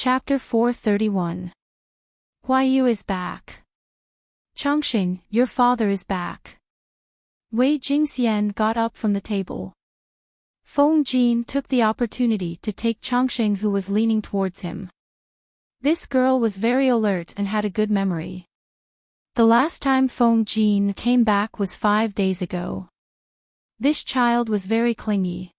Chapter 431. Huayu is back. Chongqing, your father is back. Wei Jingxian got up from the table. Feng Jin took the opportunity to take Chongqing, who was leaning towards him. This girl was very alert and had a good memory. The last time Feng Jin came back was 5 days ago. This child was very clingy.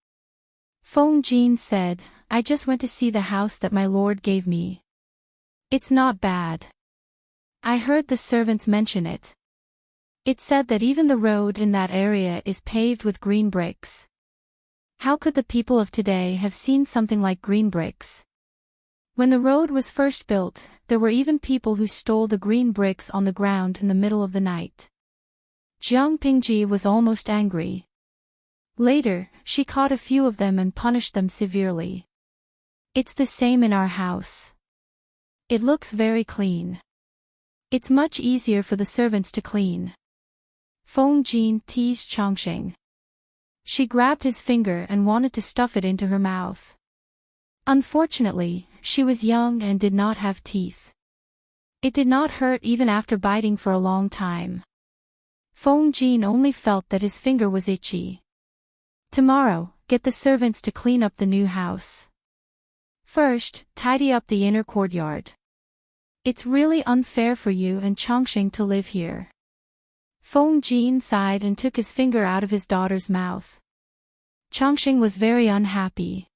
Feng Jin said, I just went to see the house that my lord gave me. It's not bad. I heard the servants mention it. It said that even the road in that area is paved with green bricks. How could the people of today have seen something like green bricks? When the road was first built, there were even people who stole the green bricks on the ground in the middle of the night. Jiang Pingji was almost angry. Later, she caught a few of them and punished them severely. It's the same in our house. It looks very clean. It's much easier for the servants to clean. Feng Jin teased Chongqing. She grabbed his finger and wanted to stuff it into her mouth. Unfortunately, she was young and did not have teeth. It did not hurt even after biting for a long time. Feng Jin only felt that his finger was itchy. Tomorrow, get the servants to clean up the new house. First, tidy up the inner courtyard. It's really unfair for you and Chongqing to live here. Feng Jin sighed and took his finger out of his daughter's mouth. Chongqing was very unhappy.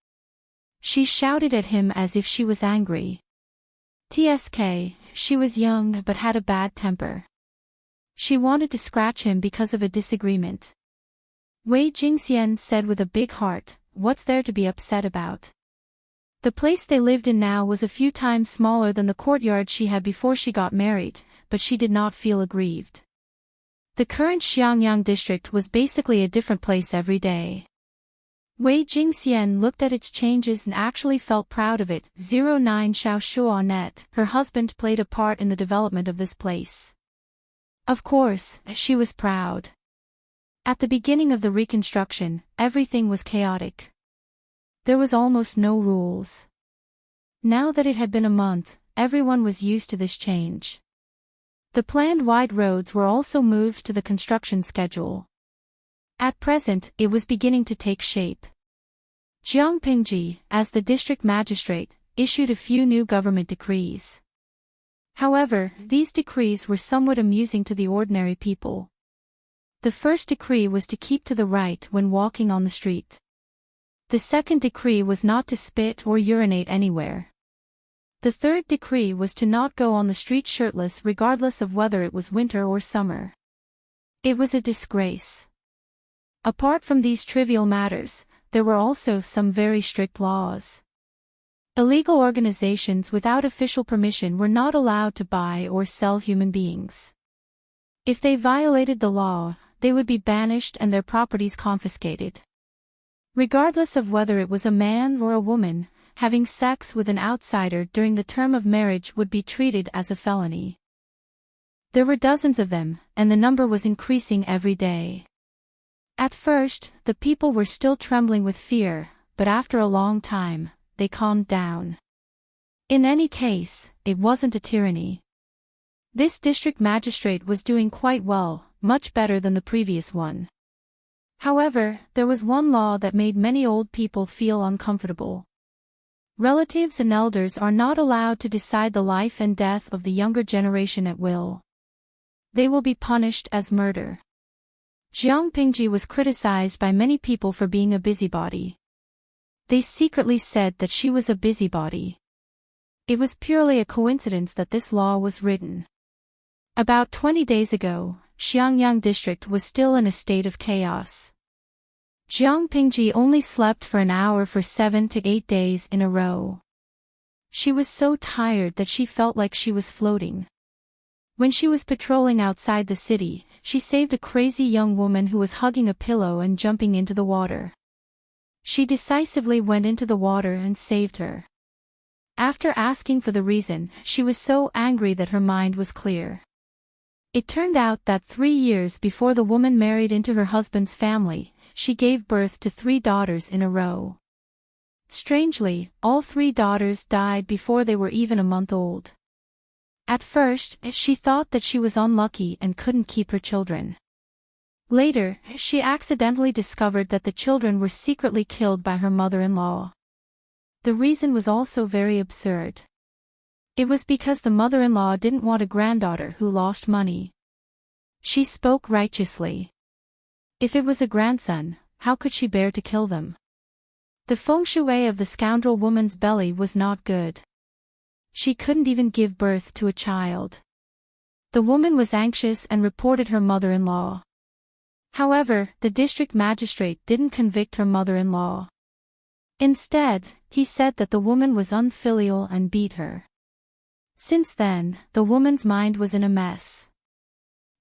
She shouted at him as if she was angry. TSK, she was young but had a bad temper. She wanted to scratch him because of a disagreement. Wei Jingxian said with a big heart, what's there to be upset about? The place they lived in now was a few times smaller than the courtyard she had before she got married, but she did not feel aggrieved. The current Xiangyang district was basically a different place every day. Wei Jingxian looked at its changes and actually felt proud of it. 09 Xiaoshuanet, her husband played a part in the development of this place. Of course, she was proud. At the beginning of the reconstruction, everything was chaotic. There was almost no rules. Now that it had been a month, everyone was used to this change. The planned wide roads were also moved to the construction schedule. At present, it was beginning to take shape. Jiang Pingji, as the district magistrate, issued a few new government decrees. However, these decrees were somewhat amusing to the ordinary people. The first decree was to keep to the right when walking on the street. The second decree was not to spit or urinate anywhere. The third decree was to not go on the street shirtless regardless of whether it was winter or summer. It was a disgrace. Apart from these trivial matters, there were also some very strict laws. Illegal organizations without official permission were not allowed to buy or sell human beings. If they violated the law, they would be banished and their properties confiscated. Regardless of whether it was a man or a woman, having sex with an outsider during the term of marriage would be treated as a felony. There were dozens of them, and the number was increasing every day. At first, the people were still trembling with fear, but after a long time, they calmed down. In any case, it wasn't a tyranny. This district magistrate was doing quite well, much better than the previous one. However, there was one law that made many old people feel uncomfortable. Relatives and elders are not allowed to decide the life and death of the younger generation at will. They will be punished as murder. Jiang Pingji was criticized by many people for being a busybody. They secretly said that she was a busybody. It was purely a coincidence that this law was written. About 20 days ago, Xiangyang district was still in a state of chaos. Jiang Pingji only slept for an hour for 7 to 8 days in a row. She was so tired that she felt like she was floating. When she was patrolling outside the city, she saved a crazy young woman who was hugging a pillow and jumping into the water. She decisively went into the water and saved her. After asking for the reason, she was so angry that her mind was clear. It turned out that 3 years before the woman married into her husband's family, she gave birth to 3 daughters in a row. Strangely, all 3 daughters died before they were even a month old. At first, she thought that she was unlucky and couldn't keep her children. Later, she accidentally discovered that the children were secretly killed by her mother-in-law. The reason was also very absurd. It was because the mother-in-law didn't want a granddaughter who lost money. She spoke righteously. If it was a grandson, how could she bear to kill them? The feng shui of the scoundrel woman's belly was not good. She couldn't even give birth to a child. The woman was anxious and reported her mother-in-law. However, the district magistrate didn't convict her mother-in-law. Instead, he said that the woman was unfilial and beat her. Since then, the woman's mind was in a mess.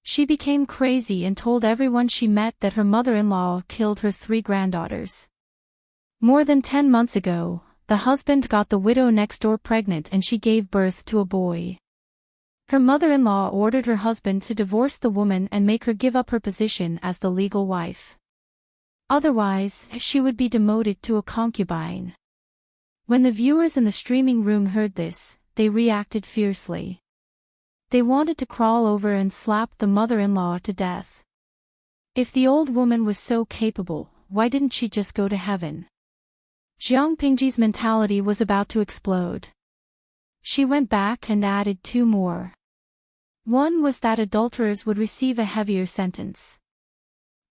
She became crazy and told everyone she met that her mother-in-law killed her 3 granddaughters. More than 10 months ago, the husband got the widow next door pregnant and she gave birth to a boy. Her mother-in-law ordered her husband to divorce the woman and make her give up her position as the legal wife. Otherwise, she would be demoted to a concubine. When the viewers in the streaming room heard this, they reacted fiercely. They wanted to crawl over and slap the mother-in-law to death. If the old woman was so capable, why didn't she just go to heaven? Jiang Pingji's mentality was about to explode. She went back and added 2 more. One was that adulterers would receive a heavier sentence.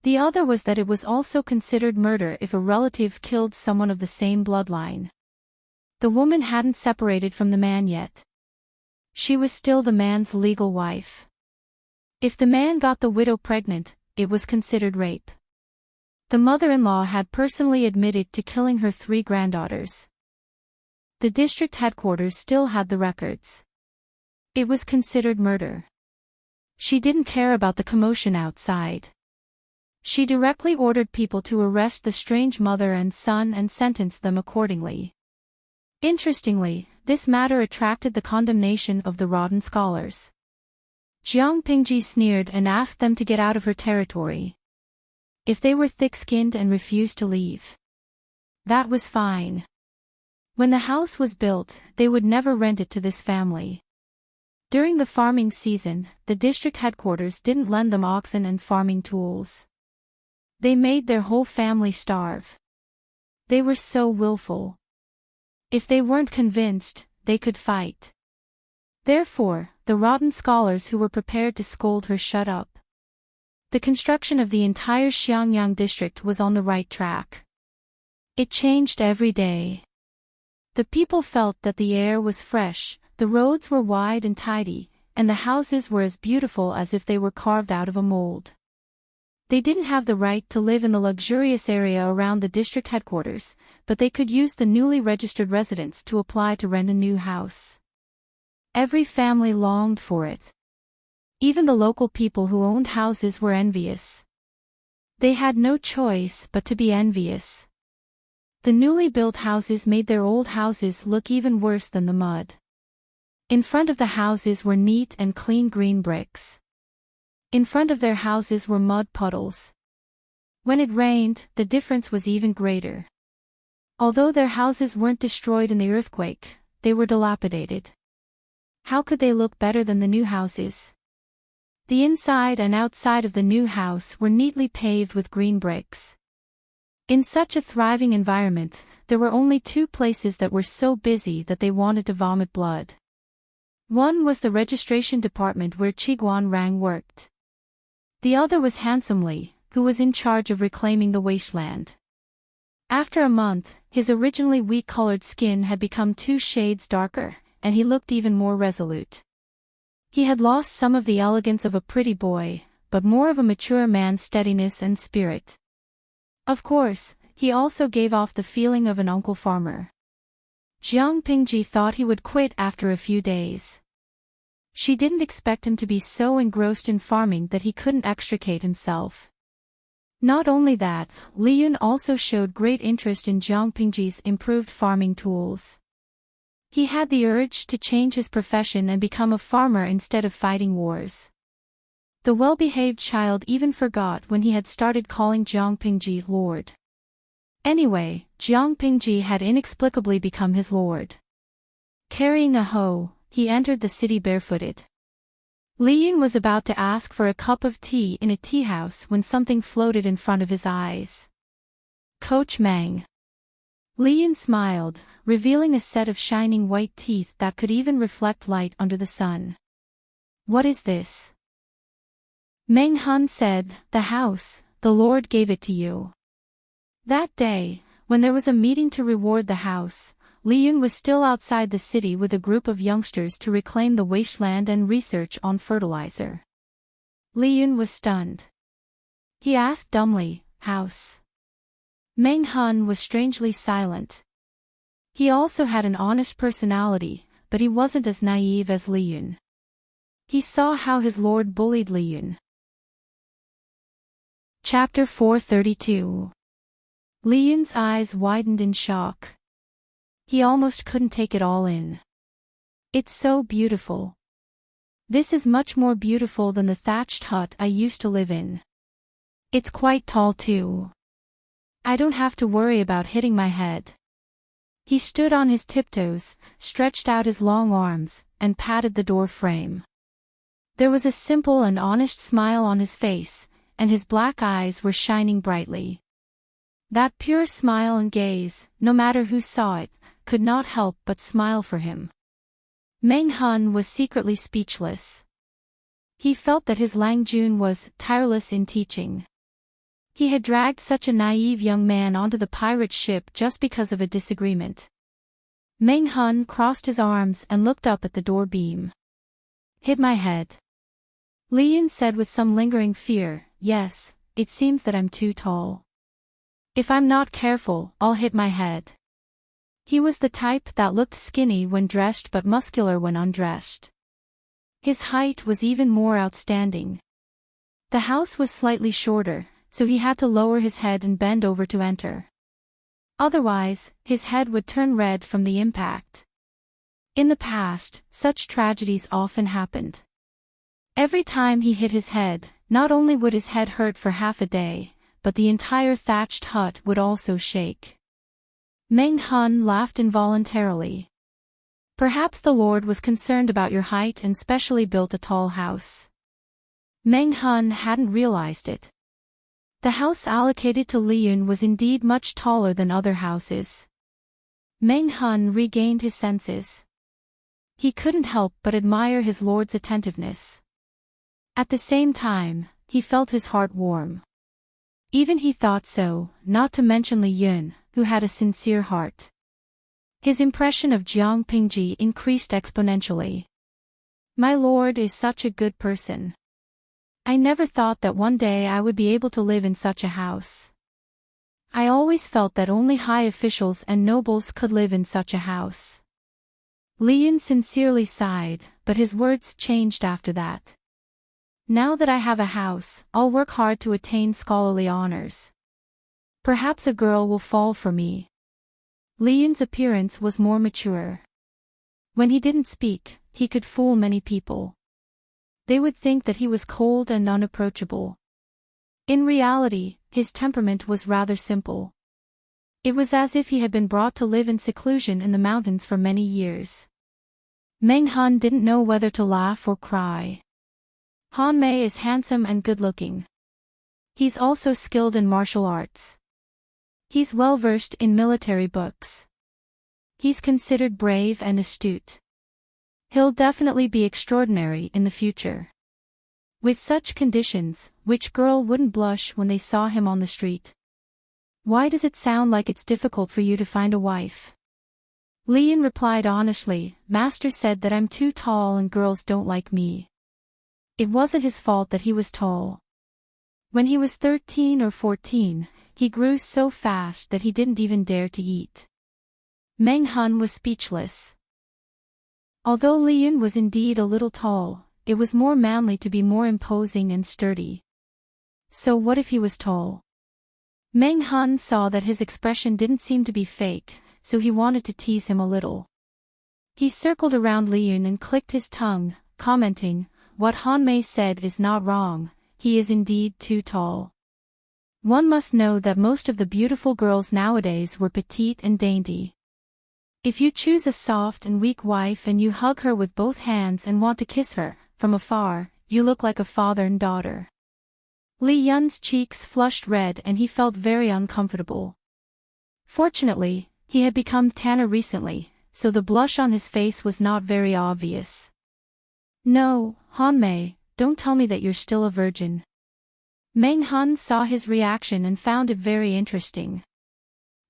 The other was that it was also considered murder if a relative killed someone of the same bloodline. The woman hadn't separated from the man yet. She was still the man's legal wife. If the man got the widow pregnant, it was considered rape. The mother-in-law had personally admitted to killing her 3 granddaughters. The district headquarters still had the records. It was considered murder. She didn't care about the commotion outside. She directly ordered people to arrest the strange mother and son and sentence them accordingly. Interestingly, this matter attracted the condemnation of the rotten scholars. Jiang Pingji sneered and asked them to get out of her territory. If they were thick-skinned and refused to leave, that was fine. When the house was built, they would never rent it to this family. During the farming season, the district headquarters didn't lend them oxen and farming tools. They made their whole family starve. They were so willful. If they weren't convinced, they could fight. Therefore, the rotten scholars who were prepared to scold her shut up. The construction of the entire Xiangyang district was on the right track. It changed every day. The people felt that the air was fresh, the roads were wide and tidy, and the houses were as beautiful as if they were carved out of a mold. They didn't have the right to live in the luxurious area around the district headquarters, but they could use the newly registered residents to apply to rent a new house. Every family longed for it. Even the local people who owned houses were envious. They had no choice but to be envious. The newly built houses made their old houses look even worse than the mud. In front of the houses were neat and clean green bricks. In front of their houses were mud puddles. When it rained, the difference was even greater. Although their houses weren't destroyed in the earthquake, they were dilapidated. How could they look better than the new houses? The inside and outside of the new house were neatly paved with green bricks. In such a thriving environment, there were only 2 places that were so busy that they wanted to vomit blood. One was the registration department where Qiguan Rang worked. The other was Handsomely, who was in charge of reclaiming the wasteland. After a month, his originally wheat-colored skin had become 2 shades darker, and he looked even more resolute. He had lost some of the elegance of a pretty boy, but more of a mature man's steadiness and spirit. Of course, he also gave off the feeling of an uncle farmer. Jiang Pingji thought he would quit after a few days. She didn't expect him to be so engrossed in farming that he couldn't extricate himself. Not only that, Li Yun also showed great interest in Jiang Pingji's improved farming tools. He had the urge to change his profession and become a farmer instead of fighting wars. The well-behaved child even forgot when he had started calling Jiang Pingji Lord. Anyway, Jiang Pingji had inexplicably become his lord. Carrying a hoe, he entered the city barefooted. Li Yun was about to ask for a cup of tea in a tea house when something floated in front of his eyes. Coach Meng. Li Yun smiled, revealing a set of shining white teeth that could even reflect light under the sun. What is this? Meng Han said, the house, the Lord gave it to you. That day, when there was a meeting to reward the house, Li Yun was still outside the city with a group of youngsters to reclaim the wasteland and research on fertilizer. Li Yun was stunned. He asked dumbly, house? Meng Han was strangely silent. He also had an honest personality, but he wasn't as naive as Li Yun. He saw how his lord bullied Li Yun. Chapter 432. Li Yun's eyes widened in shock. He almost couldn't take it all in. It's so beautiful. This is much more beautiful than the thatched hut I used to live in. It's quite tall too. I don't have to worry about hitting my head. He stood on his tiptoes, stretched out his long arms, and patted the door frame. There was a simple and honest smile on his face, and his black eyes were shining brightly. That pure smile and gaze, no matter who saw it, could not help but smile for him. Meng Han was secretly speechless. He felt that his Lang Jun was tireless in teaching. He had dragged such a naive young man onto the pirate ship just because of a disagreement. Meng Han crossed his arms and looked up at the door beam. Hit my head. Li Yun said with some lingering fear, yes, it seems that I'm too tall. If I'm not careful, I'll hit my head. He was the type that looked skinny when dressed but muscular when undressed. His height was even more outstanding. The house was slightly shorter, so he had to lower his head and bend over to enter. Otherwise, his head would turn red from the impact. In the past, such tragedies often happened. Every time he hit his head, not only would his head hurt for half a day, but the entire thatched hut would also shake. Meng Han laughed involuntarily. Perhaps the Lord was concerned about your height and specially built a tall house. Meng Han hadn't realized it. The house allocated to Li Yun was indeed much taller than other houses. Meng Han regained his senses. He couldn't help but admire his lord's attentiveness. At the same time, he felt his heart warm. Even he thought so, not to mention Li Yun, who had a sincere heart. His impression of Jiang Pingji increased exponentially. My lord is such a good person. I never thought that one day I would be able to live in such a house. I always felt that only high officials and nobles could live in such a house. Li Yun sincerely sighed, but his words changed after that. Now that I have a house, I'll work hard to attain scholarly honors. Perhaps a girl will fall for me. Li Yun's appearance was more mature. When he didn't speak, he could fool many people. They would think that he was cold and unapproachable. In reality, his temperament was rather simple. It was as if he had been brought to live in seclusion in the mountains for many years. Meng Han didn't know whether to laugh or cry. Han Mei is handsome and good-looking. He's also skilled in martial arts. He's well-versed in military books. He's considered brave and astute. He'll definitely be extraordinary in the future. With such conditions, which girl wouldn't blush when they saw him on the street? Why does it sound like it's difficult for you to find a wife? Li Yun replied honestly, Master said that I'm too tall and girls don't like me. It wasn't his fault that he was tall. When he was 13 or 14, he grew so fast that he didn't even dare to eat. Meng Han was speechless. Although Li Yun was indeed a little tall, it was more manly to be more imposing and sturdy. So what if he was tall? Meng Han saw that his expression didn't seem to be fake, so he wanted to tease him a little. He circled around Li Yun and clicked his tongue, commenting, what Han Mei said is not wrong, he is indeed too tall. One must know that most of the beautiful girls nowadays were petite and dainty. If you choose a soft and weak wife and you hug her with both hands and want to kiss her, from afar, you look like a father and daughter. Li Yun's cheeks flushed red and he felt very uncomfortable. Fortunately, he had become tanner recently, so the blush on his face was not very obvious. No, Hanmei, don't tell me that you're still a virgin. Meng Han saw his reaction and found it very interesting.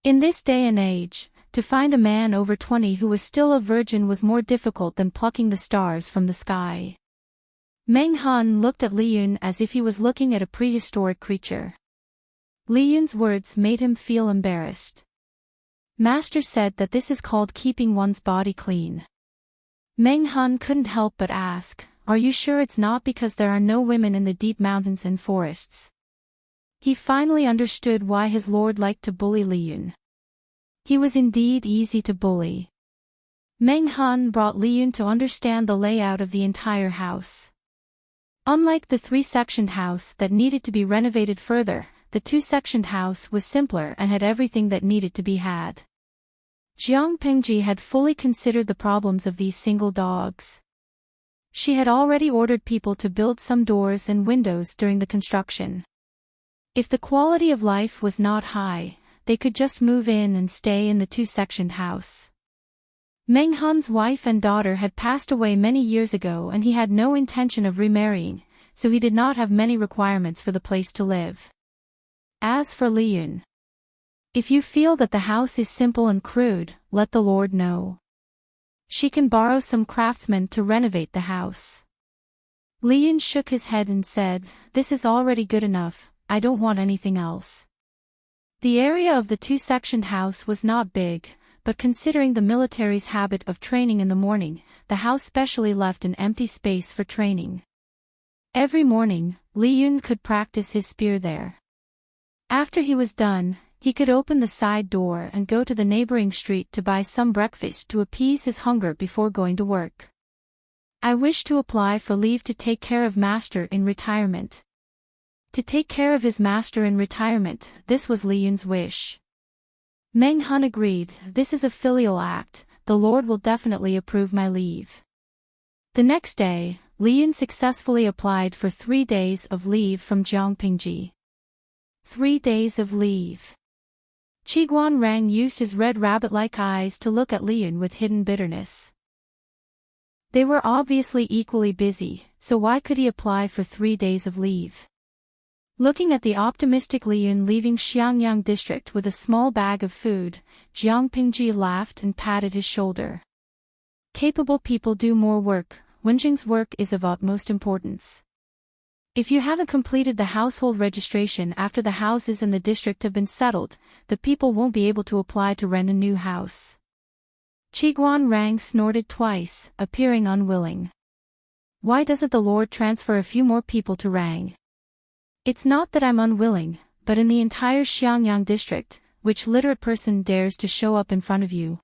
In this day and age, to find a man over 20 who was still a virgin was more difficult than plucking the stars from the sky. Meng Han looked at Li Yun as if he was looking at a prehistoric creature. Li Yun's words made him feel embarrassed. Master said that this is called keeping one's body clean. Meng Han couldn't help but ask, are you sure it's not because there are no women in the deep mountains and forests? He finally understood why his lord liked to bully Li Yun. He was indeed easy to bully. Meng Han brought Li Yun to understand the layout of the entire house. Unlike the 3-sectioned house that needed to be renovated further, the 2-sectioned house was simpler and had everything that needed to be had. Jiang Pingji had fully considered the problems of these single dogs. She had already ordered people to build some doors and windows during the construction. If the quality of life was not high, they could just move in and stay in the 2-sectioned house. Meng Han's wife and daughter had passed away many years ago and he had no intention of remarrying, so he did not have many requirements for the place to live. As for Li Yun, if you feel that the house is simple and crude, let the Lord know. She can borrow some craftsmen to renovate the house. Li Yun shook his head and said, this is already good enough, I don't want anything else. The area of the 2-sectioned house was not big, but considering the military's habit of training in the morning, the house specially left an empty space for training. Every morning, Li Yun could practice his spear there. After he was done, he could open the side door and go to the neighboring street to buy some breakfast to appease his hunger before going to work. I wish to apply for leave to take care of master in retirement. To take care of his master in retirement, this was Li Yun's wish. Meng Han agreed, this is a filial act, the Lord will definitely approve my leave. The next day, Li Yun successfully applied for 3 days of leave from Jiang Pingji. 3 days of leave. Qiguan Rang used his red rabbit-like eyes to look at Li Yun with hidden bitterness. They were obviously equally busy, so why could he apply for 3 days of leave? Looking at the optimistic Li Yun leaving Xiangyang district with a small bag of food, Jiang Pingji laughed and patted his shoulder. Capable people do more work, Wenjing's work is of utmost importance. If you haven't completed the household registration after the houses in the district have been settled, the people won't be able to apply to rent a new house. Qiguan Rang snorted twice, appearing unwilling. Why doesn't the Lord transfer a few more people to Rang? It's not that I'm unwilling, but in the entire Xiangyang district, which literate person dares to show up in front of you?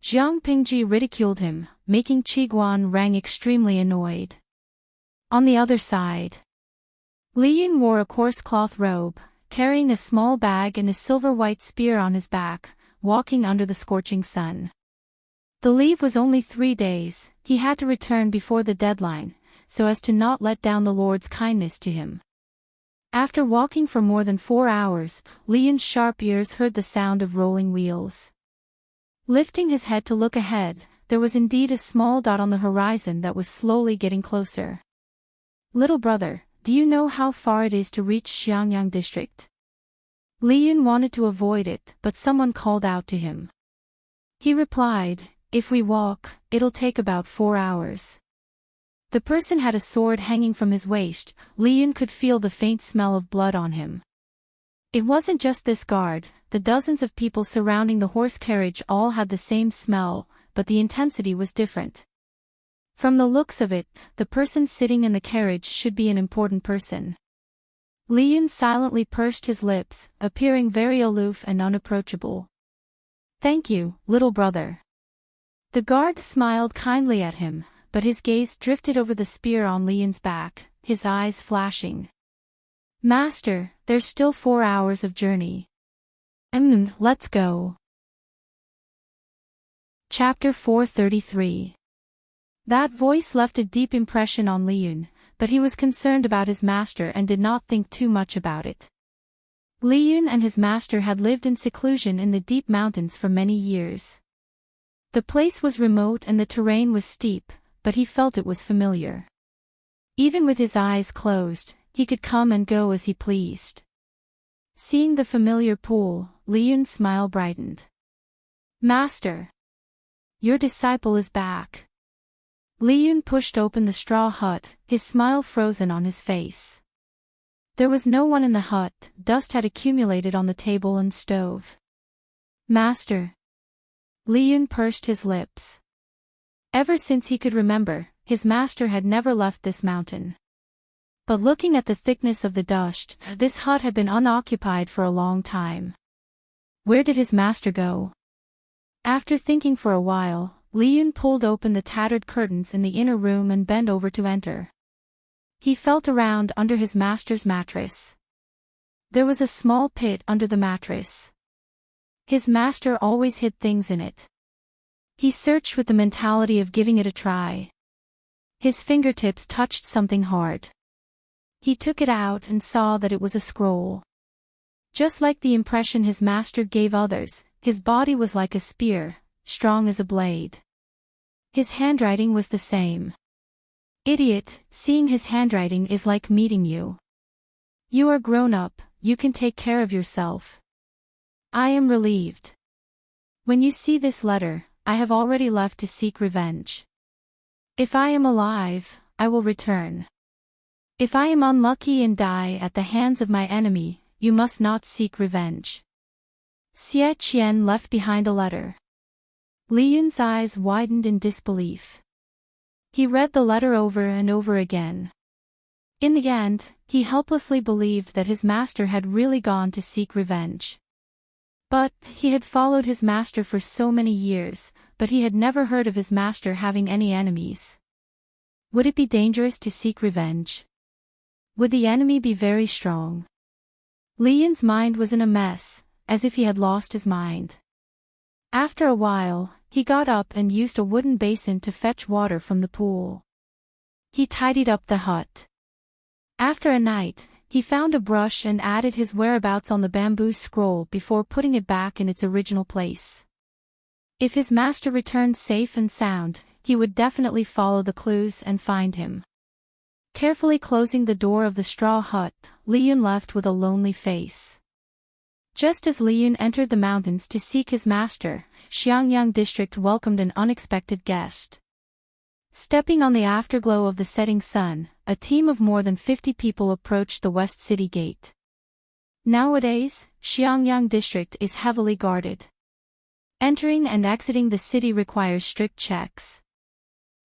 Jiang Pingji ridiculed him, making Qiguan Rang extremely annoyed. On the other side, Li Yun wore a coarse cloth robe, carrying a small bag and a silver-white spear on his back, walking under the scorching sun. The leave was only 3 days, he had to return before the deadline, so as to not let down the Lord's kindness to him. After walking for more than 4 hours, Li Yun's sharp ears heard the sound of rolling wheels. Lifting his head to look ahead, there was indeed a small dot on the horizon that was slowly getting closer. Little brother, do you know how far it is to reach Xiangyang district? Li Yun wanted to avoid it, but someone called out to him. He replied, if we walk, it'll take about 4 hours. The person had a sword hanging from his waist, Li Yun could feel the faint smell of blood on him. It wasn't just this guard, the dozens of people surrounding the horse carriage all had the same smell, but the intensity was different. From the looks of it, the person sitting in the carriage should be an important person. Li Yun silently pursed his lips, appearing very aloof and unapproachable. Thank you, little brother. The guard smiled kindly at him, but his gaze drifted over the spear on Li Yun's back, his eyes flashing. Master, there's still 4 hours of journey. Let's go. Chapter 433. That voice left a deep impression on Liyun, but he was concerned about his master and did not think too much about it. Liyun and his master had lived in seclusion in the deep mountains for many years. The place was remote and the terrain was steep, but he felt it was familiar. Even with his eyes closed, he could come and go as he pleased. Seeing the familiar pool, Liyun's smile brightened. Master! Your disciple is back. Liyun pushed open the straw hut, his smile frozen on his face. There was no one in the hut, dust had accumulated on the table and stove. Master! Liyun pursed his lips. Ever since he could remember, his master had never left this mountain. But looking at the thickness of the dust, this hut had been unoccupied for a long time. Where did his master go? After thinking for a while, Liyun pulled open the tattered curtains in the inner room and bent over to enter. He felt around under his master's mattress. There was a small pit under the mattress. His master always hid things in it. He searched with the mentality of giving it a try. His fingertips touched something hard. He took it out and saw that it was a scroll. Just like the impression his master gave others, his body was like a spear, strong as a blade. His handwriting was the same. Idiot, seeing his handwriting is like meeting you. You are grown up, you can take care of yourself. I am relieved. When you see this letter, I have already left to seek revenge. If I am alive, I will return. If I am unlucky and die at the hands of my enemy, you must not seek revenge. Xie Qian left behind a letter. Liyun's eyes widened in disbelief. He read the letter over and over again. In the end, he helplessly believed that his master had really gone to seek revenge. But, he had followed his master for so many years, but he had never heard of his master having any enemies. Would it be dangerous to seek revenge? Would the enemy be very strong? Liyun's mind was in a mess, as if he had lost his mind. After a while, he got up and used a wooden basin to fetch water from the pool. He tidied up the hut. After a night, he found a brush and added his whereabouts on the bamboo scroll before putting it back in its original place. If his master returned safe and sound, he would definitely follow the clues and find him. Carefully closing the door of the straw hut, Liyun left with a lonely face. Just as Liyun entered the mountains to seek his master, Xiangyang district welcomed an unexpected guest. Stepping on the afterglow of the setting sun, a team of more than 50 people approached the West City Gate. Nowadays, Xiangyang district is heavily guarded. Entering and exiting the city requires strict checks.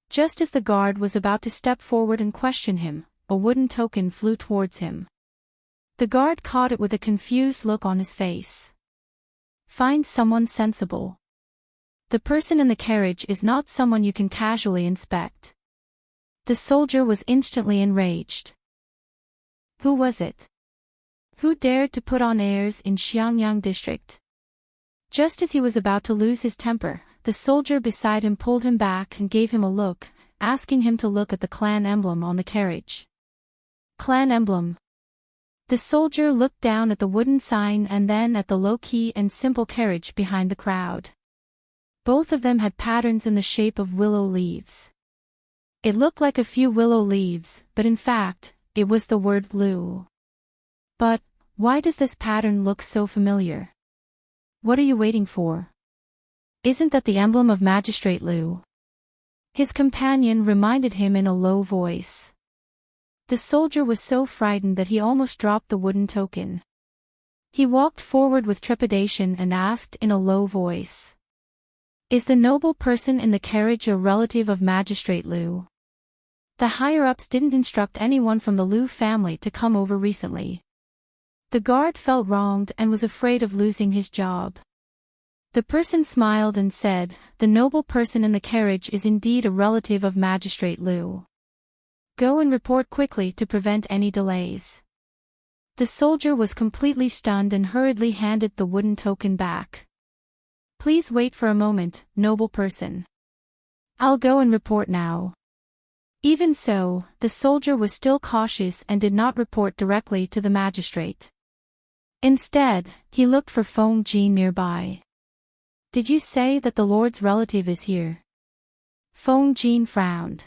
Just as the guard was about to step forward and question him, a wooden token flew towards him. The guard caught it with a confused look on his face. Find someone sensible. The person in the carriage is not someone you can casually inspect. The soldier was instantly enraged. Who was it? Who dared to put on airs in Xiangyang district? Just as he was about to lose his temper, the soldier beside him pulled him back and gave him a look, asking him to look at the clan emblem on the carriage. Clan emblem. The soldier looked down at the wooden sign and then at the low-key and simple carriage behind the crowd. Both of them had patterns in the shape of willow leaves. It looked like a few willow leaves, but in fact, it was the word Lu. But, why does this pattern look so familiar? What are you waiting for? Isn't that the emblem of Magistrate Lu? His companion reminded him in a low voice. The soldier was so frightened that he almost dropped the wooden token. He walked forward with trepidation and asked in a low voice. Is the noble person in the carriage a relative of Magistrate Lu? The higher-ups didn't instruct anyone from the Lu family to come over recently. The guard felt wronged and was afraid of losing his job. The person smiled and said, the noble person in the carriage is indeed a relative of Magistrate Lu. Go and report quickly to prevent any delays. The soldier was completely stunned and hurriedly handed the wooden token back. Please wait for a moment, noble person. I'll go and report now. Even so, the soldier was still cautious and did not report directly to the magistrate. Instead, he looked for Feng Jin nearby. Did you say that the Lord's relative is here? Feng Jin frowned.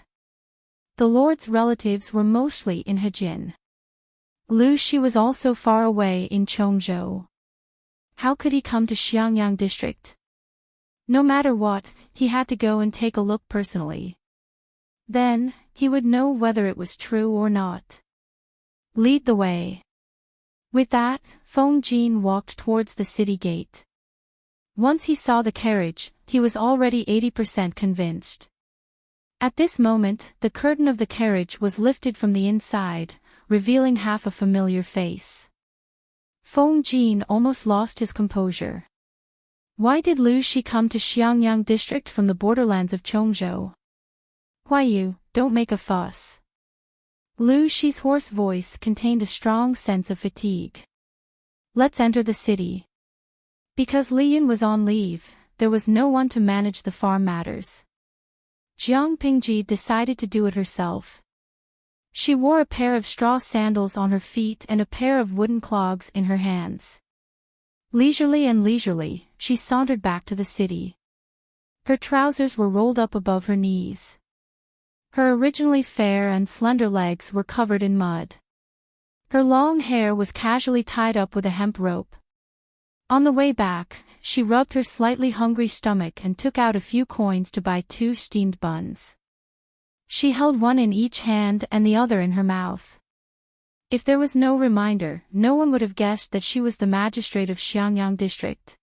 The Lord's relatives were mostly in Hejin. Lu Shi was also far away in Chongzhou. How could he come to Xiangyang district? No matter what, he had to go and take a look personally. Then, he would know whether it was true or not. Lead the way. With that, Feng Jin walked towards the city gate. Once he saw the carriage, he was already 80% convinced. At this moment, the curtain of the carriage was lifted from the inside, revealing half a familiar face. Feng Jin almost lost his composure. Why did Lu Shi come to Xiangyang district from the borderlands of Chongzhou? Huaiyu, don't make a fuss. Lu Shi's hoarse voice contained a strong sense of fatigue. Let's enter the city. Because Li Yun was on leave, there was no one to manage the farm matters. Jiang Pingji decided to do it herself. She wore a pair of straw sandals on her feet and a pair of wooden clogs in her hands. Leisurely, she sauntered back to the city. Her trousers were rolled up above her knees. Her originally fair and slender legs were covered in mud. Her long hair was casually tied up with a hemp rope. On the way back, she rubbed her slightly hungry stomach and took out a few coins to buy 2 steamed buns. She held one in each hand and the other in her mouth. If there was no reminder, no one would have guessed that she was the magistrate of Xiangyang district.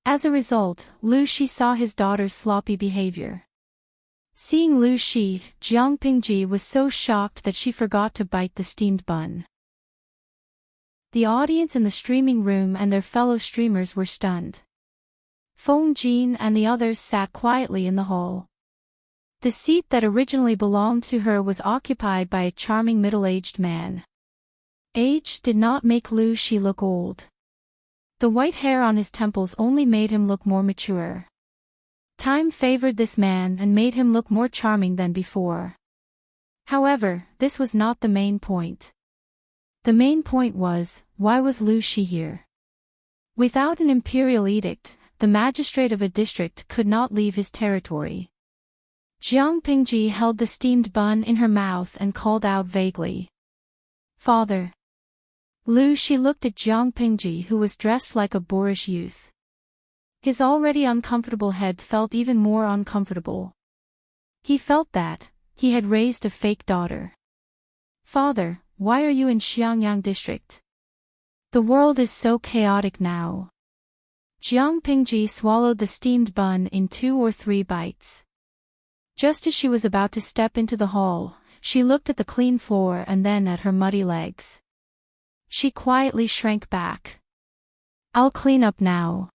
As a result, Lu Shi saw his daughter's sloppy behavior. Seeing Lu Shi, Jiang Pingji was so shocked that she forgot to bite the steamed bun. The audience in the streaming room and their fellow streamers were stunned. Feng Jin and the others sat quietly in the hall. The seat that originally belonged to her was occupied by a charming middle-aged man. Age did not make Lu Shi look old. The white hair on his temples only made him look more mature. Time favored this man and made him look more charming than before. However, this was not the main point. The main point was, why was Lu Shi here? Without an imperial edict, the magistrate of a district could not leave his territory. Jiang Pingji held the steamed bun in her mouth and called out vaguely. Father. Lu Shi looked at Jiang Pingji, who was dressed like a boorish youth. His already uncomfortable head felt even more uncomfortable. He felt that he had raised a fake daughter. Father, why are you in Xiangyang district? The world is so chaotic now. Jiang Pingji swallowed the steamed bun in 2 or 3 bites. Just as she was about to step into the hall, she looked at the clean floor and then at her muddy legs. She quietly shrank back. I'll clean up now.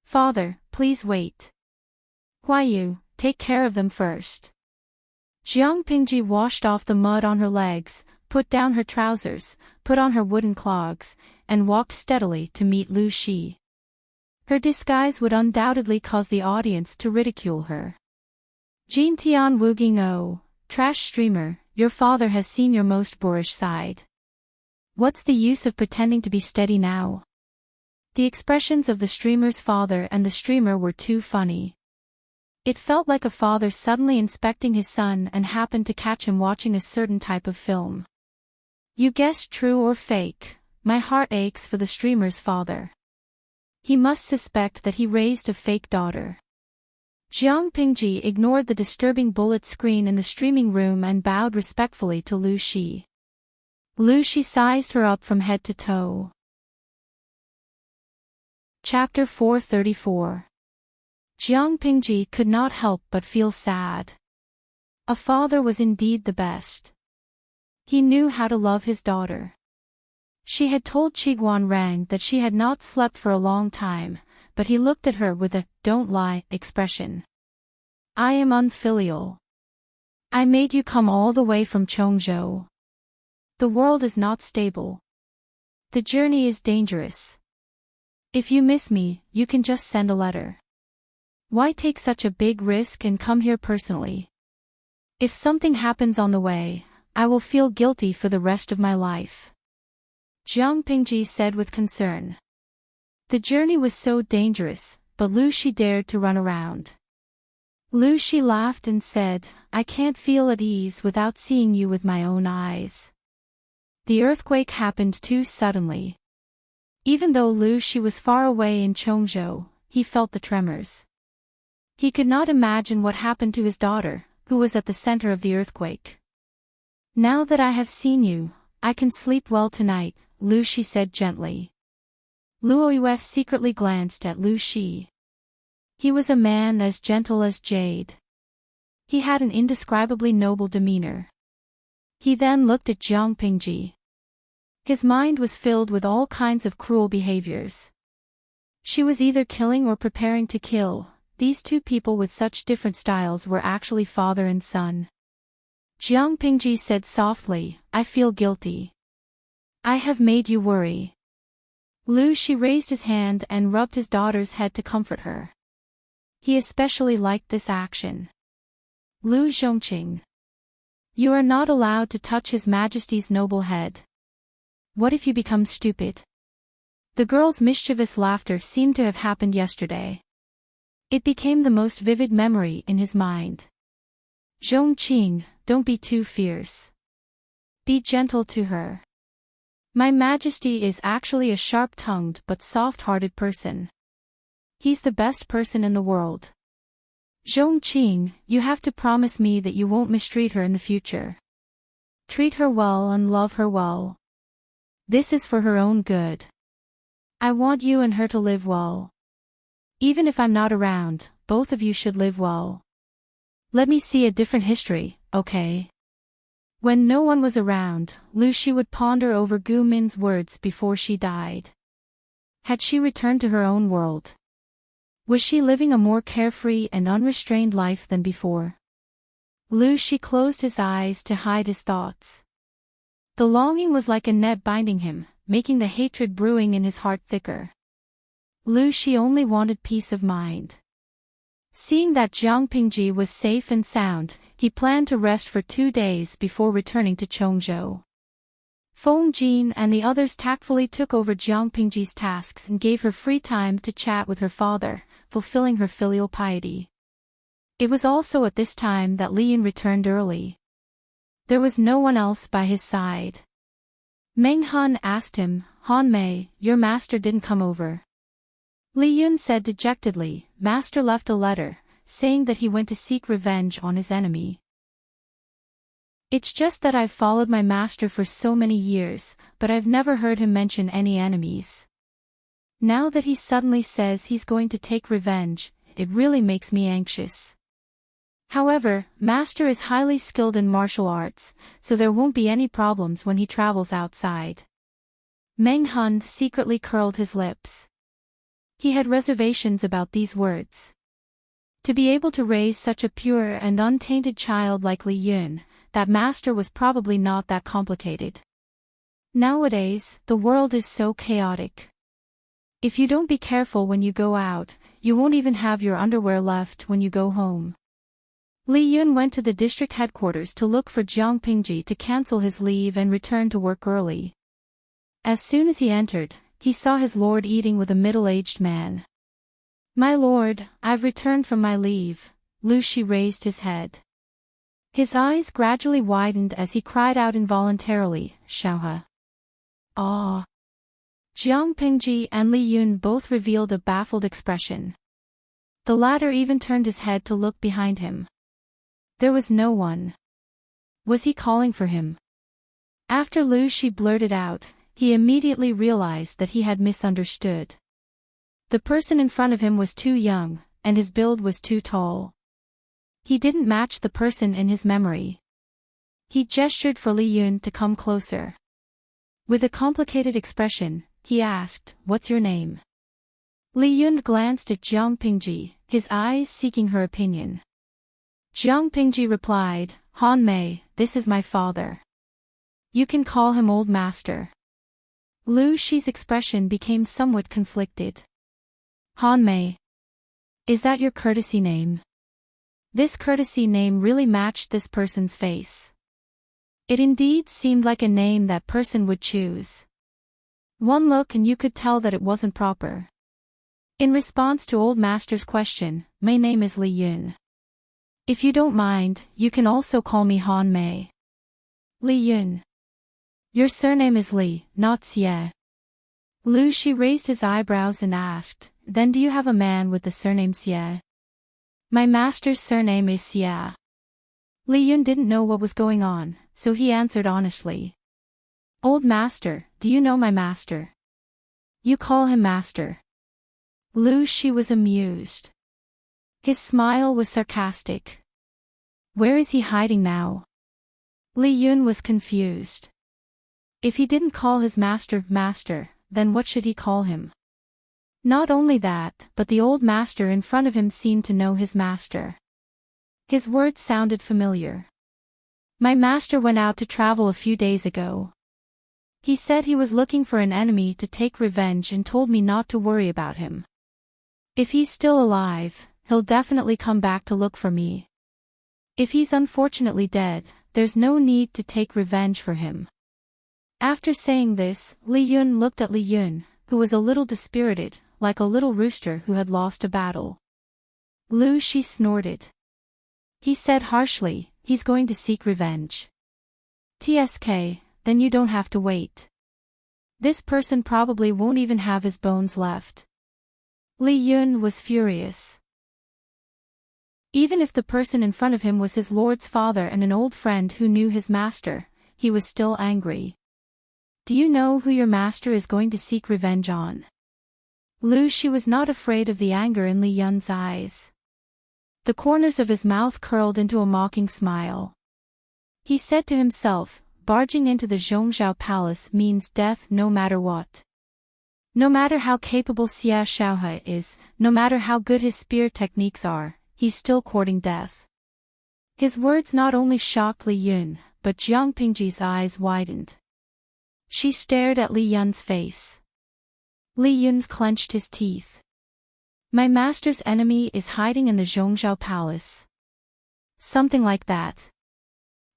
Father, please wait. Huaiyu, take care of them first. Jiang Pingji washed off the mud on her legs, put down her trousers, put on her wooden clogs, and walked steadily to meet Lu Shi. Her disguise would undoubtedly cause the audience to ridicule her. Jin Tian Wuging O, trash streamer, your father has seen your most boorish side. What's the use of pretending to be steady now? The expressions of the streamer's father and the streamer were too funny. It felt like a father suddenly inspecting his son and happened to catch him watching a certain type of film. You guessed true or fake, my heart aches for the streamer's father. He must suspect that he raised a fake daughter. Jiang Pingji ignored the disturbing bullet screen in the streaming room and bowed respectfully to Lu Shi. Lu Shi sized her up from head to toe. Chapter 434. Jiang Pingji could not help but feel sad. A father was indeed the best. He knew how to love his daughter. She had told Qiguan Rang that she had not slept for a long time, but he looked at her with a "don't lie" expression. I am unfilial. I made you come all the way from Chongzhou. The world is not stable. The journey is dangerous. If you miss me, you can just send a letter. Why take such a big risk and come here personally? If something happens on the way, I will feel guilty for the rest of my life. Jiang Pingji said with concern. The journey was so dangerous, but Lu Shi dared to run around. Lu Shi laughed and said, I can't feel at ease without seeing you with my own eyes. The earthquake happened too suddenly. Even though Lu Shi was far away in Chongzhou, he felt the tremors. He could not imagine what happened to his daughter, who was at the center of the earthquake. Now that I have seen you, I can sleep well tonight, Lu Shi said gently. Luoyue secretly glanced at Lu Shi. He was a man as gentle as jade. He had an indescribably noble demeanor. He then looked at Jiang Pingji. His mind was filled with all kinds of cruel behaviors. She was either killing or preparing to kill. These two people with such different styles were actually father and son. Jiang Pingji said softly, I feel guilty. I have made you worry. Lu Shi raised his hand and rubbed his daughter's head to comfort her. He especially liked this action. Lu Zhongqing. You are not allowed to touch His Majesty's noble head. What if you become stupid? The girl's mischievous laughter seemed to have happened yesterday. It became the most vivid memory in his mind. Zhongqing, don't be too fierce. Be gentle to her. My Majesty is actually a sharp-tongued but soft-hearted person. He's the best person in the world. Zhongqing, you have to promise me that you won't mistreat her in the future. Treat her well and love her well. This is for her own good. I want you and her to live well. Even if I'm not around, both of you should live well. Let me see a different history, okay? When no one was around, Lu Shi would ponder over Gu Min's words before she died. Had she returned to her own world? Was she living a more carefree and unrestrained life than before? Lu Shi closed his eyes to hide his thoughts. The longing was like a net binding him, making the hatred brewing in his heart thicker. Lu Shi only wanted peace of mind. Seeing that Jiang Pingji was safe and sound, he planned to rest for 2 days before returning to Chongzhou. Feng Jin and the others tactfully took over Jiang Pingji's tasks and gave her free time to chat with her father, fulfilling her filial piety. It was also at this time that Li Yun returned early. There was no one else by his side. Meng Han asked him, Han Mei, your master didn't come over. Li Yun said dejectedly, Master left a letter, saying that he went to seek revenge on his enemy. It's just that I've followed my master for so many years, but I've never heard him mention any enemies. Now that he suddenly says he's going to take revenge, it really makes me anxious. However, Master is highly skilled in martial arts, so there won't be any problems when he travels outside. Meng Han secretly curled his lips. He had reservations about these words. To be able to raise such a pure and untainted child like Li Yun, that master was probably not that complicated. Nowadays, the world is so chaotic. If you don't be careful when you go out, you won't even have your underwear left when you go home. Li Yun went to the district headquarters to look for Jiang Pingji to cancel his leave and return to work early. As soon as he entered, he saw his lord eating with a middle-aged man. My lord, I've returned from my leave. Lu Shi raised his head. His eyes gradually widened as he cried out involuntarily, Xiaohe. Ah. Jiang Pingji and Li Yun both revealed a baffled expression. The latter even turned his head to look behind him. There was no one. Was he calling for him? After Lu Shi blurted out, he immediately realized that he had misunderstood. The person in front of him was too young, and his build was too tall. He didn't match the person in his memory. He gestured for Li Yun to come closer. With a complicated expression, he asked, What's your name? Li Yun glanced at Jiang Pingji, his eyes seeking her opinion. Jiang Pingji replied, Han Mei, this is my father. You can call him Old Master. Lu Shi's expression became somewhat conflicted. Hanmei. Is that your courtesy name? This courtesy name really matched this person's face. It indeed seemed like a name that person would choose. One look and you could tell that it wasn't proper. In response to Old Master's question, my name is Li Yun. If you don't mind, you can also call me Han Mei. Li Yun. Your surname is Li, not Xie. Lu Shi raised his eyebrows and asked, then do you have a man with the surname Xie? My master's surname is Xie. Li Yun didn't know what was going on, so he answered honestly. Old Master, do you know my master? You call him master. Lu Shi was amused. His smile was sarcastic. Where is he hiding now? Li Yun was confused. If he didn't call his master, master, then what should he call him? Not only that, but the old master in front of him seemed to know his master. His words sounded familiar. My master went out to travel a few days ago. He said he was looking for an enemy to take revenge and told me not to worry about him. If he's still alive, he'll definitely come back to look for me. If he's unfortunately dead, there's no need to take revenge for him. After saying this, Li Yun looked at Li Yun, who was a little dispirited, like a little rooster who had lost a battle. Lu Shi snorted. He said harshly, he's going to seek revenge. TSK, then you don't have to wait. This person probably won't even have his bones left. Li Yun was furious. Even if the person in front of him was his lord's father and an old friend who knew his master, he was still angry. Do you know who your master is going to seek revenge on? Lu Shi was not afraid of the anger in Li Yun's eyes. The corners of his mouth curled into a mocking smile. He said to himself, barging into the Zhongzhou palace means death no matter what. No matter how capable Xie Xiaohe is, no matter how good his spear techniques are, he's still courting death. His words not only shocked Li Yun, but Jiang Pingji's eyes widened. She stared at Li Yun's face. Li Yun clenched his teeth. My master's enemy is hiding in the Zhongzhou palace. Something like that.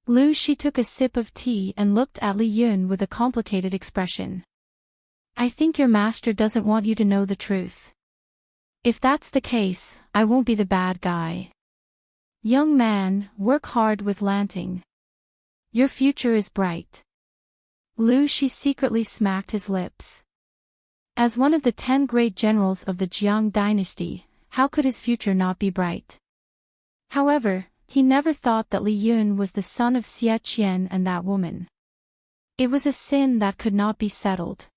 Lu Shi took a sip of tea and looked at Li Yun with a complicated expression. I think your master doesn't want you to know the truth. If that's the case, I won't be the bad guy. Young man, work hard with Lanting. Your future is bright. Lu Shi secretly smacked his lips. As one of the 10 great generals of the Jiang dynasty, how could his future not be bright? However, he never thought that Li Yun was the son of Xie Qian and that woman. It was a sin that could not be settled.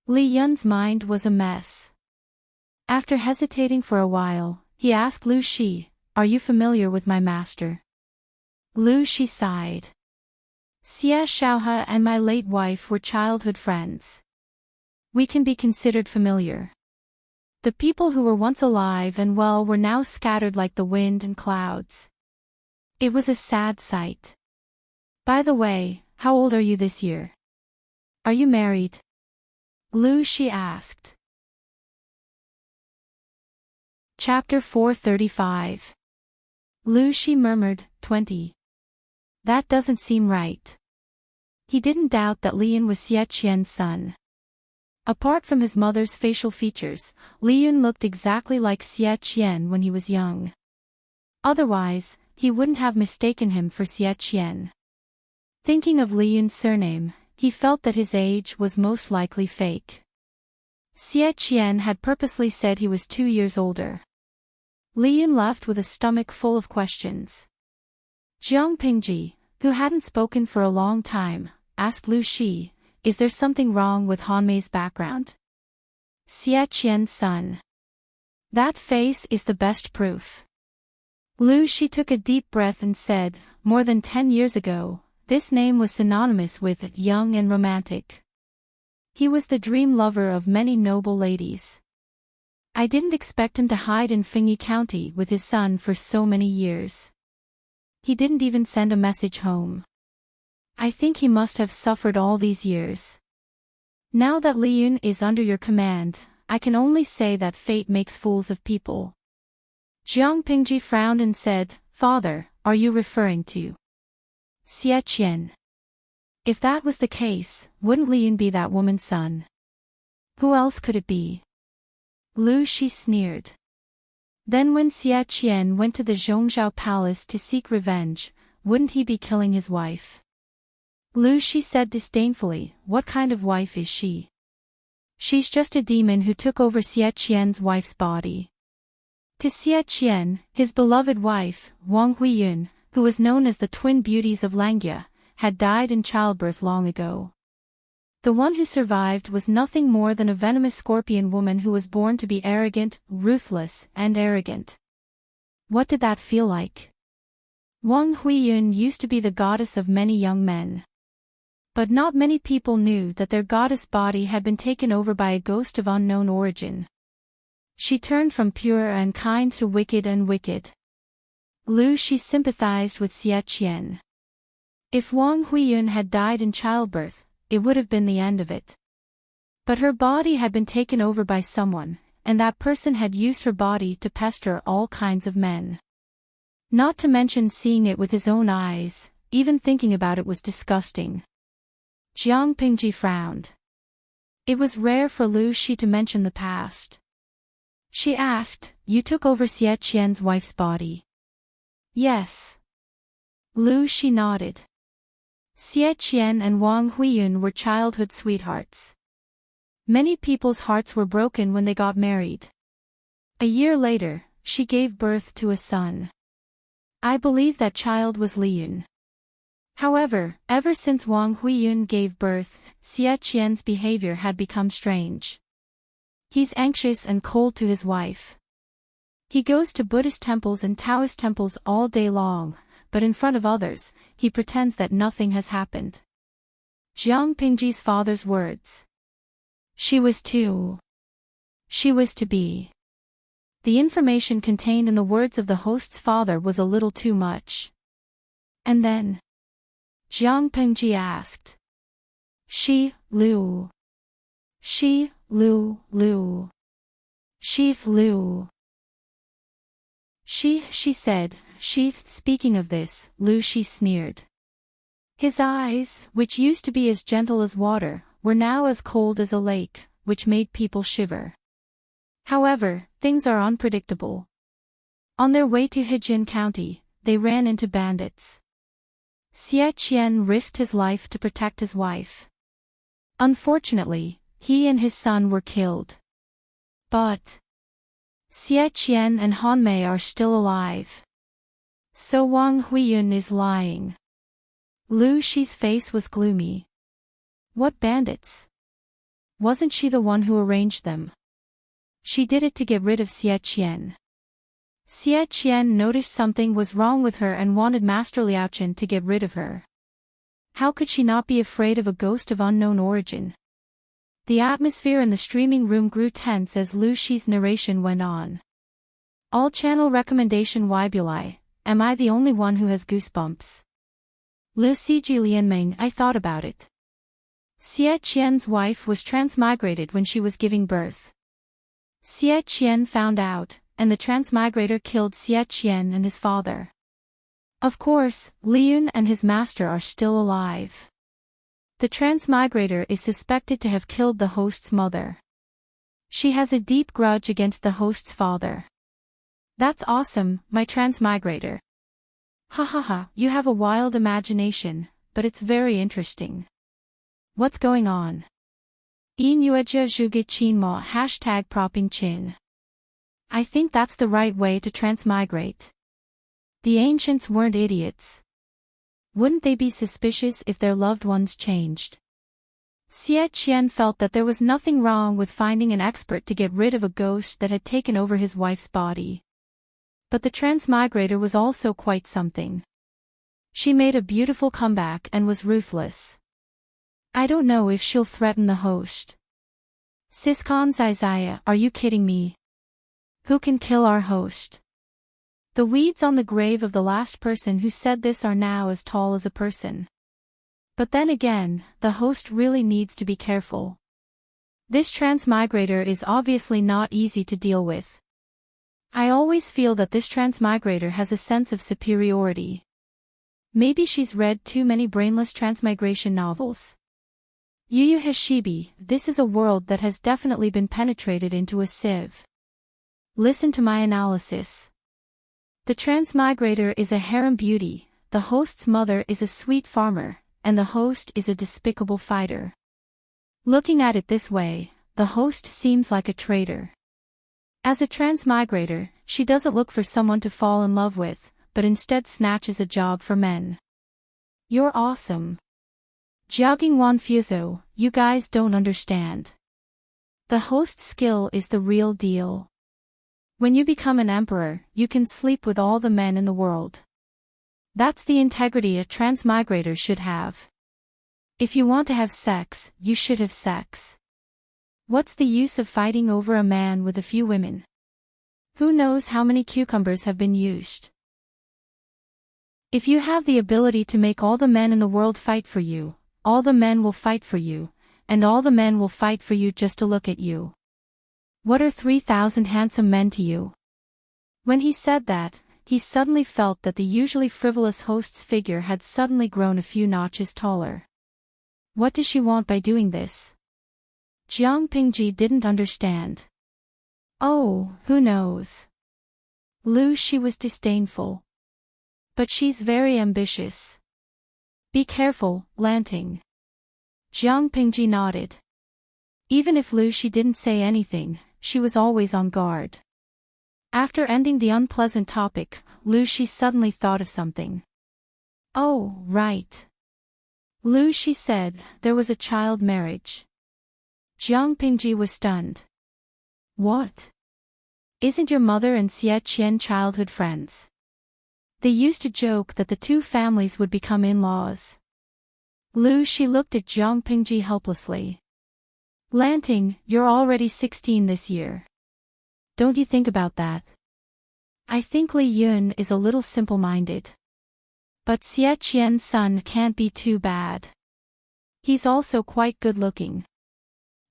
Li Yun's mind was a mess. After hesitating for a while, he asked Lu Shi, are you familiar with my master? Lu Shi sighed. Xie Xiaohe and my late wife were childhood friends. We can be considered familiar. The people who were once alive and well were now scattered like the wind and clouds. It was a sad sight. By the way, how old are you this year? Are you married? Lu Shi asked. Chapter 435. Lu Shi murmured, 20. That doesn't seem right. He didn't doubt that Li Yun was Xie Qian's son. Apart from his mother's facial features, Li Yun looked exactly like Xie Qian when he was young. Otherwise, he wouldn't have mistaken him for Xie Qian. Thinking of Li Yun's surname, he felt that his age was most likely fake. Xie Qian had purposely said he was 2 years older. Li Yun left with a stomach full of questions. Jiang Pingji, who hadn't spoken for a long time, asked Lu Shi, is there something wrong with Hanmei's background? Xie Qian's son. That face is the best proof. Lu Shi took a deep breath and said, more than 10 years ago, this name was synonymous with young and romantic. He was the dream lover of many noble ladies. I didn't expect him to hide in Fengyi County with his son for so many years. He didn't even send a message home. I think he must have suffered all these years. Now that Liyun is under your command, I can only say that fate makes fools of people. Jiang Pingji frowned and said, Father, are you referring to Xie Qian? If that was the case, wouldn't Liyun be that woman's son? Who else could it be? Lu Shi sneered. Then when Xie Qian went to the Zhongzhou palace to seek revenge, wouldn't he be killing his wife? Lu Shi said disdainfully, what kind of wife is she? She's just a demon who took over Xie Qian's wife's body. To Xie Qian, his beloved wife, Wang Huiyun, who was known as the twin beauties of Langya, had died in childbirth long ago. The one who survived was nothing more than a venomous scorpion woman who was born to be arrogant, ruthless, and arrogant. What did that feel like? Wang Huiyun used to be the goddess of many young men. But not many people knew that their goddess body had been taken over by a ghost of unknown origin. She turned from pure and kind to wicked and wicked. Lu Shi sympathized with Xie Qian. If Wang Huiyun had died in childbirth, it would have been the end of it. But her body had been taken over by someone, and that person had used her body to pester all kinds of men. Not to mention seeing it with his own eyes, even thinking about it was disgusting. Jiang Pingji frowned. It was rare for Lu Shi to mention the past. She asked, You took over Xie Qian's wife's body? Yes. Lu Shi nodded. Xie Qian and Wang Huiyun were childhood sweethearts. Many people's hearts were broken when they got married. A year later, she gave birth to a son. I believe that child was Liyun. However, ever since Wang Huiyun gave birth, Xie Qian's behavior had become strange. He's anxious and cold to his wife. He goes to Buddhist temples and Taoist temples all day long, but in front of others, he pretends that nothing has happened. Jiang Pingji's father's words. She was to be. The information contained in the words of the host's father was a little too much. And then Jiang Pingji asked. She, Lu. She Lu. She said, speaking of this, Lu Shi sneered. His eyes, which used to be as gentle as water, were now as cold as a lake, which made people shiver. However, things are unpredictable. On their way to Hejin County, they ran into bandits. Xie Qian risked his life to protect his wife. Unfortunately, he and his son were killed. But Xie Qian and Hanmei are still alive. So Wang Huiyun is lying. Lu Shi's face was gloomy. What bandits? Wasn't she the one who arranged them? She did it to get rid of Xie Qian. Xie Qian noticed something was wrong with her and wanted Master Liaochen to get rid of her. How could she not be afraid of a ghost of unknown origin? The atmosphere in the streaming room grew tense as Lu Shi's narration went on. All channel recommendation Weibulai, am I the only one who has goosebumps? Lu Siji Lianmeng, I thought about it. Xie Qian's wife was transmigrated when she was giving birth. Xie Qian found out, and the transmigrator killed Xie Qian and his father. Of course, Liyun and his master are still alive. The transmigrator is suspected to have killed the host's mother. She has a deep grudge against the host's father. That's awesome, my transmigrator. Ha ha ha, you have a wild imagination, but it's very interesting. What's going on? Inueja Zhuge Chinmo #propping I think that's the right way to transmigrate. The ancients weren't idiots. Wouldn't they be suspicious if their loved ones changed? Xie Qian felt that there was nothing wrong with finding an expert to get rid of a ghost that had taken over his wife's body. But the transmigrator was also quite something. She made a beautiful comeback and was ruthless. I don't know if she'll threaten the host. Siskon Zizaya, are you kidding me? Who can kill our host? The weeds on the grave of the last person who said this are now as tall as a person. But then again, the host really needs to be careful. This transmigrator is obviously not easy to deal with. I always feel that this transmigrator has a sense of superiority. Maybe she's read too many brainless transmigration novels. Yu Yu Hashibi, this is a world that has definitely been penetrated into a sieve. Listen to my analysis. The transmigrator is a harem beauty, the host's mother is a sweet farmer, and the host is a despicable fighter. Looking at it this way, the host seems like a traitor. As a transmigrator, she doesn't look for someone to fall in love with, but instead snatches a job for men. You're awesome. Jiaoging Wan Fuzo, you guys don't understand. The host's skill is the real deal. When you become an emperor, you can sleep with all the men in the world. That's the integrity a transmigrator should have. If you want to have sex, you should have sex. What's the use of fighting over a man with a few women? Who knows how many cucumbers have been used? If you have the ability to make all the men in the world fight for you, all the men will fight for you, and all the men will fight for you just to look at you. What are 3,000 handsome men to you? When he said that, he suddenly felt that the usually frivolous host's figure had suddenly grown a few notches taller. What does she want by doing this? Jiang Pingji didn't understand. Oh, who knows? Lu Shi was disdainful. But she's very ambitious. Be careful, Lanting. Jiang Pingji nodded. Even if Lu Shi didn't say anything, she was always on guard. After ending the unpleasant topic, Lu Shi suddenly thought of something. Oh, right. Lu Shi said, there was a child marriage. Jiang Pingji was stunned. What? Isn't your mother and Xie Qian childhood friends? They used to joke that the two families would become in-laws. Lu Shi looked at Jiang Pingji helplessly. Lanting, you're already 16 this year. Don't you think about that? I think Li Yun is a little simple-minded. But Xie Qian's son can't be too bad. He's also quite good-looking.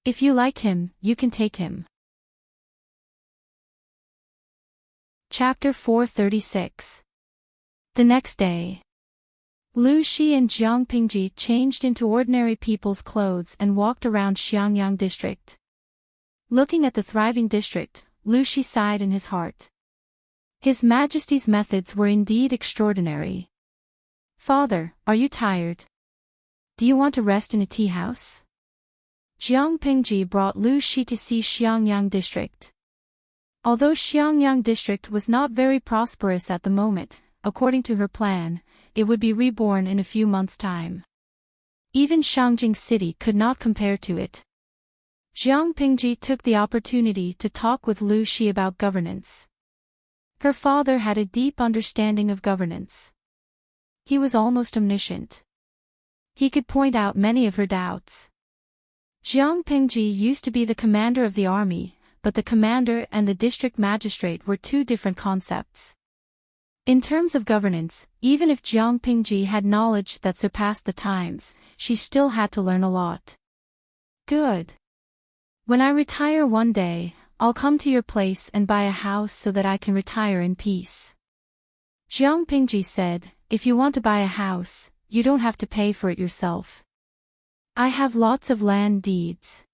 If you like him, you can take him. Chapter 436. The next day, Lu Shi and Jiang Pingji changed into ordinary people's clothes and walked around Xiangyang district. Looking at the thriving district, Lu Shi sighed in his heart. His Majesty's methods were indeed extraordinary. Father, are you tired? Do you want to rest in a tea house? Jiang Pingji brought Lu Shi to see Xiangyang district. Although Xiangyang district was not very prosperous at the moment, according to her plan, it would be reborn in a few months' time. Even Shangjing City could not compare to it. Jiang Pingji took the opportunity to talk with Lu Shi about governance. Her father had a deep understanding of governance. He was almost omniscient. He could point out many of her doubts. Jiang Pingji used to be the commander of the army, but the commander and the district magistrate were two different concepts. In terms of governance, even if Jiang Pingji had knowledge that surpassed the times, she still had to learn a lot. Good. When I retire one day, I'll come to your place and buy a house so that I can retire in peace. Jiang Pingji said, if you want to buy a house, you don't have to pay for it yourself. I have lots of land deeds.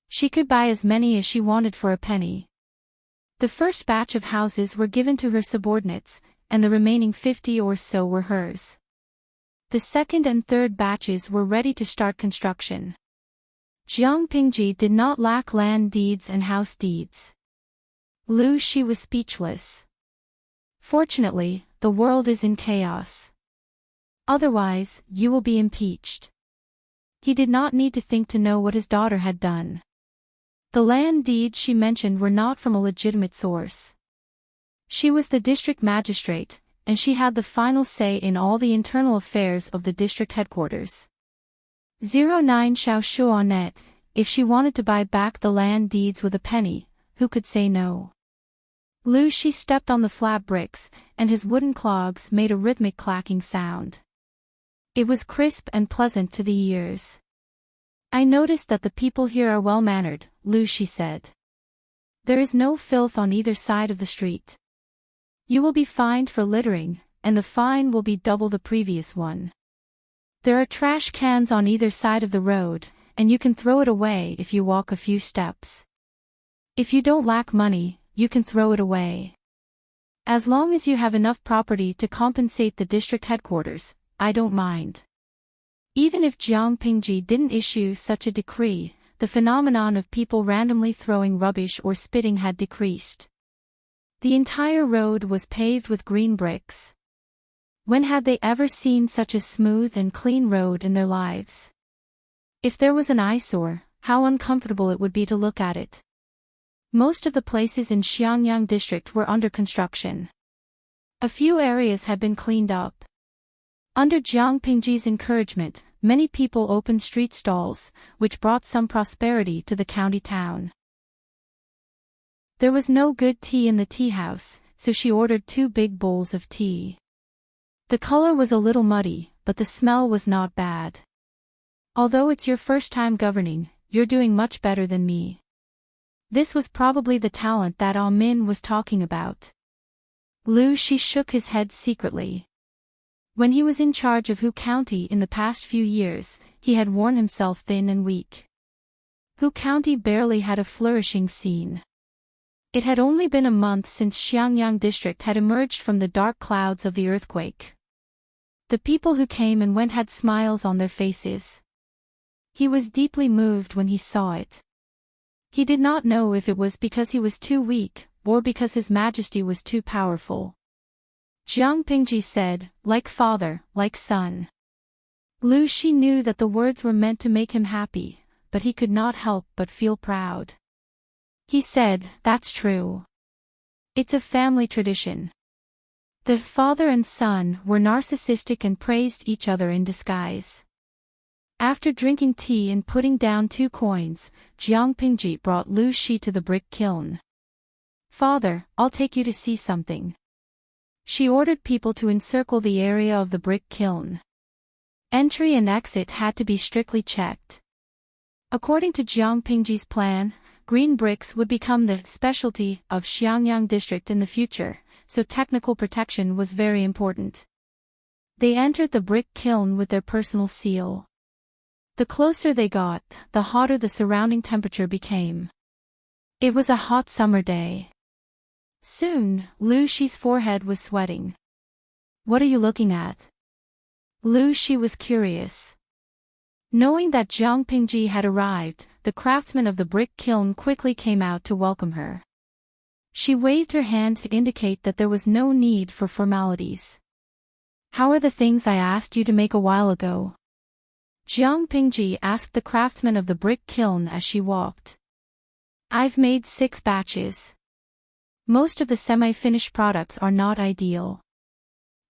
She could buy as many as she wanted for a penny. The first batch of houses were given to her subordinates, and the remaining 50 or so were hers. The second and third batches were ready to start construction. Jiang Pingji did not lack land deeds and house deeds. Lu Shi was speechless. Fortunately, the world is in chaos. Otherwise, you will be impeached. He did not need to think to know what his daughter had done. The land deeds she mentioned were not from a legitimate source. She was the district magistrate, and she had the final say in all the internal affairs of the district headquarters. 09 Xiaoshuanet, if she wanted to buy back the land deeds with a penny, who could say no? Lu Shi stepped on the flat bricks, and his wooden clogs made a rhythmic clacking sound. It was crisp and pleasant to the ears. I noticed that the people here are well-mannered, Lu, she said. There is no filth on either side of the street. You will be fined for littering, and the fine will be double the previous one. There are trash cans on either side of the road, and you can throw it away if you walk a few steps. If you don't lack money, you can throw it away. As long as you have enough property to compensate the district headquarters, I don't mind. Even if Jiangpingji didn't issue such a decree, the phenomenon of people randomly throwing rubbish or spitting had decreased. The entire road was paved with green bricks. When had they ever seen such a smooth and clean road in their lives? If there was an eyesore, how uncomfortable it would be to look at it. Most of the places in Xiangyang district were under construction. A few areas had been cleaned up. Under Jiangpingji's encouragement, many people opened street stalls, which brought some prosperity to the county town. There was no good tea in the tea house, so she ordered 2 big bowls of tea. The color was a little muddy, but the smell was not bad. Although it's your first time governing, you're doing much better than me. This was probably the talent that Ah Min was talking about. Lu Shi shook his head secretly. When he was in charge of Hu County in the past few years, he had worn himself thin and weak. Hu County barely had a flourishing scene. It had only been a month since Xiangyang district had emerged from the dark clouds of the earthquake. The people who came and went had smiles on their faces. He was deeply moved when he saw it. He did not know if it was because he was too weak, or because His Majesty was too powerful. Jiangpingji said, like father, like son. Lu Shi knew that the words were meant to make him happy, but he could not help but feel proud. He said, that's true. It's a family tradition. The father and son were narcissistic and praised each other in disguise. After drinking tea and putting down 2 coins, Jiangpingji brought Lu Shi to the brick kiln. Father, I'll take you to see something. She ordered people to encircle the area of the brick kiln. Entry and exit had to be strictly checked. According to Jiangpingji's plan, green bricks would become the specialty of Xiangyang district in the future, so technical protection was very important. They entered the brick kiln with their personal seal. The closer they got, the hotter the surrounding temperature became. It was a hot summer day. Soon, Lu Shi's forehead was sweating. What are you looking at? Lu Shi was curious. Knowing that Jiangpingji had arrived, the craftsman of the brick kiln quickly came out to welcome her. She waved her hand to indicate that there was no need for formalities. How are the things I asked you to make a while ago? Jiangpingji asked the craftsman of the brick kiln as she walked. I've made 6 batches. Most of the semi-finished products are not ideal.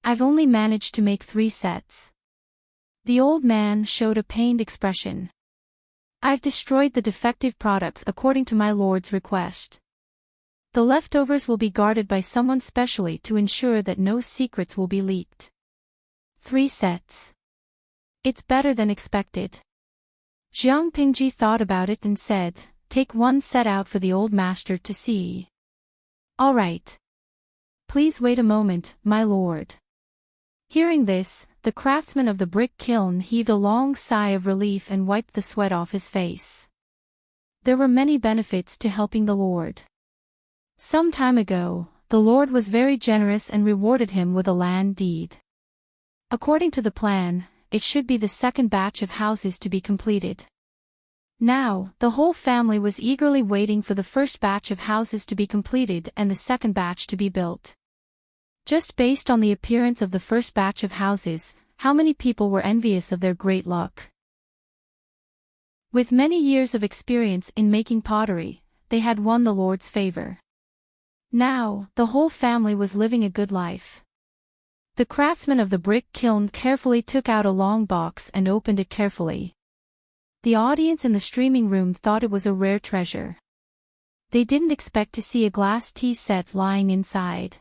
I've only managed to make 3 sets. The old man showed a pained expression. I've destroyed the defective products according to my lord's request. The leftovers will be guarded by someone specially to ensure that no secrets will be leaked. 3 sets. It's better than expected. Jiangpingji thought about it and said, take 1 set out for the old master to see. All right. Please wait a moment, my lord. Hearing this, the craftsman of the brick kiln heaved a long sigh of relief and wiped the sweat off his face. There were many benefits to helping the lord. Some time ago, the lord was very generous and rewarded him with a land deed. According to the plan, it should be the 2nd batch of houses to be completed. Now, the whole family was eagerly waiting for the 1st batch of houses to be completed and the 2nd batch to be built. Just based on the appearance of the 1st batch of houses, how many people were envious of their great luck? With many years of experience in making pottery, they had won the Lord's favor. Now, the whole family was living a good life. The craftsman of the brick kiln carefully took out a long box and opened it carefully. The audience in the streaming room thought it was a rare treasure. They didn't expect to see a glass tea set lying inside.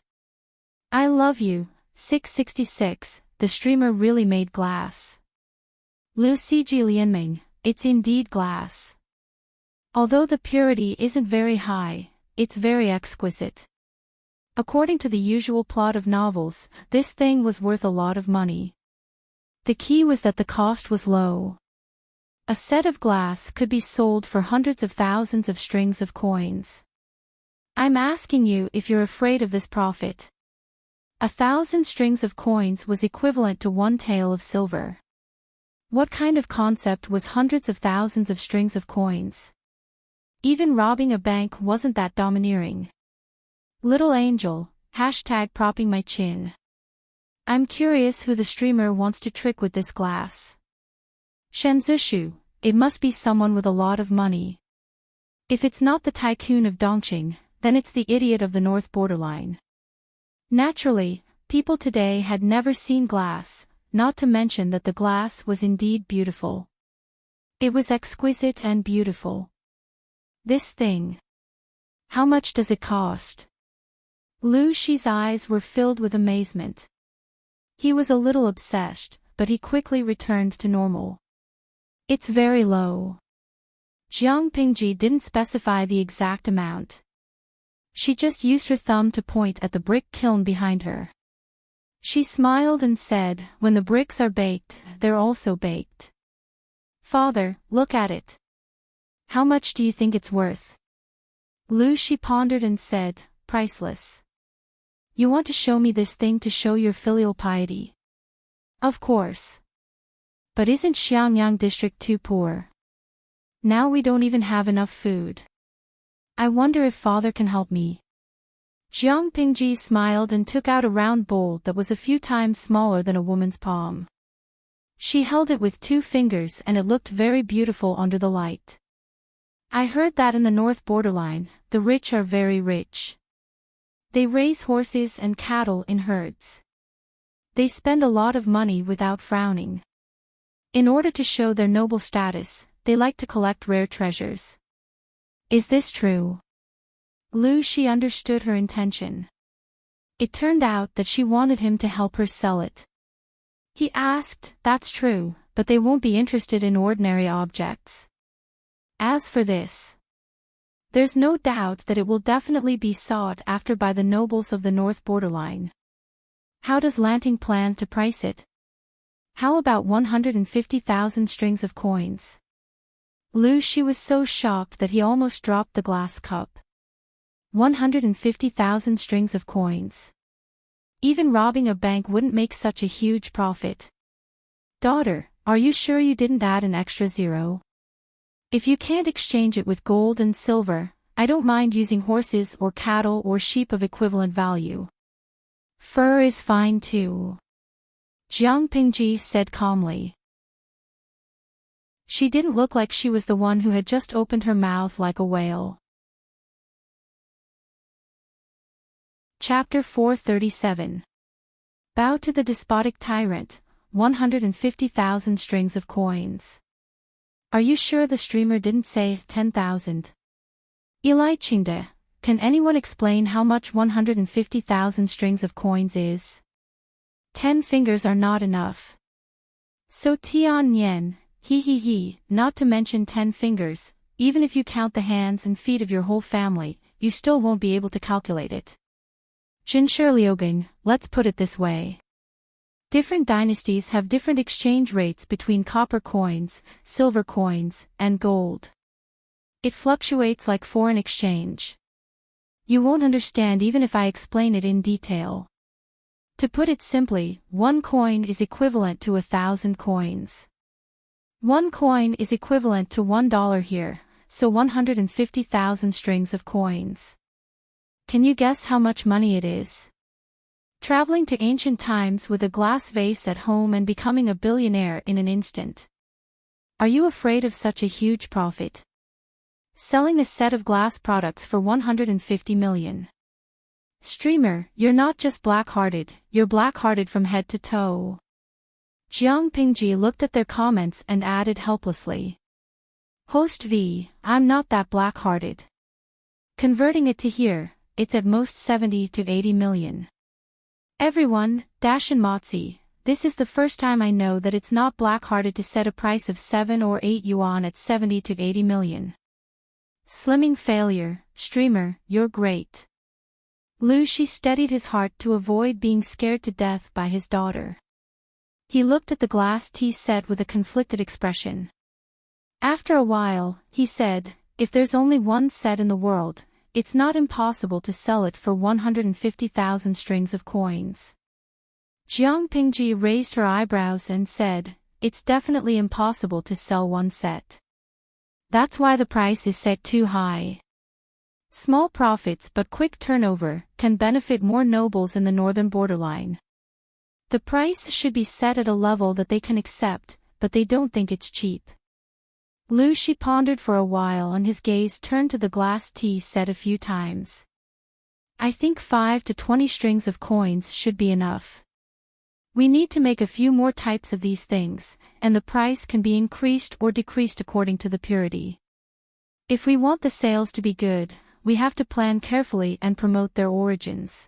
I love you, 666, the streamer really made glass. Lu Siji Lianming, it's indeed glass. Although the purity isn't very high, it's very exquisite. According to the usual plot of novels, this thing was worth a lot of money. The key was that the cost was low. A set of glass could be sold for hundreds of thousands of strings of coins. I'm asking you if you're afraid of this profit. 1,000 strings of coins was equivalent to one tael of silver. What kind of concept was hundreds of thousands of strings of coins? Even robbing a bank wasn't that domineering. Little angel, #propping my chin. I'm curious who the streamer wants to trick with this glass. Shenzhushu, it must be someone with a lot of money. If it's not the tycoon of Dongqing, then it's the idiot of the North Borderline. Naturally, people today had never seen glass, not to mention that the glass was indeed beautiful. It was exquisite and beautiful. This thing. How much does it cost? Lu Shi's eyes were filled with amazement. He was a little obsessed, but he quickly returned to normal. It's very low. Jiang Pingji didn't specify the exact amount. She just used her thumb to point at the brick kiln behind her. She smiled and said, when the bricks are baked, they're also baked. Father, look at it. How much do you think it's worth? Lu Shi pondered and said, priceless. You want to show me this thing to show your filial piety? Of course. But isn't Xiangyang district too poor? Now we don't even have enough food. I wonder if father can help me. Jiang Pingji smiled and took out a round bowl that was a few times smaller than a woman's palm. She held it with 2 fingers and it looked very beautiful under the light. I heard that in the North Borderline, the rich are very rich. They raise horses and cattle in herds. They spend a lot of money without frowning. In order to show their noble status, they like to collect rare treasures. Is this true? Lu Shi understood her intention. It turned out that she wanted him to help her sell it. He asked, that's true, but they won't be interested in ordinary objects. As for this, there's no doubt that it will definitely be sought after by the nobles of the North Borderline. How does Lanting plan to price it? How about 150,000 strings of coins? Lu Shi was so shocked that he almost dropped the glass cup. 150,000 strings of coins. Even robbing a bank wouldn't make such a huge profit. Daughter, are you sure you didn't add an extra 0? If you can't exchange it with gold and silver, I don't mind using horses or cattle or sheep of equivalent value. Fur is fine too. Jiang Pingji said calmly. She didn't look like she was the one who had just opened her mouth like a whale. Chapter 437. Bow to the despotic tyrant, 150,000 strings of coins. Are you sure the streamer didn't say 10,000? Eli Qingde, can anyone explain how much 150,000 strings of coins is? 10 fingers are not enough. So Tian Yen, he, not to mention 10 fingers, even if you count the hands and feet of your whole family, you still won't be able to calculate it. Jinshilioging, let's put it this way. Different dynasties have different exchange rates between copper coins, silver coins, and gold. It fluctuates like foreign exchange. You won't understand even if I explain it in detail. To put it simply, 1 coin is equivalent to 1,000 coins. 1 coin is equivalent to $1 here, so 150,000 strings of coins. Can you guess how much money it is? Traveling to ancient times with a glass vase at home and becoming a billionaire in an instant. Are you afraid of such a huge profit? Selling a set of glass products for 150 million. Streamer, you're not just black-hearted, you're black-hearted from head to toe. Jiang Pingji looked at their comments and added helplessly. Host V, I'm not that black-hearted. Converting it to here, it's at most 70 to 80 million. Everyone, Dash and Motzi, This is the first time I know that it's not black-hearted to set a price of 7 or 8 yuan at 70 to 80 million. Slimming failure, streamer, you're great. Lu Shi steadied his heart to avoid being scared to death by his daughter. He looked at the glass tea set with a conflicted expression. After a while, he said, if there's only one set in the world, it's not impossible to sell it for 150,000 strings of coins. Jiang Pingji raised her eyebrows and said, it's definitely impossible to sell one set. That's why the price is set too high. Small profits but quick turnover can benefit more nobles in the northern borderline. The price should be set at a level that they can accept, but they don't think it's cheap. Lu Shi pondered for a while and his gaze turned to the glass tea set a few times. I think 5 to 20 strings of coins should be enough. We need to make a few more types of these things, and the price can be increased or decreased according to the purity. If we want the sales to be good, we have to plan carefully and promote their origins.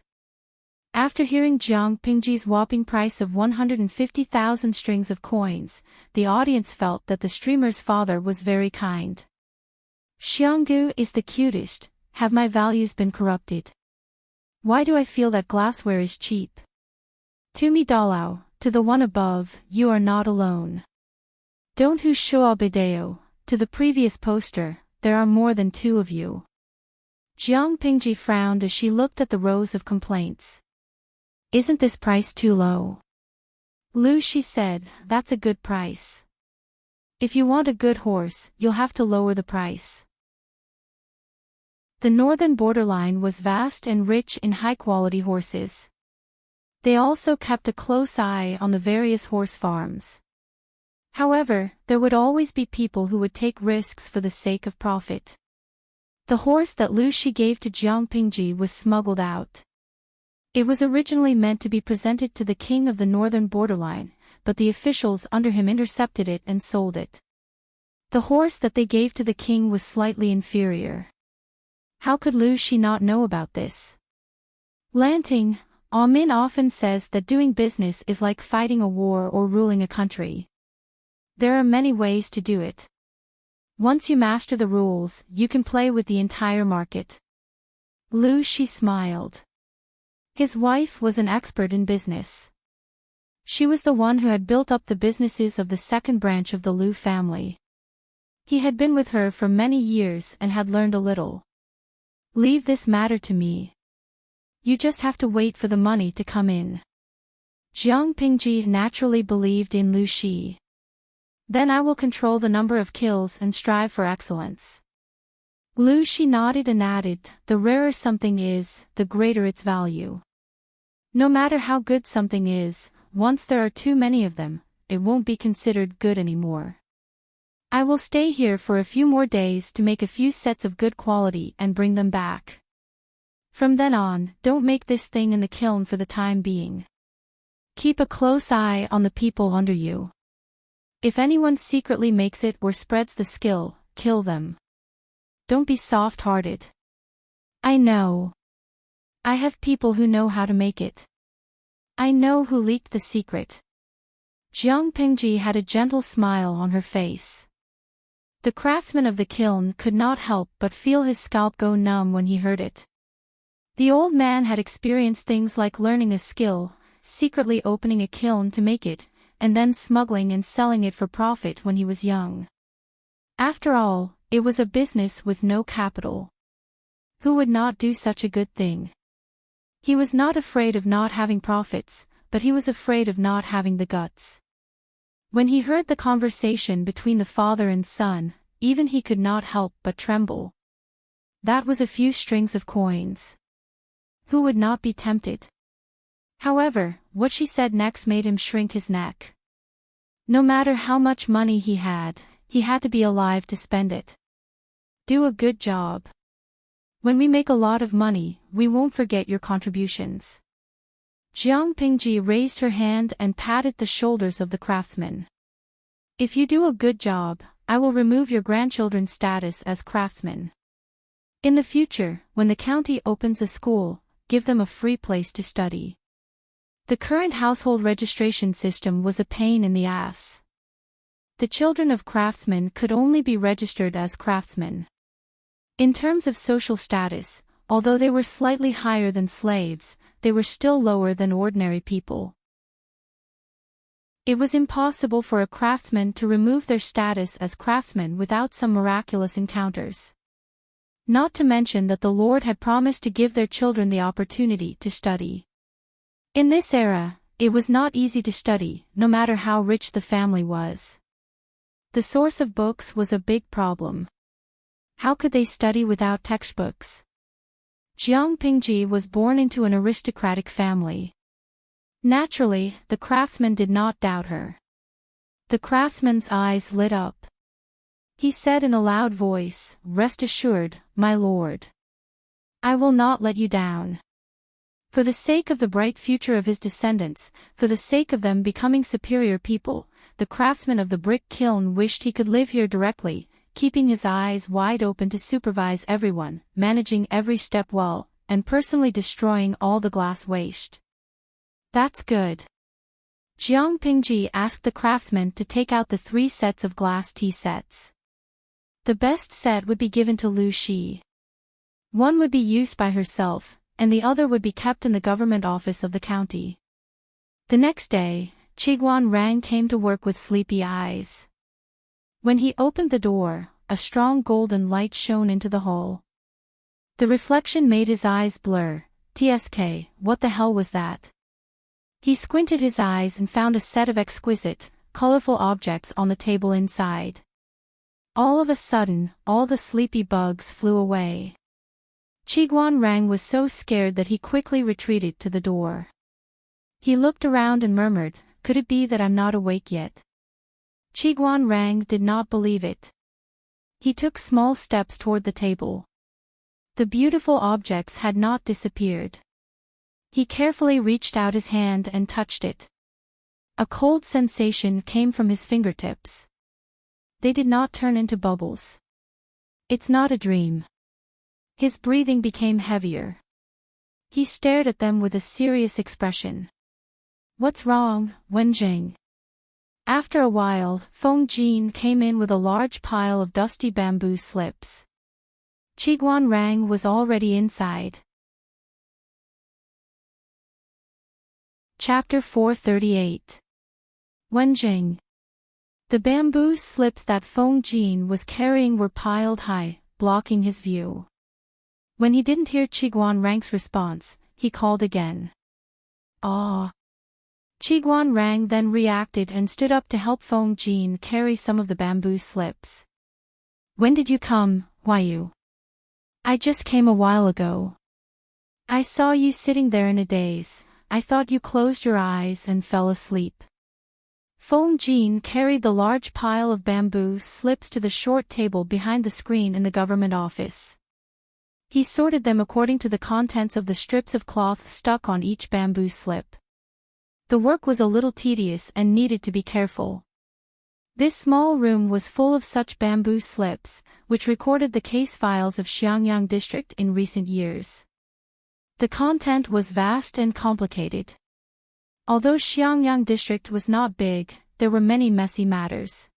After hearing Jiang Pingji's whopping price of 150,000 strings of coins, the audience felt that the streamer's father was very kind. Xianggu is the cutest. Have my values been corrupted? Why do I feel that glassware is cheap? To me Dalao, to the one above, you are not alone. Don't hu shuo bideo, to the previous poster, there are more than 2 of you. Jiang Pingji frowned as she looked at the rows of complaints. Isn't this price too low? Lu Shi said, that's a good price. If you want a good horse, you'll have to lower the price. The northern borderline was vast and rich in high-quality horses. They also kept a close eye on the various horse farms. However, there would always be people who would take risks for the sake of profit. The horse that Lu Shi gave to Jiang Pingji was smuggled out. It was originally meant to be presented to the king of the northern borderline, but the officials under him intercepted it and sold it. The horse that they gave to the king was slightly inferior. How could Lu Shi not know about this? Lanting, Min often says that doing business is like fighting a war or ruling a country. There are many ways to do it. Once you master the rules, you can play with the entire market. Lu Shi smiled. His wife was an expert in business. She was the one who had built up the businesses of the second branch of the Lu family. He had been with her for many years and had learned a little. Leave this matter to me. You just have to wait for the money to come in. Jiang Pingji naturally believed in Lu Shi. Then I will control the number of kills and strive for excellence. Lu Shi nodded and added, the rarer something is, the greater its value. No matter how good something is, once there are too many of them, it won't be considered good anymore. I will stay here for a few more days to make a few sets of good quality and bring them back. From then on, don't make this thing in the kiln for the time being. Keep a close eye on the people under you. If anyone secretly makes it or spreads the skill, kill them. Don't be soft-hearted. I know. I have people who know how to make it. I know who leaked the secret. Jiang Pingji had a gentle smile on her face. The craftsman of the kiln could not help but feel his scalp go numb when he heard it. The old man had experienced things like learning a skill, secretly opening a kiln to make it, and then smuggling and selling it for profit when he was young. After all, it was a business with no capital. Who would not do such a good thing? He was not afraid of not having profits, but he was afraid of not having the guts. When he heard the conversation between the father and son, even he could not help but tremble. That was a few strings of coins. Who would not be tempted? However, what she said next made him shrink his neck. No matter how much money he had to be alive to spend it. Do a good job. When we make a lot of money, we won't forget your contributions. Jiang Pingji raised her hand and patted the shoulders of the craftsman. If you do a good job, I will remove your grandchildren's status as craftsmen. In the future, when the county opens a school, give them a free place to study. The current household registration system was a pain in the ass. The children of craftsmen could only be registered as craftsmen. In terms of social status, although they were slightly higher than slaves, they were still lower than ordinary people. It was impossible for a craftsman to remove their status as craftsmen without some miraculous encounters. Not to mention that the Lord had promised to give their children the opportunity to study. In this era, it was not easy to study, no matter how rich the family was. The source of books was a big problem. How could they study without textbooks? Jiang Pingji was born into an aristocratic family. Naturally, the craftsman did not doubt her. The craftsman's eyes lit up. He said in a loud voice, "Rest assured, my lord. I will not let you down." For the sake of the bright future of his descendants, for the sake of them becoming superior people, the craftsman of the brick kiln wished he could live here directly, keeping his eyes wide open to supervise everyone, managing every step well, and personally destroying all the glass waste. "That's good." Jiang Pingji asked the craftsman to take out the 3 sets of glass tea sets. The best set would be given to Lu Shi. One would be used by herself, and the other would be kept in the government office of the county. The next day, Chiguan Rang came to work with sleepy eyes. When he opened the door, a strong golden light shone into the hall. The reflection made his eyes blur. "TSK, what the hell was that?" He squinted his eyes and found a set of exquisite, colorful objects on the table inside. All of a sudden, all the sleepy bugs flew away. Chiguan Rang was so scared that he quickly retreated to the door. He looked around and murmured, "Could it be that I'm not awake yet?" Chiguan Rang did not believe it. He took small steps toward the table. The beautiful objects had not disappeared. He carefully reached out his hand and touched it. A cold sensation came from his fingertips. They did not turn into bubbles. "It's not a dream." His breathing became heavier. He stared at them with a serious expression. "What's wrong, Wenjing?" After a while, Feng Jin came in with a large pile of dusty bamboo slips. Chiguan Rang was already inside. Chapter 438. Wenjing. The bamboo slips that Feng Jin was carrying were piled high, blocking his view. When he didn't hear Chiguan Rang's response, he called again. "Ah." Chiguan Rang then reacted and stood up to help Feng Jin carry some of the bamboo slips. "When did you come, Huayu?" "I just came a while ago. I saw you sitting there in a daze. I thought you closed your eyes and fell asleep." Feng Jin carried the large pile of bamboo slips to the short table behind the screen in the government office. He sorted them according to the contents of the strips of cloth stuck on each bamboo slip. The work was a little tedious and needed to be careful. This small room was full of such bamboo slips, which recorded the case files of Xiangyang district in recent years. The content was vast and complicated. Although Xiangyang district was not big, there were many messy matters.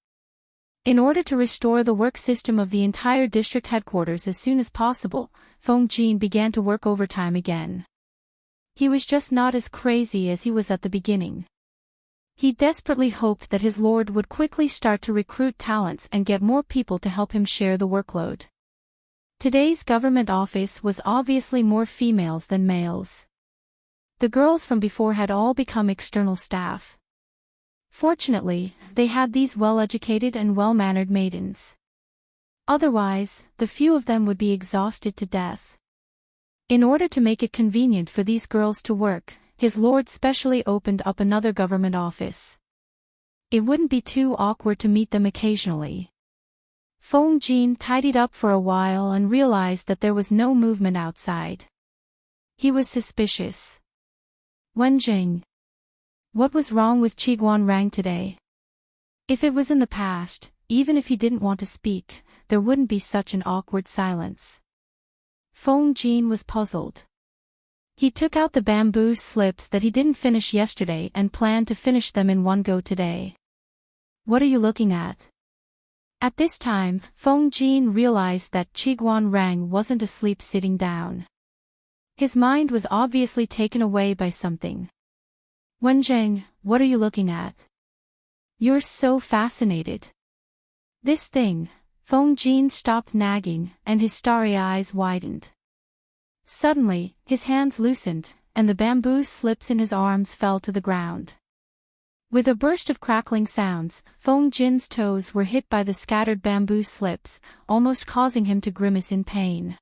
In order to restore the work system of the entire district headquarters as soon as possible, Feng Jin began to work overtime again. He was just not as crazy as he was at the beginning. He desperately hoped that his lord would quickly start to recruit talents and get more people to help him share the workload. Today's government office was obviously more females than males. The girls from before had all become external staff. Fortunately, they had these well-educated and well-mannered maidens. Otherwise, the few of them would be exhausted to death. In order to make it convenient for these girls to work, his lord specially opened up another government office. It wouldn't be too awkward to meet them occasionally. Feng Jin tidied up for a while and realized that there was no movement outside. He was suspicious. "Wenjing. What was wrong with Chiguan Rang today?" If it was in the past, even if he didn't want to speak, there wouldn't be such an awkward silence. Feng Jin was puzzled. He took out the bamboo slips that he didn't finish yesterday and planned to finish them in one go today. What are you looking at? At this time, Feng Jin realized that Qiguan Rang wasn't asleep sitting down. His mind was obviously taken away by something. Wenjing, what are you looking at? You're so fascinated. This thing. Feng Jin stopped nagging, and his starry eyes widened. Suddenly, his hands loosened, and the bamboo slips in his arms fell to the ground. With a burst of crackling sounds, Feng Jin's toes were hit by the scattered bamboo slips, almost causing him to grimace in pain.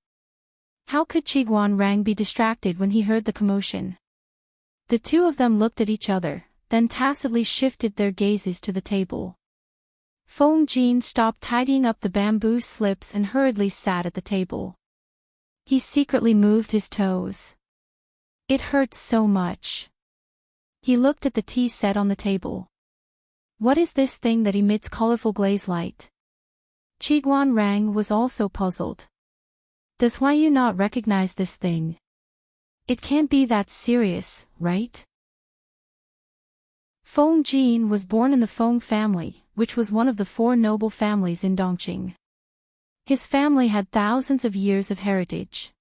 How could Qiguan Rang be distracted when he heard the commotion? The two of them looked at each other, then tacitly shifted their gazes to the table. Feng Jin stopped tidying up the bamboo slips and hurriedly sat at the table. He secretly moved his toes. It hurt so much. He looked at the tea set on the table. What is this thing that emits colorful glaze light? Qiguan Rang was also puzzled. Does Huayu not recognize this thing? It can't be that serious, right? Feng Jin was born in the Feng family, which was one of the 4 noble families in Dongqing. His family had thousands of years of heritage.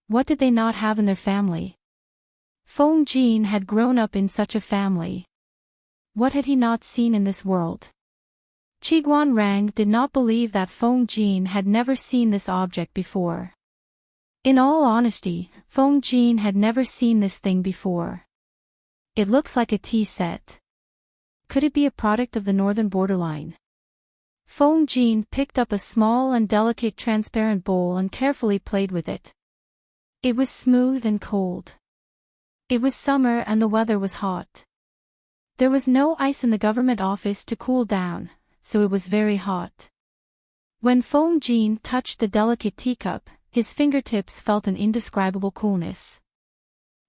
What did they not have in their family? Feng Jin had grown up in such a family. What had he not seen in this world? Qiguan Rang did not believe that Feng Jin had never seen this object before. In all honesty, Feng Jin had never seen this thing before. It looks like a tea set. Could it be a product of the northern borderline? Feng Jin picked up a small and delicate transparent bowl and carefully played with it. It was smooth and cold. It was summer and the weather was hot. There was no ice in the government office to cool down, so it was very hot. When Feng Jin touched the delicate teacup, his fingertips felt an indescribable coolness.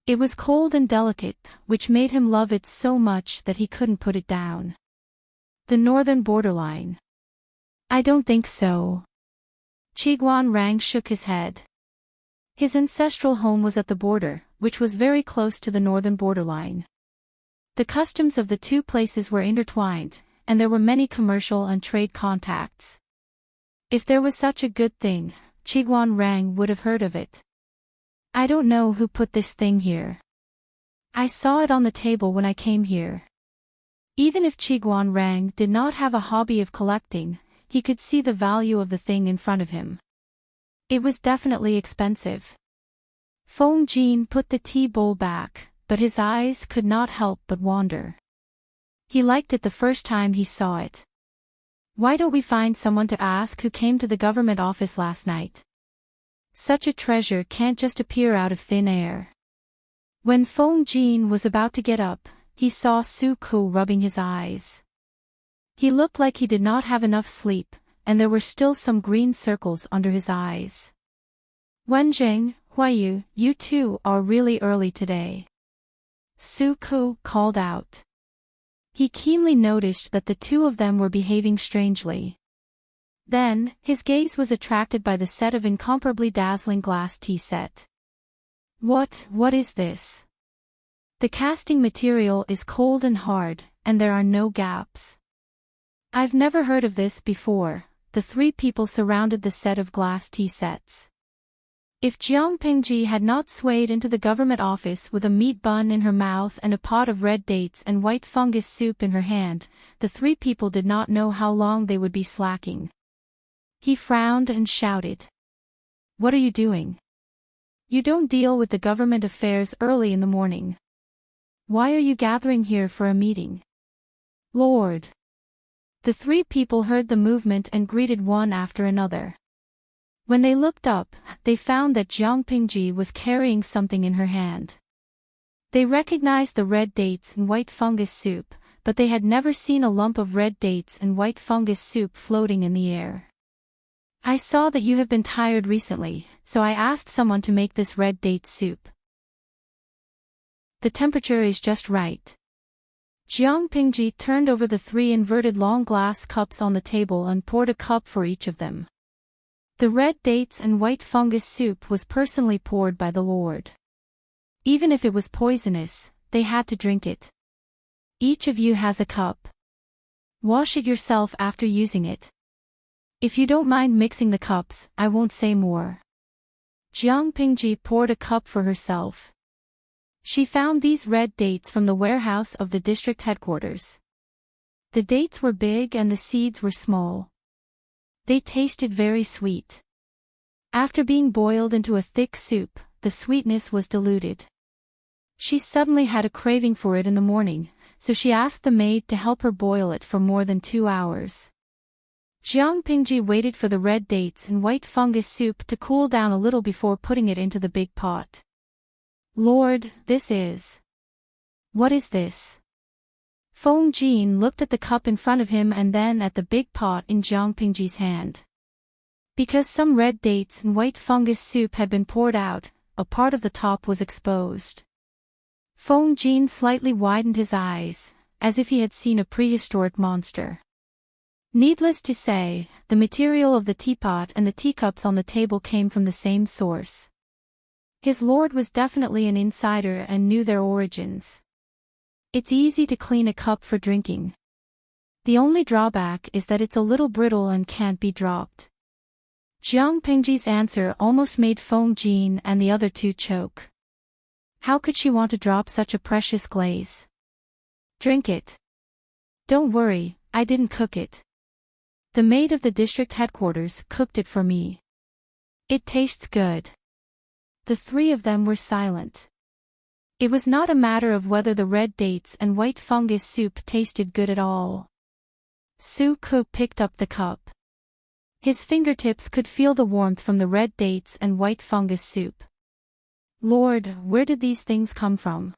It was cold and delicate, which made him love it so much that he couldn't put it down. The northern borderline. I don't think so. Qiguan Rang shook his head. His ancestral home was at the border, which was very close to the northern borderline. The customs of the two places were intertwined, and there were many commercial and trade contacts. If there was such a good thing, Qiguan Rang would have heard of it. I don't know who put this thing here. I saw it on the table when I came here. Even if Qiguan Rang did not have a hobby of collecting, he could see the value of the thing in front of him. It was definitely expensive. Feng Jin put the tea bowl back, but his eyes could not help but wander. He liked it the first time he saw it. Why don't we find someone to ask who came to the government office last night? Such a treasure can't just appear out of thin air. When Feng Jin was about to get up, he saw Su Ku rubbing his eyes. He looked like he did not have enough sleep, and there were still some green circles under his eyes. Wenjing, Huayu, you two are really early today. Su Ku called out. He keenly noticed that the two of them were behaving strangely. Then, his gaze was attracted by the set of incomparably dazzling glass tea set. What is this? The casting material is cold and hard, and there are no gaps. I've never heard of this before. The 3 people surrounded the set of glass tea sets. If Jiang Pingji had not swayed into the government office with a meat bun in her mouth and a pot of red dates and white fungus soup in her hand, the 3 people did not know how long they would be slacking. He frowned and shouted. What are you doing? You don't deal with the government affairs early in the morning. Why are you gathering here for a meeting? Lord. The 3 people heard the movement and greeted one after another. When they looked up, they found that Jiang Pingji was carrying something in her hand. They recognized the red dates and white fungus soup, but they had never seen a lump of red dates and white fungus soup floating in the air. I saw that you have been tired recently, so I asked someone to make this red date soup. The temperature is just right. Jiang Pingji turned over the 3 inverted long glass cups on the table and poured a cup for each of them. The red dates and white fungus soup was personally poured by the Lord. Even if it was poisonous, they had to drink it. Each of you has a cup. Wash it yourself after using it. If you don't mind mixing the cups, I won't say more. Jiang Pingji poured a cup for herself. She found these red dates from the warehouse of the district headquarters. The dates were big and the seeds were small. They tasted very sweet. After being boiled into a thick soup, the sweetness was diluted. She suddenly had a craving for it in the morning, so she asked the maid to help her boil it for more than 2 hours. Jiang Pingji waited for the red dates and white fungus soup to cool down a little before putting it into the big pot. Lord, this is... What is this? Feng Jin looked at the cup in front of him and then at the big pot in Jiang Pingji's hand. Because some red dates and white fungus soup had been poured out, a part of the top was exposed. Feng Jin slightly widened his eyes, as if he had seen a prehistoric monster. Needless to say, the material of the teapot and the teacups on the table came from the same source. His lord was definitely an insider and knew their origins. It's easy to clean a cup for drinking. The only drawback is that it's a little brittle and can't be dropped. Jiang Pingji's answer almost made Feng Jin and the other two choke. How could she want to drop such a precious glaze? Drink it. Don't worry, I didn't cook it. The maid of the district headquarters cooked it for me. It tastes good. The three of them were silent. It was not a matter of whether the red dates and white fungus soup tasted good at all. Su Ku picked up the cup. His fingertips could feel the warmth from the red dates and white fungus soup. Lord, where did these things come from?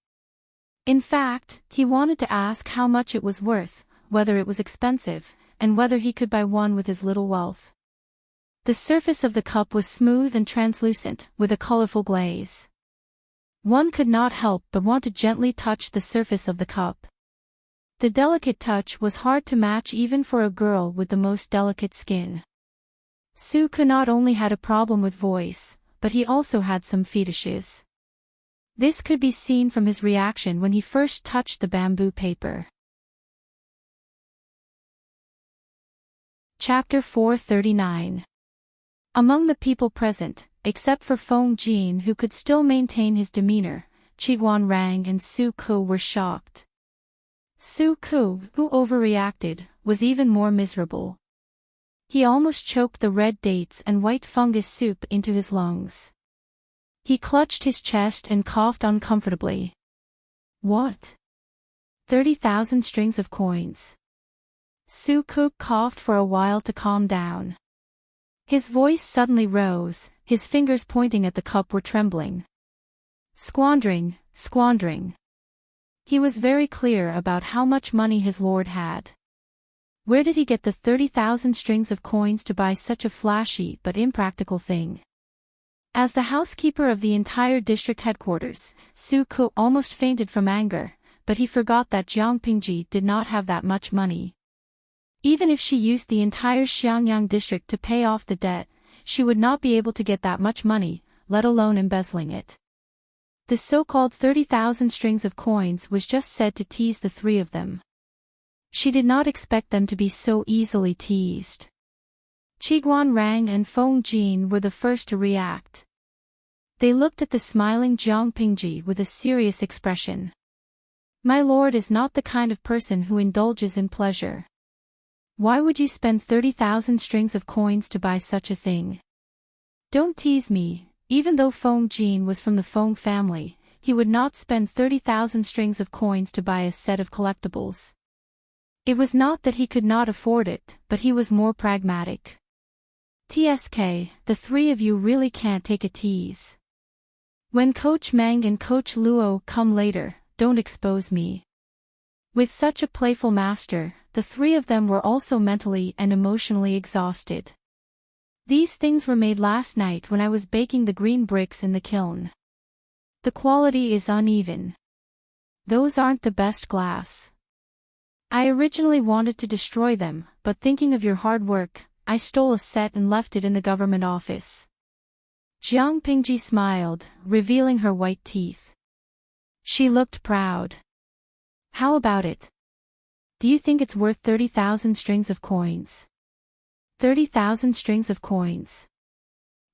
In fact, he wanted to ask how much it was worth, whether it was expensive, and whether he could buy one with his little wealth. The surface of the cup was smooth and translucent, with a colorful glaze. One could not help but want to gently touch the surface of the cup. The delicate touch was hard to match even for a girl with the most delicate skin. Su Ku not only had a problem with voice, but he also had some fetishes. This could be seen from his reaction when he first touched the bamboo paper. Chapter 439. Among the people present, except for Feng Jin who could still maintain his demeanor, Qiguan Rang and Su Ku were shocked. Su Ku, who overreacted, was even more miserable. He almost choked the red dates and white fungus soup into his lungs. He clutched his chest and coughed uncomfortably. What? 30,000 strings of coins. Su Ku coughed for a while to calm down. His voice suddenly rose, his fingers pointing at the cup were trembling. Squandering, squandering. He was very clear about how much money his lord had. Where did he get the 30,000 strings of coins to buy such a flashy but impractical thing? As the housekeeper of the entire district headquarters, Su Ku almost fainted from anger, but he forgot that Jiang Pingji did not have that much money. Even if she used the entire Xiangyang district to pay off the debt, she would not be able to get that much money, let alone embezzling it. The so-called 30,000 strings of coins was just said to tease the three of them. She did not expect them to be so easily teased. Qiguan Rang and Feng Jin were the first to react. They looked at the smiling Jiang Pingji with a serious expression. My lord is not the kind of person who indulges in pleasure. Why would you spend 30,000 strings of coins to buy such a thing? Don't tease me. Even though Feng Jin was from the Feng family, he would not spend 30,000 strings of coins to buy a set of collectibles. It was not that he could not afford it, but he was more pragmatic. TSK, the three of you really can't take a tease. When Coach Meng and Coach Luo come later, don't expose me. With such a playful master, the three of them were also mentally and emotionally exhausted. These things were made last night when I was baking the green bricks in the kiln. The quality is uneven. Those aren't the best glass. I originally wanted to destroy them, but thinking of your hard work, I stole a set and left it in the government office. Jiang Pingji smiled, revealing her white teeth. She looked proud. How about it? Do you think it's worth 30,000 strings of coins? 30,000 strings of coins.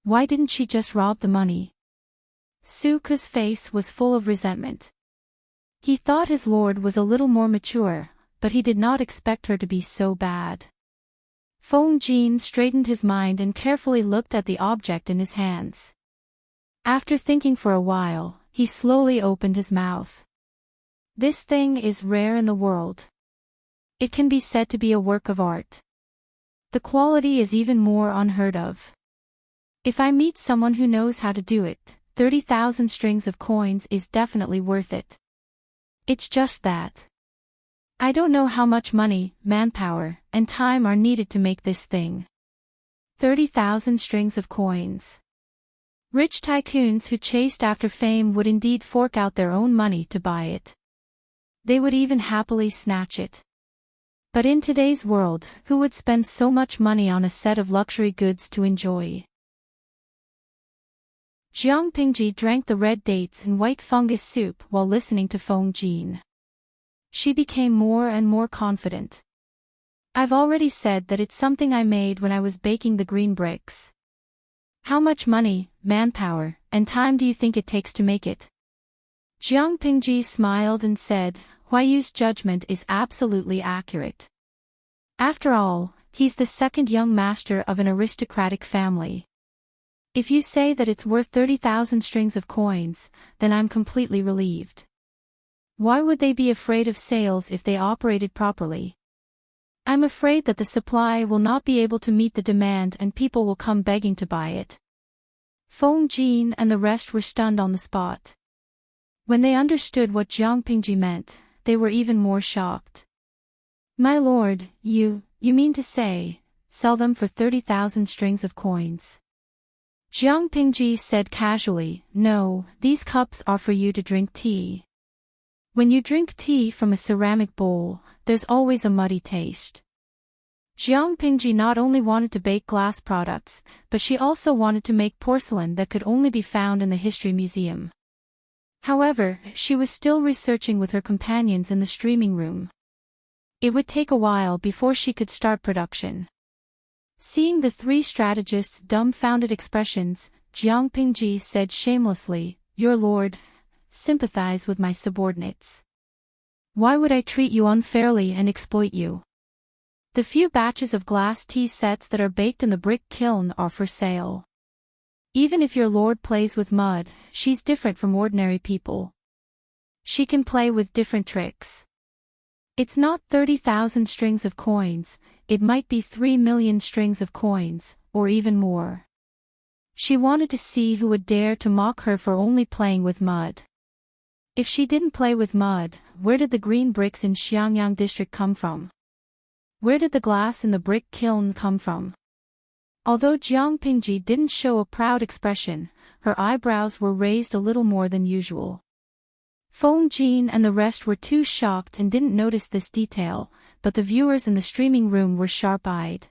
Why didn't she just rob the money? Suku's face was full of resentment. He thought his lord was a little more mature, but he did not expect her to be so bad. Feng Jin straightened his mind and carefully looked at the object in his hands. After thinking for a while, he slowly opened his mouth. This thing is rare in the world. It can be said to be a work of art. The quality is even more unheard of. If I meet someone who knows how to do it, 30,000 strings of coins is definitely worth it. It's just that I don't know how much money, manpower, and time are needed to make this thing. 30,000 strings of coins. Rich tycoons who chased after fame would indeed fork out their own money to buy it. They would even happily snatch it. But in today's world, who would spend so much money on a set of luxury goods to enjoy? Jiang Pingji drank the red dates and white fungus soup while listening to Feng Jin. She became more and more confident. I've already said that it's something I made when I was baking the green bricks. How much money, manpower, and time do you think it takes to make it? Jiang Pingji smiled and said, Huayu's judgment is absolutely accurate. After all, he's the second young master of an aristocratic family. If you say that it's worth 30,000 strings of coins, then I'm completely relieved. Why would they be afraid of sales if they operated properly? I'm afraid that the supply will not be able to meet the demand and people will come begging to buy it. Feng Jin and the rest were stunned on the spot. When they understood what Jiang Pingji meant, they were even more shocked. My lord, you mean to say, sell them for 30,000 strings of coins? Jiang Pingji said casually, no, these cups are for you to drink tea. When you drink tea from a ceramic bowl, there's always a muddy taste. Jiang Pingji not only wanted to bake glass products, but she also wanted to make porcelain that could only be found in the History Museum. However, she was still researching with her companions in the streaming room. It would take a while before she could start production. Seeing the three strategists' dumbfounded expressions, Jiang Pingji said shamelessly, Your lord, sympathize with my subordinates. Why would I treat you unfairly and exploit you? The few batches of glass tea sets that are baked in the brick kiln are for sale. Even if your lord plays with mud, she's different from ordinary people. She can play with different tricks. It's not 30,000 strings of coins, it might be 3 million strings of coins, or even more. She wanted to see who would dare to mock her for only playing with mud. If she didn't play with mud, where did the green bricks in Xiangyang district come from? Where did the glass in the brick kiln come from? Although Jiang Pingji didn't show a proud expression, her eyebrows were raised a little more than usual. Feng Jin and the rest were too shocked and didn't notice this detail, but the viewers in the streaming room were sharp-eyed.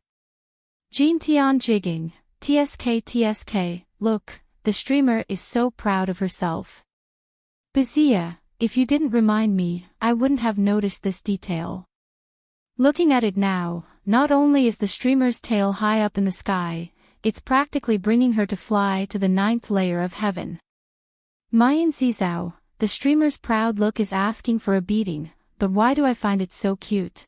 Jin Tian jigging, TSK, look, the streamer is so proud of herself. Bazia, if you didn't remind me, I wouldn't have noticed this detail. Looking at it now, not only is the streamer's tail high up in the sky, it's practically bringing her to fly to the 9th layer of heaven. Mayan Zizao, the streamer's proud look is asking for a beating, but why do I find it so cute?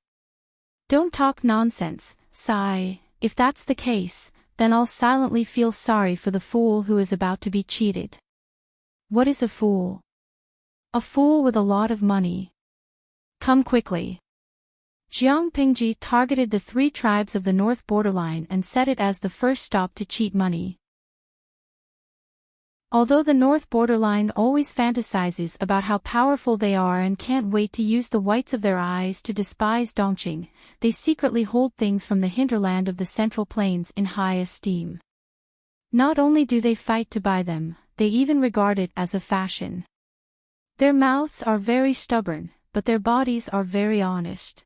Don't talk nonsense, sigh, if that's the case, then I'll silently feel sorry for the fool who is about to be cheated. What is a fool? A fool with a lot of money. Come quickly. Jiang Pingji targeted the 3 tribes of the north borderline and set it as the first stop to cheat money. Although the north borderline always fantasizes about how powerful they are and can't wait to use the whites of their eyes to despise Dongqing, they secretly hold things from the hinterland of the Central Plains in high esteem. Not only do they fight to buy them, they even regard it as a fashion. Their mouths are very stubborn, but their bodies are very honest.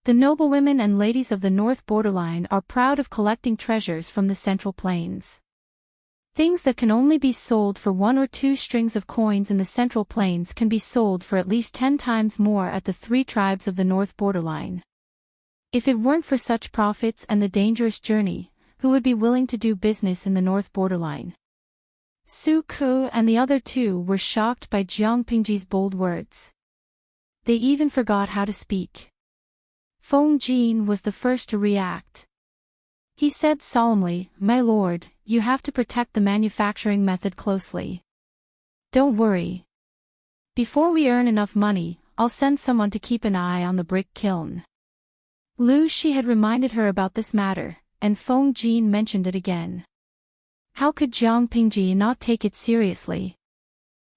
The noblewomen and ladies of the north borderline are proud of collecting treasures from the Central Plains. Things that can only be sold for 1 or 2 strings of coins in the Central Plains can be sold for at least 10 times more at the 3 tribes of the North borderline. If it weren't for such profits and the dangerous journey, who would be willing to do business in the North borderline? Su Ku and the other 2 were shocked by Jiang Pingji's bold words. They even forgot how to speak. Feng Jin was the first to react. He said solemnly, "My lord, you have to protect the manufacturing method closely. Don't worry. Before we earn enough money, I'll send someone to keep an eye on the brick kiln." Lu Shi had reminded her about this matter, and Feng Jin mentioned it again. How could Jiang Pingji not take it seriously?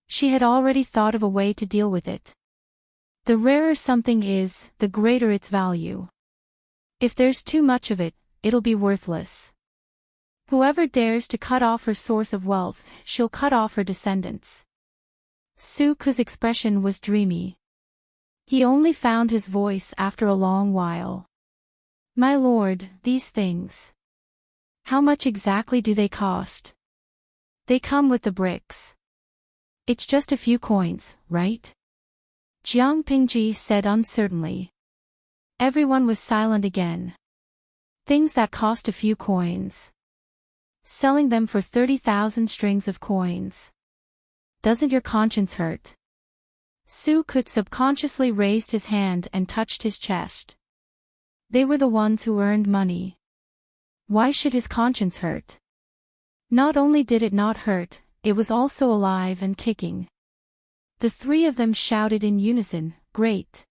She had already thought of a way to deal with it. The rarer something is, the greater its value. If there's too much of it, it'll be worthless. Whoever dares to cut off her source of wealth, she'll cut off her descendants. Su Ku's expression was dreamy. He only found his voice after a long while. "My lord, these things. How much exactly do they cost?" "They come with the bricks. It's just a few coins, right?" Jiang Pingji said uncertainly. Everyone was silent again. Things that cost a few coins. Selling them for 30,000 strings of coins. Doesn't your conscience hurt? Su Ku subconsciously raised his hand and touched his chest. They were the ones who earned money. Why should his conscience hurt? Not only did it not hurt, it was also alive and kicking. The 3 of them shouted in unison, "Great!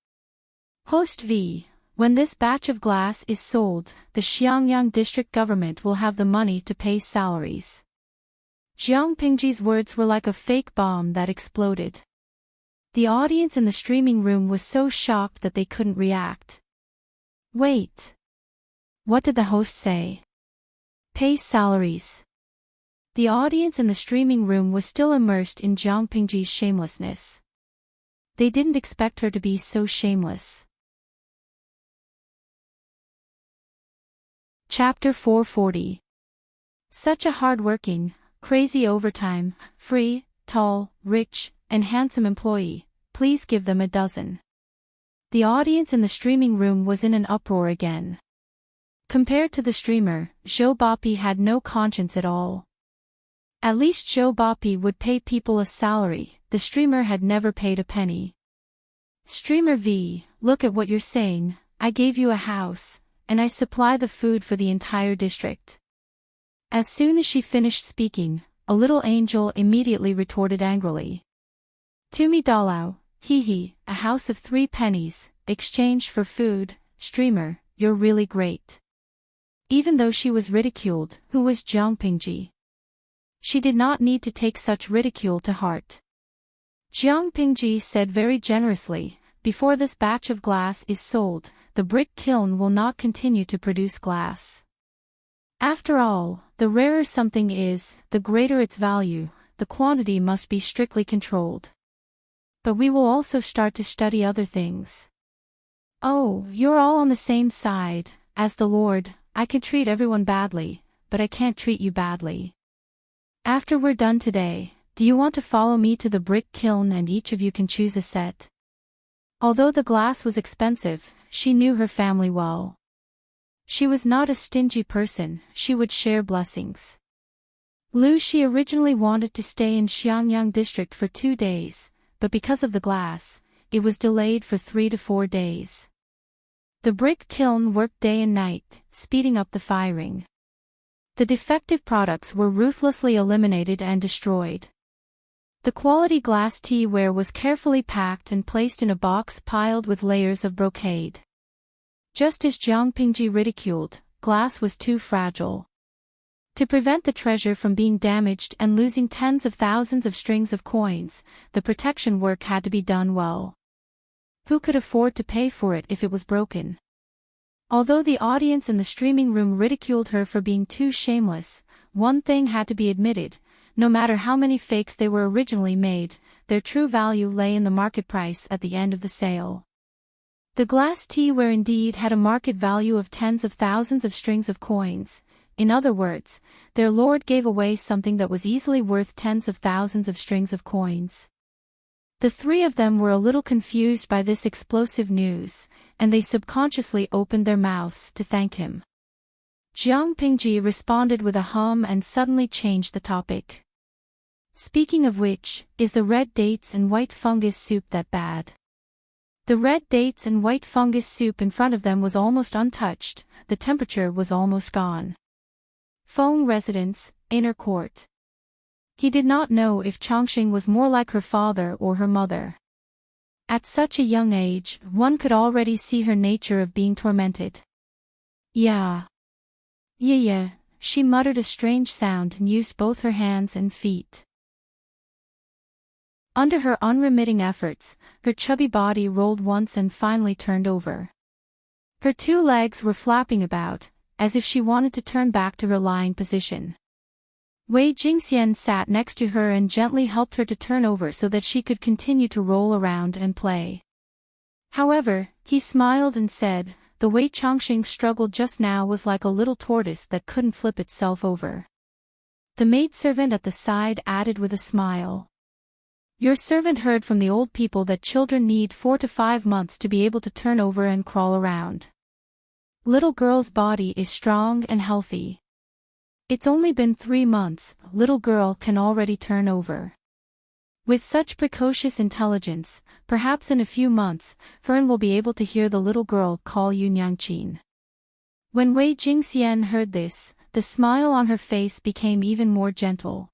Host V, when this batch of glass is sold, the Xiangyang district government will have the money to pay salaries." Jiang Pingji's words were like a fake bomb that exploded. The audience in the streaming room was so shocked that they couldn't react. Wait. What did the host say? Pay salaries. The audience in the streaming room was still immersed in Jiang Pingji's shamelessness. They didn't expect her to be so shameless. Chapter 440. Such a hard-working, crazy overtime, free, tall, rich, and handsome employee, please give them a dozen. The audience in the streaming room was in an uproar again. Compared to the streamer, Zhou Bapi had no conscience at all. At least Zhou Bapi would pay people a salary, the streamer had never paid a penny. Streamer V, look at what you're saying, I gave you a house, and I supply the food for the entire district. As soon as she finished speaking, a little angel immediately retorted angrily. Tumi Dalao, hee, a house of 3 pennies, exchanged for food, streamer, you're really great. Even though she was ridiculed, who was Jiang Pingji? She did not need to take such ridicule to heart. Jiang Pingji said very generously, before this batch of glass is sold, the brick kiln will not continue to produce glass. After all, the rarer something is, the greater its value, the quantity must be strictly controlled. But we will also start to study other things. Oh, you're all on the same side, as the Lord, I can treat everyone badly, but I can't treat you badly. After we're done today, do you want to follow me to the brick kiln and each of you can choose a set? Although the glass was expensive, she knew her family well. She was not a stingy person, she would share blessings. Lu Shi originally wanted to stay in Xiangyang district for 2 days, but because of the glass, it was delayed for 3 to 4 days. The brick kiln worked day and night, speeding up the firing. The defective products were ruthlessly eliminated and destroyed. The quality glass teaware was carefully packed and placed in a box piled with layers of brocade. Just as Jiang Pingji ridiculed, glass was too fragile. To prevent the treasure from being damaged and losing tens of thousands of strings of coins, the protection work had to be done well. Who could afford to pay for it if it was broken? Although the audience in the streaming room ridiculed her for being too shameless, one thing had to be admitted, no matter how many fakes they were originally made, their true value lay in the market price at the end of the sale. The glass teaware indeed had a market value of tens of thousands of strings of coins, in other words, their lord gave away something that was easily worth tens of thousands of strings of coins. The three of them were a little confused by this explosive news, and they subconsciously opened their mouths to thank him. Jiang Pingji responded with a hum and suddenly changed the topic. Speaking of which, is the red dates and white fungus soup that bad? The red dates and white fungus soup in front of them was almost untouched, the temperature was almost gone. Feng residence, inner court. He did not know if Chongqing was more like her father or her mother. At such a young age, one could already see her nature of being tormented. Yeah. Yeah, she muttered a strange sound and used both her hands and feet. Under her unremitting efforts, her chubby body rolled once and finally turned over. Her two legs were flapping about, as if she wanted to turn back to her lying position. Wei Jingxian sat next to her and gently helped her to turn over so that she could continue to roll around and play. However, he smiled and said, "The way Chongqing struggled just now was like a little tortoise that couldn't flip itself over." The maidservant at the side added with a smile. "Your servant heard from the old people that children need 4 to 5 months to be able to turn over and crawl around. Little girl's body is strong and healthy. It's only been 3 months, little girl can already turn over. With such precocious intelligence, perhaps in a few months, Fern will be able to hear the little girl call you Nyangqin." When Wei Jingxian heard this, the smile on her face became even more gentle.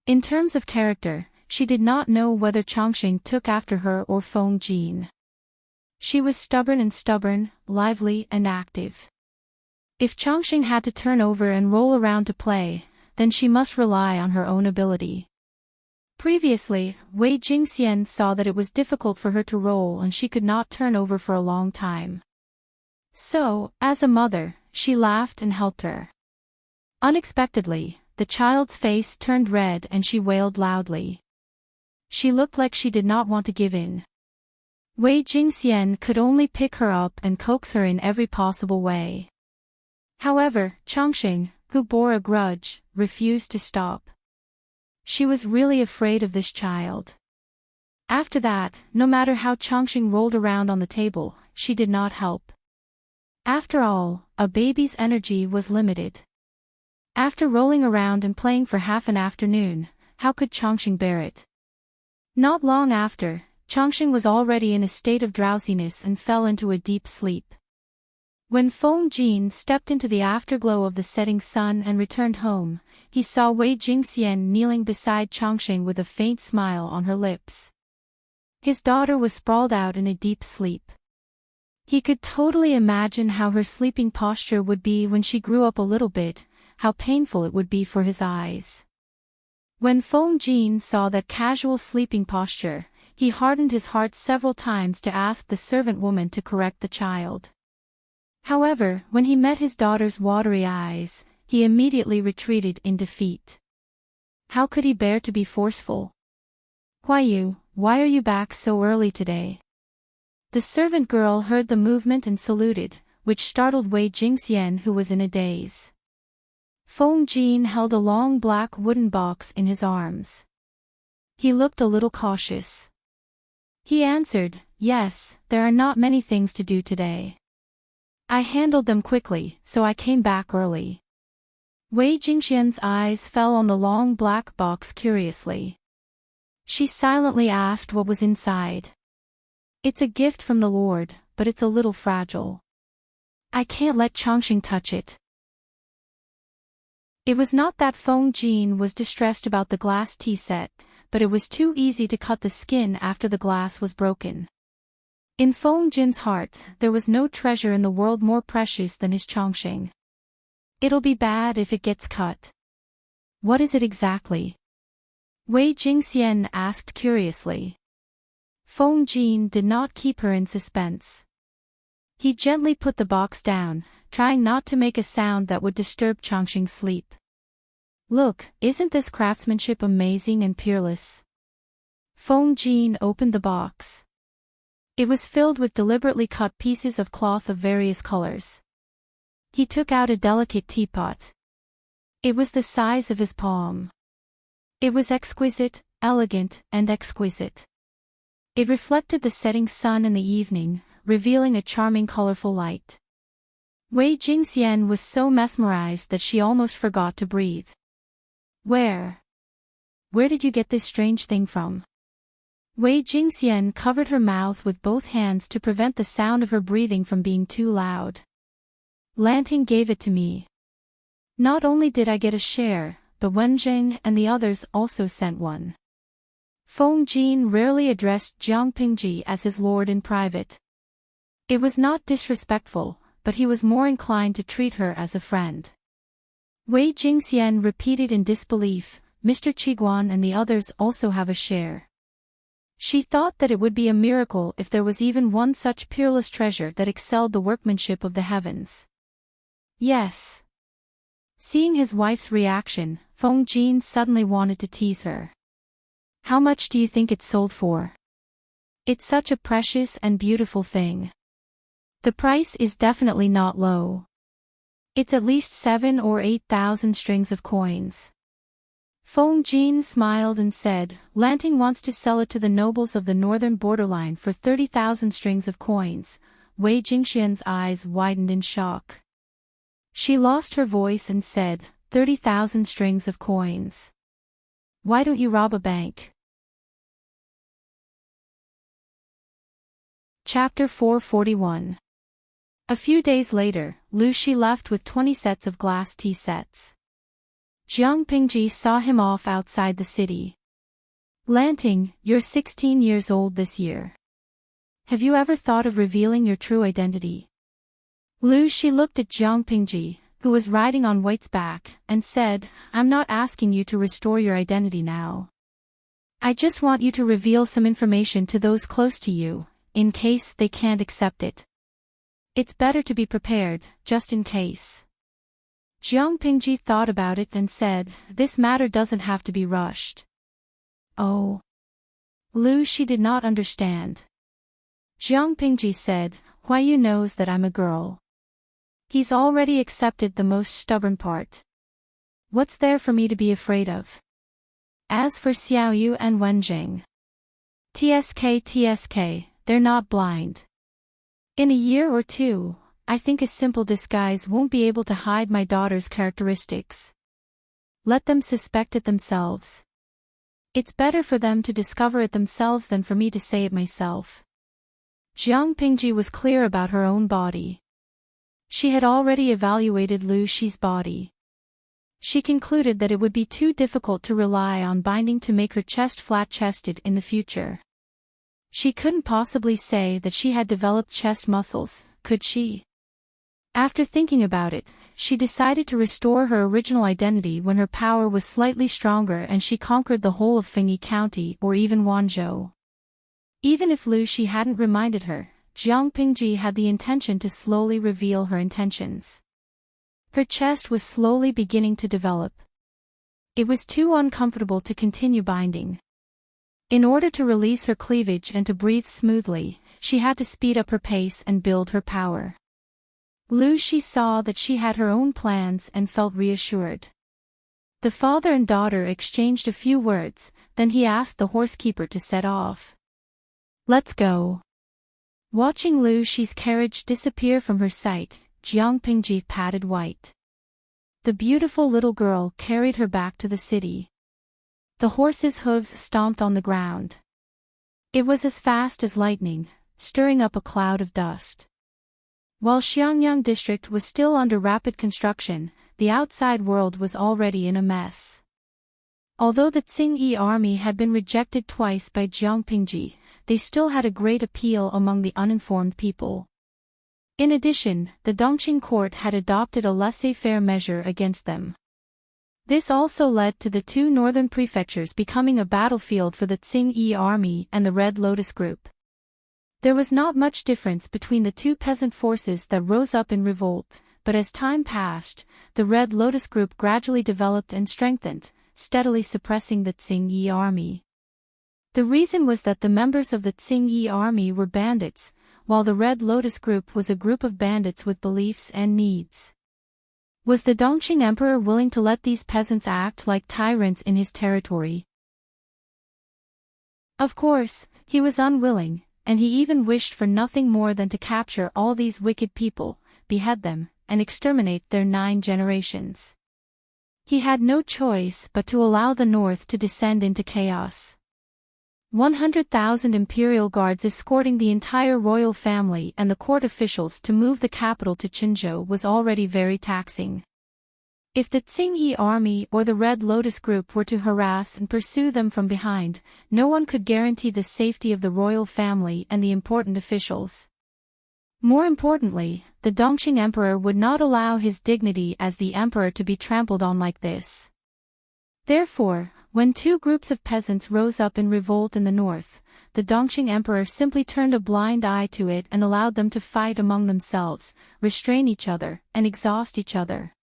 In terms of character, she did not know whether Chongqing took after her or Feng Jin. She was stubborn, lively and active. If Chongqing had to turn over and roll around to play, then she must rely on her own ability. Previously, Wei Jingxian saw that it was difficult for her to roll and she could not turn over for a long time. So, as a mother, she laughed and helped her. Unexpectedly, the child's face turned red and she wailed loudly. She looked like she did not want to give in. Wei Jingxian could only pick her up and coax her in every possible way. However, Chongqing, who bore a grudge, refused to stop. She was really afraid of this child. After that, no matter how Chongqing rolled around on the table, she did not help. After all, a baby's energy was limited. After rolling around and playing for half an afternoon, how could Chongqing bear it? Not long after, Chongqing was already in a state of drowsiness and fell into a deep sleep. When Feng Jin stepped into the afterglow of the setting sun and returned home, he saw Wei Jingxian kneeling beside Chongqing with a faint smile on her lips. His daughter was sprawled out in a deep sleep. He could totally imagine how her sleeping posture would be when she grew up a little bit, how painful it would be for his eyes. When Feng Jin saw that casual sleeping posture, he hardened his heart several times to ask the servant woman to correct the child. However, when he met his daughter's watery eyes, he immediately retreated in defeat. How could he bear to be forceful? "Huayu, why are you back so early today?" The servant girl heard the movement and saluted, which startled Wei Jingxian, who was in a daze. Feng Jin held a long black wooden box in his arms. He looked a little cautious. He answered, "Yes, there are not many things to do today. I handled them quickly, so I came back early." Wei Jingxian's eyes fell on the long black box curiously. She silently asked what was inside. "It's a gift from the Lord, but it's a little fragile. I can't let Chongqing touch it." It was not that Feng Jin was distressed about the glass tea set, but it was too easy to cut the skin after the glass was broken. In Feng Jin's heart, there was no treasure in the world more precious than his Chongqing. "It'll be bad if it gets cut." "What is it exactly?" Wei Jingxian asked curiously. Feng Jin did not keep her in suspense. He gently put the box down, trying not to make a sound that would disturb Chongqing's sleep. "Look, isn't this craftsmanship amazing and peerless?" Feng Jin opened the box. It was filled with deliberately cut pieces of cloth of various colors. He took out a delicate teapot. It was the size of his palm. It was exquisite, elegant, and exquisite. It reflected the setting sun in the evening, revealing a charming colorful light. Wei Jingxian was so mesmerized that she almost forgot to breathe. Where did you get this strange thing from? Wei Jingxian covered her mouth with both hands to prevent the sound of her breathing from being too loud. Lanting gave it to me. Not only did I get a share, but Wenjing and the others also sent one. Feng Jin rarely addressed Jiang Pingji as his lord in private. It was not disrespectful, but he was more inclined to treat her as a friend. Wei Jingxian repeated in disbelief, Mr. Qiguan and the others also have a share. She thought that it would be a miracle if there was even one such peerless treasure that excelled the workmanship of the heavens. Yes. Seeing his wife's reaction, Feng Jin suddenly wanted to tease her. How much do you think it sold for? It's such a precious and beautiful thing. The price is definitely not low. It's at least 7,000 or 8,000 strings of coins. Feng Jin smiled and said, Lanting wants to sell it to the nobles of the northern borderline for 30,000 strings of coins. Wei Jingxian's eyes widened in shock. She lost her voice and said, 30,000 strings of coins. Why don't you rob a bank? Chapter 441. A few days later, Lu Shi left with 20 sets of glass tea sets. Jiang Pingji saw him off outside the city. Lanting, you're 16 years old this year. Have you ever thought of revealing your true identity? Lu Shi looked at Jiang Pingji, who was riding on White's back, and said, I'm not asking you to restore your identity now. I just want you to reveal some information to those close to you, in case they can't accept it. It's better to be prepared, just in case. Jiang Pingji thought about it and said, this matter doesn't have to be rushed. Oh. Lu Shi did not understand. Jiang Pingji said, Huayu knows that I'm a girl. He's already accepted the most stubborn part. What's there for me to be afraid of? As for Xiaoyu and Wenjing. TSK, they're not blind. In a year or two, I think a simple disguise won't be able to hide my daughter's characteristics. Let them suspect it themselves. It's better for them to discover it themselves than for me to say it myself. Jiang Pingji was clear about her own body. She had already evaluated Lu Shi's body. She concluded that it would be too difficult to rely on binding to make her chest flat-chested in the future. She couldn't possibly say that she had developed chest muscles, could she? After thinking about it, she decided to restore her original identity when her power was slightly stronger and she conquered the whole of Fengyi County or even Wanzhou. Even if Lu Shi hadn't reminded her, Jiang Pingji had the intention to slowly reveal her intentions. Her chest was slowly beginning to develop. It was too uncomfortable to continue binding. In order to release her cleavage and to breathe smoothly, she had to speed up her pace and build her power. Lu Shi saw that she had her own plans and felt reassured. The father and daughter exchanged a few words, then he asked the horsekeeper to set off. Let's go. Watching Lu Shi's carriage disappear from her sight, Jiang Pingji patted White. The beautiful little girl carried her back to the city. The horse's hooves stomped on the ground. It was as fast as lightning, stirring up a cloud of dust. While Xiangyang district was still under rapid construction, the outside world was already in a mess. Although the Tsingyi army had been rejected twice by Jiang Pingji, they still had a great appeal among the uninformed people. In addition, the Dongqing court had adopted a laissez-faire measure against them. This also led to the two northern prefectures becoming a battlefield for the Tsingyi army and the Red Lotus group. There was not much difference between the two peasant forces that rose up in revolt, but as time passed, the Red Lotus group gradually developed and strengthened, steadily suppressing the Tsingyi army. The reason was that the members of the Tsingyi army were bandits, while the Red Lotus group was a group of bandits with beliefs and needs. Was the Dongqing Emperor willing to let these peasants act like tyrants in his territory? Of course, he was unwilling, and he even wished for nothing more than to capture all these wicked people, behead them, and exterminate their 9 generations. He had no choice but to allow the north to descend into chaos. 100,000 imperial guards escorting the entire royal family and the court officials to move the capital to Qinzhou was already very taxing. If the Qingyi army or the Red Lotus group were to harass and pursue them from behind, no one could guarantee the safety of the royal family and the important officials. More importantly, the Dongqing Emperor would not allow his dignity as the emperor to be trampled on like this. Therefore, when 2 groups of peasants rose up in revolt in the north, the Dongqing Emperor simply turned a blind eye to it and allowed them to fight among themselves, restrain each other, and exhaust each other.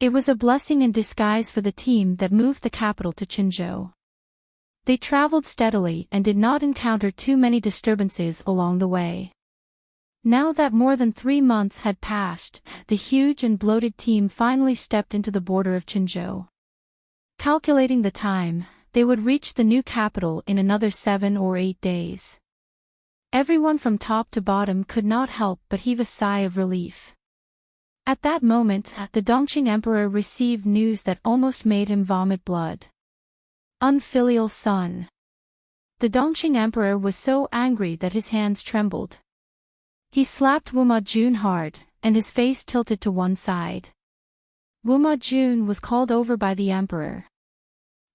It was a blessing in disguise for the team that moved the capital to Qinzhou. They traveled steadily and did not encounter too many disturbances along the way. Now that more than 3 months had passed, the huge and bloated team finally stepped into the border of Qinzhou. Calculating the time, they would reach the new capital in another 7 or 8 days. Everyone from top to bottom could not help but heave a sigh of relief. At that moment, the Dongqing Emperor received news that almost made him vomit blood. Unfilial son. The Dongqing Emperor was so angry that his hands trembled. He slapped Wuma Jun hard, and his face tilted to one side. Wuma Jun was called over by the emperor.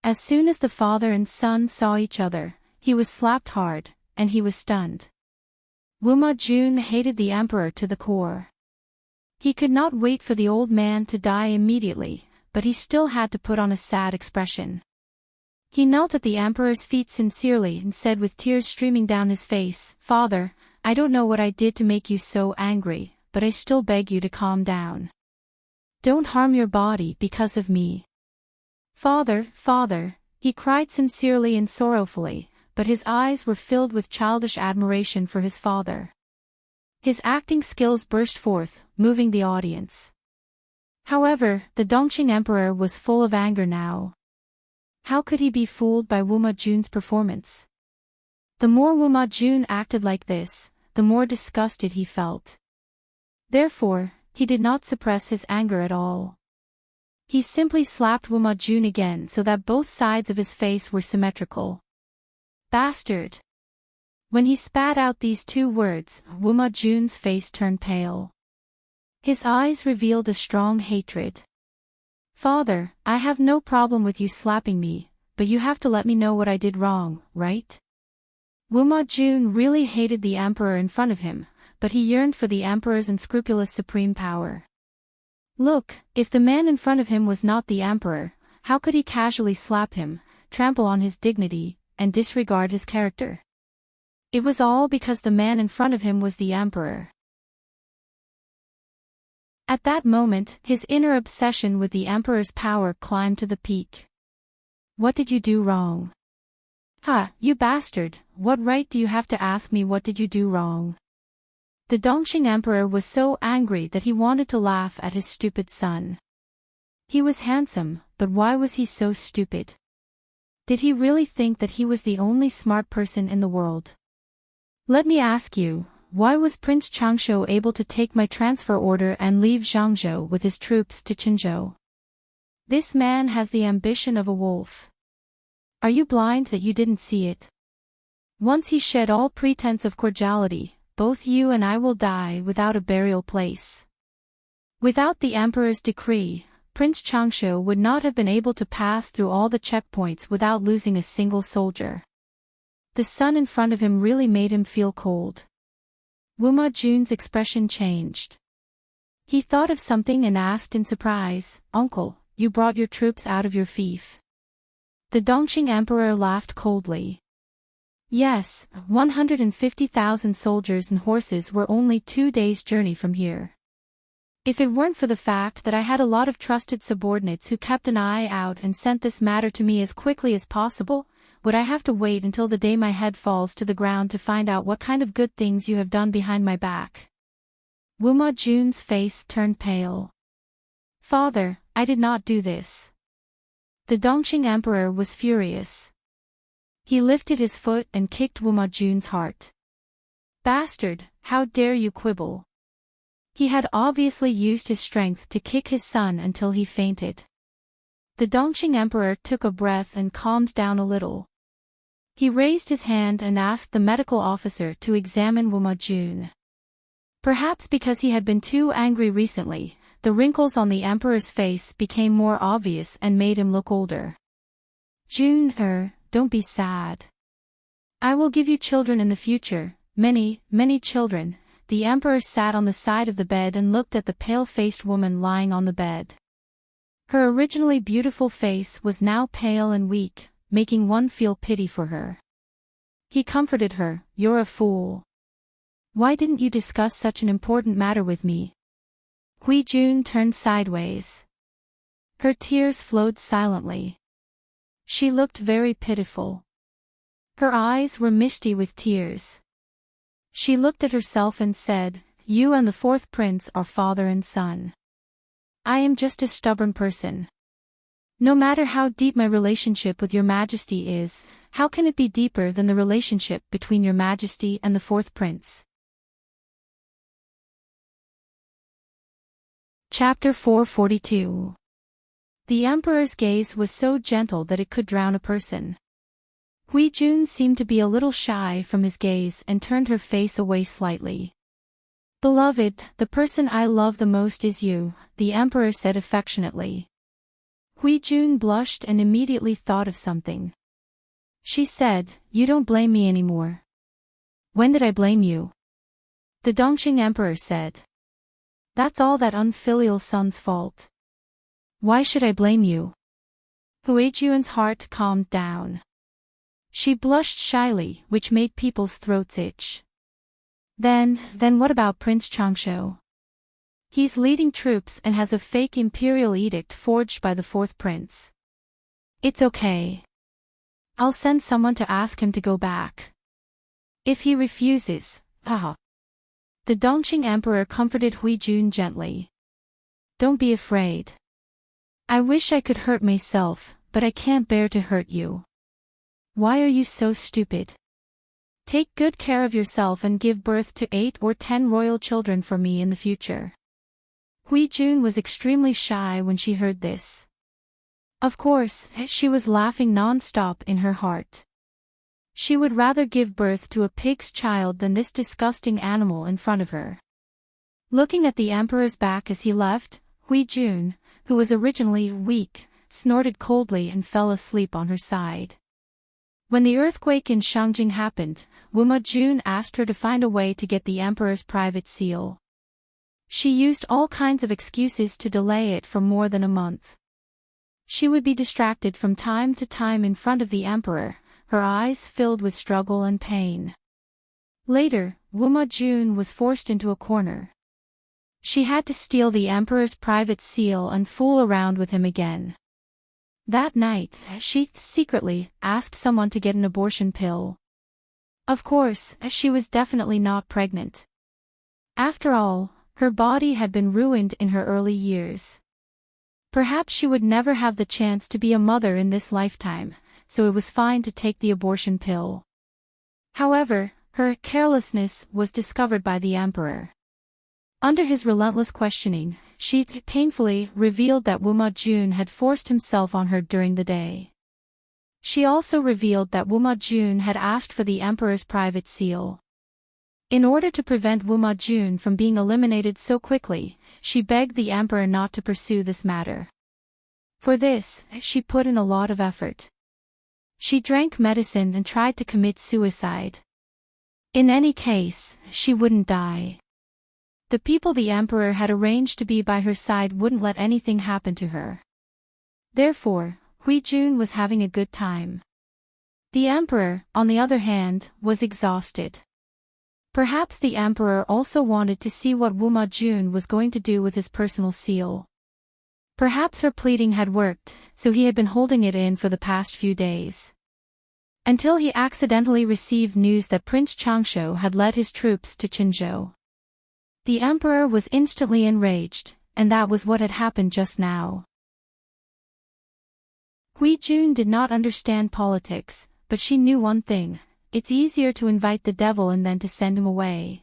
As soon as the father and son saw each other, he was slapped hard, and he was stunned. Wuma Jun hated the emperor to the core. He could not wait for the old man to die immediately, but he still had to put on a sad expression. He knelt at the emperor's feet sincerely and said with tears streaming down his face, "Father, I don't know what I did to make you so angry, but I still beg you to calm down. Don't harm your body because of me." "Father, father," he cried sincerely and sorrowfully, but his eyes were filled with childish admiration for his father. His acting skills burst forth, moving the audience. However, the Dongqing Emperor was full of anger now. How could he be fooled by Wuma Jun's performance? The more Wuma Jun acted like this, the more disgusted he felt. Therefore, he did not suppress his anger at all. He simply slapped Wuma Jun again so that both sides of his face were symmetrical. "Bastard!" When he spat out these 2 words, Wuma Jun's face turned pale. His eyes revealed a strong hatred. "Father, I have no problem with you slapping me, but you have to let me know what I did wrong, right?" Wuma Jun really hated the emperor in front of him, but he yearned for the emperor's unscrupulous supreme power. Look, if the man in front of him was not the emperor, how could he casually slap him, trample on his dignity, and disregard his character? It was all because the man in front of him was the emperor. At that moment, his inner obsession with the emperor's power climbed to the peak. "What did you do wrong?" "Ha, you bastard, what right do you have to ask me what did you do wrong?" The Dongqing Emperor was so angry that he wanted to laugh at his stupid son. He was handsome, but why was he so stupid? Did he really think that he was the only smart person in the world? Let me ask you, why was Prince Changshu able to take my transfer order and leave Zhangzhou with his troops to Qinzhou? This man has the ambition of a wolf. Are you blind that you didn't see it? Once he shed all pretense of cordiality, both you and I will die without a burial place. Without the emperor's decree, Prince Changshu would not have been able to pass through all the checkpoints without losing a single soldier. The sun in front of him really made him feel cold. Wuma Jun's expression changed. He thought of something and asked in surprise, "Uncle, you brought your troops out of your fief?" The Dongqing Emperor laughed coldly. "Yes, 150,000 soldiers and horses were only 2 days' journey from here. If it weren't for the fact that I had a lot of trusted subordinates who kept an eye out and sent this matter to me as quickly as possible, would I have to wait until the day my head falls to the ground to find out what kind of good things you have done behind my back?" Wuma Jun's face turned pale. Father, I did not do this. The Dongqing Emperor was furious. He lifted his foot and kicked Wu Majun's heart. Bastard, how dare you quibble? He had obviously used his strength to kick his son until he fainted. The Dongqing Emperor took a breath and calmed down a little. He raised his hand and asked the medical officer to examine Wu Majun. Perhaps because he had been too angry recently, the wrinkles on the emperor's face became more obvious and made him look older. Jun, don't be sad. I will give you children in the future, many, many children. The emperor sat on the side of the bed and looked at the pale-faced woman lying on the bed. Her originally beautiful face was now pale and weak, making one feel pity for her. He comforted her, "You're a fool. Why didn't you discuss such an important matter with me?" Hui Jun turned sideways. Her tears flowed silently. She looked very pitiful. Her eyes were misty with tears. She looked at herself and said, "You and the fourth prince are father and son. I am just a stubborn person. No matter how deep my relationship with your majesty is, how can it be deeper than the relationship between your majesty and the fourth prince?" Chapter 442. The emperor's gaze was so gentle that it could drown a person. Hui Jun seemed to be a little shy from his gaze and turned her face away slightly. "Beloved, the person I love the most is you," the emperor said affectionately. Hui Jun blushed and immediately thought of something. She said, "You don't blame me anymore." "When did I blame you?" The Dongqing Emperor said. "That's all that unfilial son's fault. Why should I blame you?" Hui Jun's heart calmed down. She blushed shyly, which made people's throats itch. Then what about Prince Changsho? He's leading troops and has a fake imperial edict forged by the fourth prince. It's okay. I'll send someone to ask him to go back. If he refuses, haha. The Dongqing Emperor comforted Hui Jun gently. "Don't be afraid. I wish I could hurt myself, but I can't bear to hurt you. Why are you so stupid? Take good care of yourself and give birth to 8 or 10 royal children for me in the future." Hui Jun was extremely shy when she heard this. Of course, she was laughing non-stop in her heart. She would rather give birth to a pig's child than this disgusting animal in front of her. Looking at the emperor's back as he left, Hui Jun, who was originally weak, snorted coldly and fell asleep on her side. When the earthquake in Shangjing happened, Wu Majun asked her to find a way to get the emperor's private seal. She used all kinds of excuses to delay it for more than a month. She would be distracted from time to time in front of the emperor, her eyes filled with struggle and pain. Later, Wu Majun was forced into a corner. She had to steal the emperor's private seal and fool around with him again. That night, she secretly asked someone to get an abortion pill. Of course, she was definitely not pregnant. After all, her body had been ruined in her early years. Perhaps she would never have the chance to be a mother in this lifetime, so it was fine to take the abortion pill. However, her carelessness was discovered by the emperor. Under his relentless questioning, she painfully revealed that Wu Majun had forced himself on her during the day. She also revealed that Wu Majun had asked for the emperor's private seal. In order to prevent Wu Majun from being eliminated so quickly, she begged the emperor not to pursue this matter. For this, she put in a lot of effort. She drank medicine and tried to commit suicide. In any case, she wouldn't die. The people the emperor had arranged to be by her side wouldn't let anything happen to her. Therefore, Hui Jun was having a good time. The emperor, on the other hand, was exhausted. Perhaps the emperor also wanted to see what Wu Majun was going to do with his personal seal. Perhaps her pleading had worked, so he had been holding it in for the past few days. Until he accidentally received news that Prince Changsho had led his troops to Qinzhou. The emperor was instantly enraged, and that was what had happened just now. Hui Jun did not understand politics, but she knew one thing: it's easier to invite the devil and then to send him away.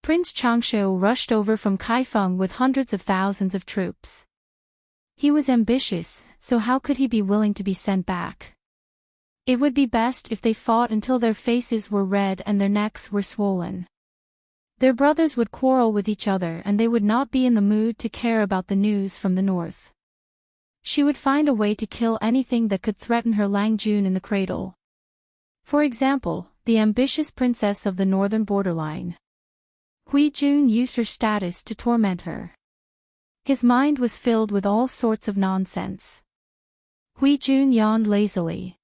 Prince Changshu rushed over from Kaifeng with hundreds of thousands of troops. He was ambitious, so how could he be willing to be sent back? It would be best if they fought until their faces were red and their necks were swollen. Their brothers would quarrel with each other and they would not be in the mood to care about the news from the north. She would find a way to kill anything that could threaten her Lang Jun in the cradle. For example, the ambitious princess of the northern borderline. Hui Jun used her status to torment her. His mind was filled with all sorts of nonsense. Hui Jun yawned lazily.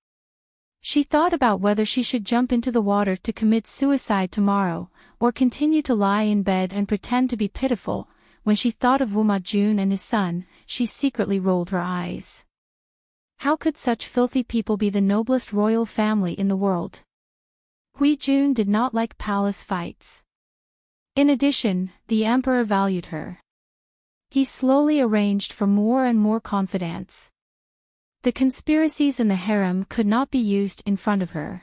She thought about whether she should jump into the water to commit suicide tomorrow, or continue to lie in bed and pretend to be pitiful. When she thought of Wuma Jun and his son, she secretly rolled her eyes. How could such filthy people be the noblest royal family in the world? Hui Jun did not like palace fights. In addition, the emperor valued her. He slowly arranged for more and more confidants. The conspiracies in the harem could not be used in front of her.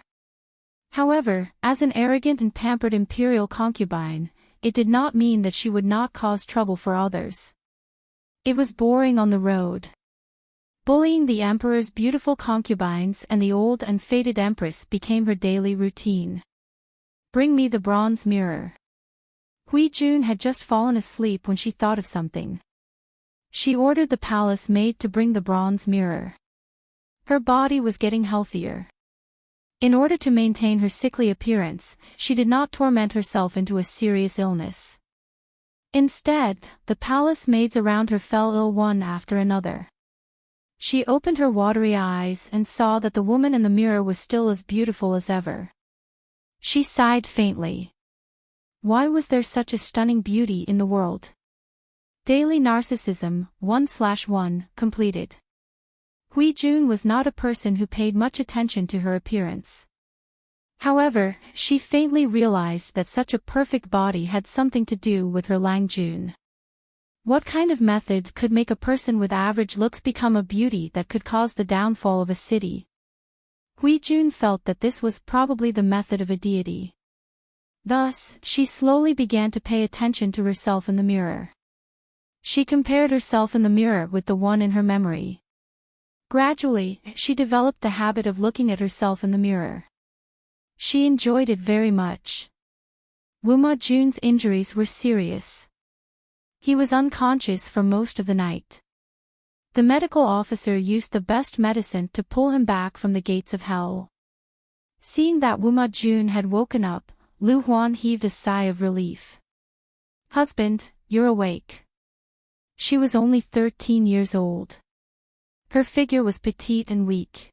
However, as an arrogant and pampered imperial concubine, it did not mean that she would not cause trouble for others. It was boring on the road. Bullying the emperor's beautiful concubines and the old and faded empress became her daily routine. Bring me the bronze mirror. Hui Jun had just fallen asleep when she thought of something. She ordered the palace maid to bring the bronze mirror. Her body was getting healthier. In order to maintain her sickly appearance, she did not torment herself into a serious illness. Instead, the palace maids around her fell ill one after another. She opened her watery eyes and saw that the woman in the mirror was still as beautiful as ever. She sighed faintly. Why was there such a stunning beauty in the world? Daily Narcissism, 1/1, completed. Hui Jun was not a person who paid much attention to her appearance. However, she faintly realized that such a perfect body had something to do with her Lang Jun. What kind of method could make a person with average looks become a beauty that could cause the downfall of a city? Hui Jun felt that this was probably the method of a deity. Thus, she slowly began to pay attention to herself in the mirror. She compared herself in the mirror with the one in her memory. Gradually, she developed the habit of looking at herself in the mirror. She enjoyed it very much. Wuma Jun's injuries were serious. He was unconscious for most of the night. The medical officer used the best medicine to pull him back from the gates of hell. Seeing that Wuma Jun had woken up, Lu Huan heaved a sigh of relief. "Husband, you're awake." She was only 13 years old. Her figure was petite and weak.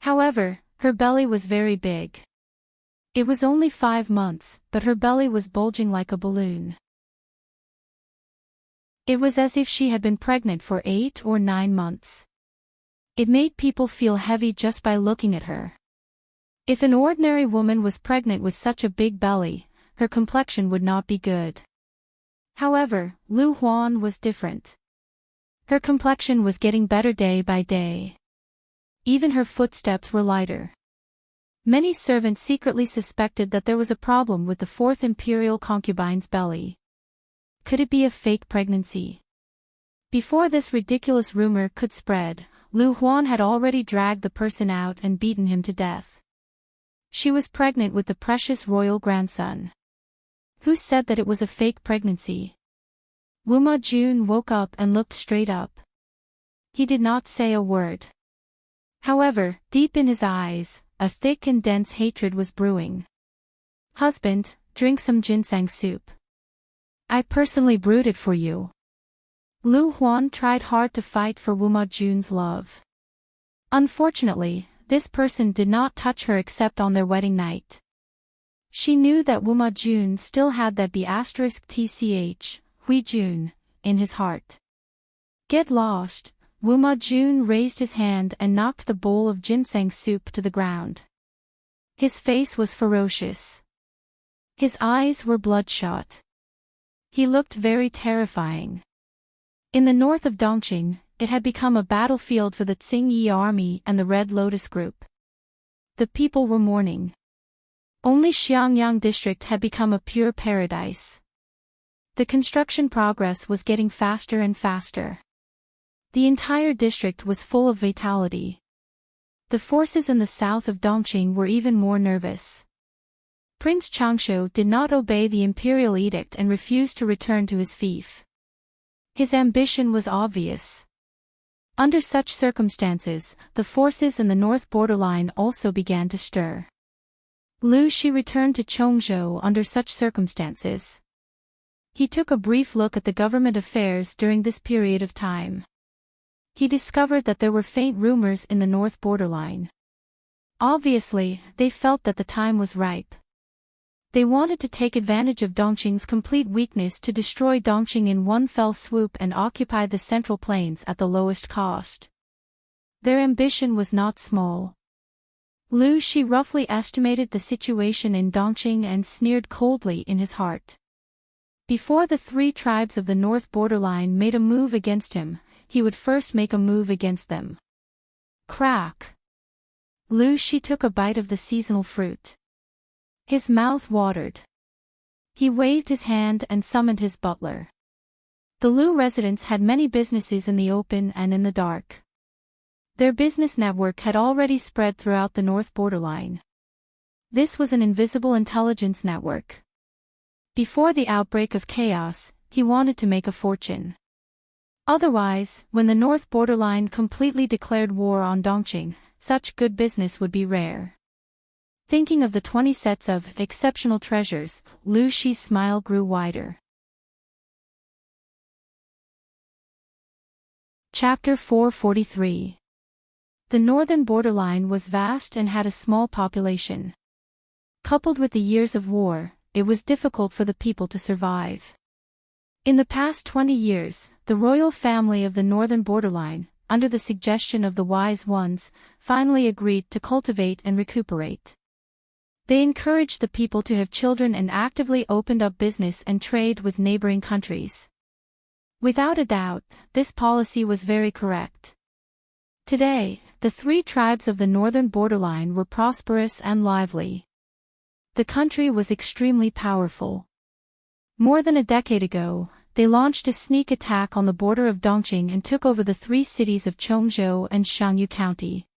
However, her belly was very big. It was only 5 months, but her belly was bulging like a balloon. It was as if she had been pregnant for 8 or 9 months. It made people feel heavy just by looking at her. If an ordinary woman was pregnant with such a big belly, her complexion would not be good. However, Lu Huan was different. Her complexion was getting better day by day. Even her footsteps were lighter. Many servants secretly suspected that there was a problem with the 4th imperial concubine's belly. Could it be a fake pregnancy? Before this ridiculous rumor could spread, Lu Huan had already dragged the person out and beaten him to death. She was pregnant with the precious royal grandson. Who said that it was a fake pregnancy? Wuma Jun woke up and looked straight up. He did not say a word. However, deep in his eyes, a thick and dense hatred was brewing. "Husband, drink some ginseng soup. I personally brewed it for you." Lu Huan tried hard to fight for Wuma Jun's love. Unfortunately, this person did not touch her except on their wedding night. She knew that Wuma Jun still had that B*TCH, Hui Jun, in his heart. Get lost. Wuma Jun raised his hand and knocked the bowl of ginseng soup to the ground. His face was ferocious. His eyes were bloodshot. He looked very terrifying. In the north of Dongqing, it had become a battlefield for the Tsingyi army and the Red Lotus group. The people were mourning. Only Xiangyang district had become a pure paradise. The construction progress was getting faster and faster. The entire district was full of vitality. The forces in the south of Dongqing were even more nervous. Prince Changshu did not obey the imperial edict and refused to return to his fief. His ambition was obvious. Under such circumstances, the forces in the north borderline also began to stir. Liu Shi returned to Chongzhou under such circumstances. He took a brief look at the government affairs during this period of time. He discovered that there were faint rumors in the north borderline. Obviously, they felt that the time was ripe. They wanted to take advantage of Dongqing's complete weakness to destroy Dongqing in one fell swoop and occupy the central plains at the lowest cost. Their ambition was not small. Liu Shi roughly estimated the situation in Dongqing and sneered coldly in his heart. Before the three tribes of the north borderline made a move against him, he would first make a move against them. Crack! Liu Shi took a bite of the seasonal fruit. His mouth watered. He waved his hand and summoned his butler. The Liu residents had many businesses in the open and in the dark. Their business network had already spread throughout the north borderline. This was an invisible intelligence network. Before the outbreak of chaos, he wanted to make a fortune. Otherwise, when the north borderline completely declared war on Dongqing, such good business would be rare. Thinking of the 20 sets of exceptional treasures, Liu Shi's smile grew wider. Chapter 443. The northern borderline was vast and had a small population. Coupled with the years of war, it was difficult for the people to survive. In the past 20 years, the royal family of the northern borderline, under the suggestion of the wise ones, finally agreed to cultivate and recuperate. They encouraged the people to have children and actively opened up business and trade with neighboring countries. Without a doubt, this policy was very correct. Today, the three tribes of the northern borderline were prosperous and lively. The country was extremely powerful. More than a decade ago, they launched a sneak attack on the border of Dongqing and took over the three cities of Chongzhou and Shangyu County.